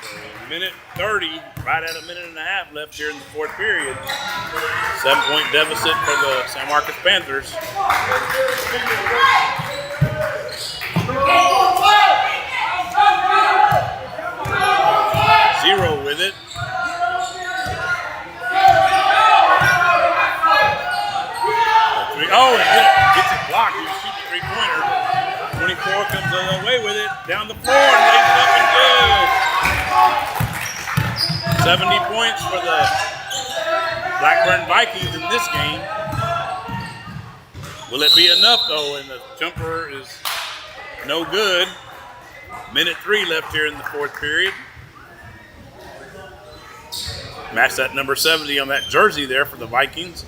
So minute 30, right at a minute and a half left here in the fourth period. 7-point deficit for the San Marcos Panthers. Zero with it. Oh, and gets it blocked. He was shooting a three-pointer. 24 comes away with it. Down the floor and lays it up and good. 70 points for the Blackburn Vikings in this game. Will it be enough, though? And the jumper is no good. Minute 3 left here in the fourth period. Match that number 70 on that jersey there for the Vikings.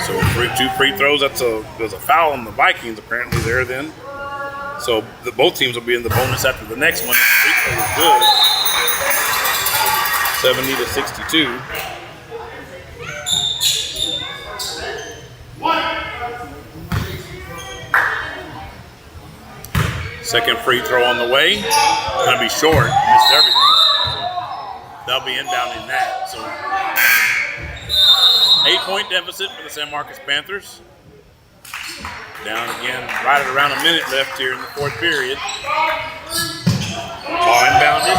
So 2 free throws. There's a foul on the Vikings apparently there then. So both teams will be in the bonus after the next one. Free throw is good. 70-62. Second free throw on the way. Gonna be short. Missed everything. They'll be inbounding that. So 8-point deficit for the San Marcos Panthers. Down again, right at around a minute left here in the fourth period. Ball inbounded.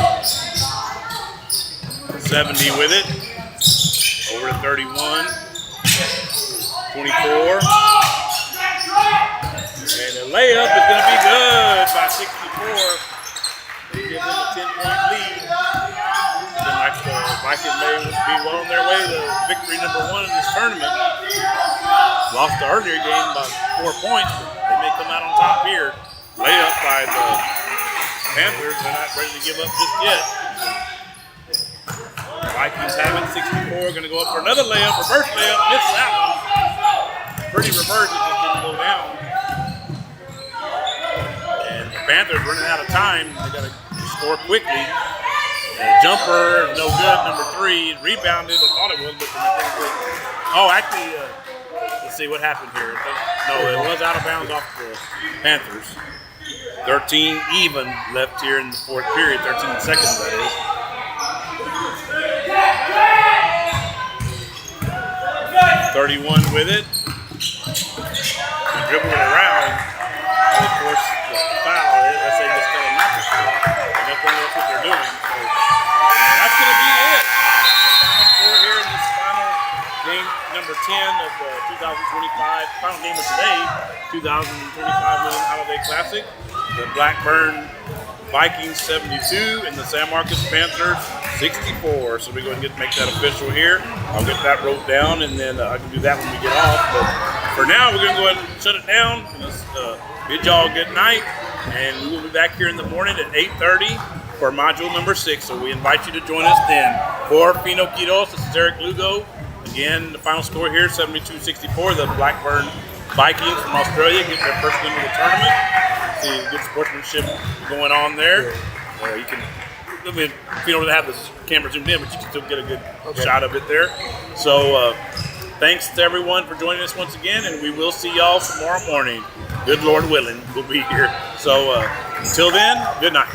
70 with it. Over to 31. 24. And the layup is going to be good by 64. They give them a 10-point lead. Like the Vikings may be well on their way to victory number 1 in this tournament. Lost the earlier game by 4 points, but they may come out on top here. Layup by the Panthers. They're not ready to give up just yet. Vikings have it. 64. Going to go up for another layup. Reverse layup. Missed that one. Pretty reverse. It just didn't go down. And the Panthers running out of time. They got to score quickly. Jumper, no good, number 3. Rebounded, I thought it was, but oh, actually, let's see what happened here. No, it was out of bounds off the Panthers. 13 even left here in the fourth period, 13 seconds that is. .31 with it. They dribble it around. And of course, the foul, let's say just tell them not to shoot. And that's what they're doing. So, that's going to be it. The final score here in this final game, number 10 of the 2025, final game of today, 2025 Luling Holiday Classic. The Blackburn Vikings 72 and the San Marcos Panthers 64. So we're going to make that official here. I'll get that wrote down, and then I can do that when we get off. But for now, we're going to go ahead and shut it down. Let's bid y'all good night, and we will be back here in the morning at 8:30. For module number 6, so we invite you to join us then. For Pino Quiros, this is Eric Lugo. Again, the final score here, 72-64. The Blackburn Vikings from Australia get their first win of the tournament. See good sportsmanship going on there. You can, I mean, you don't really have the camera zoomed in, but you can still get a good shot of it there. So thanks to everyone for joining us once again, and we will see y'all tomorrow morning. Good Lord willing, we'll be here. So until then, good night.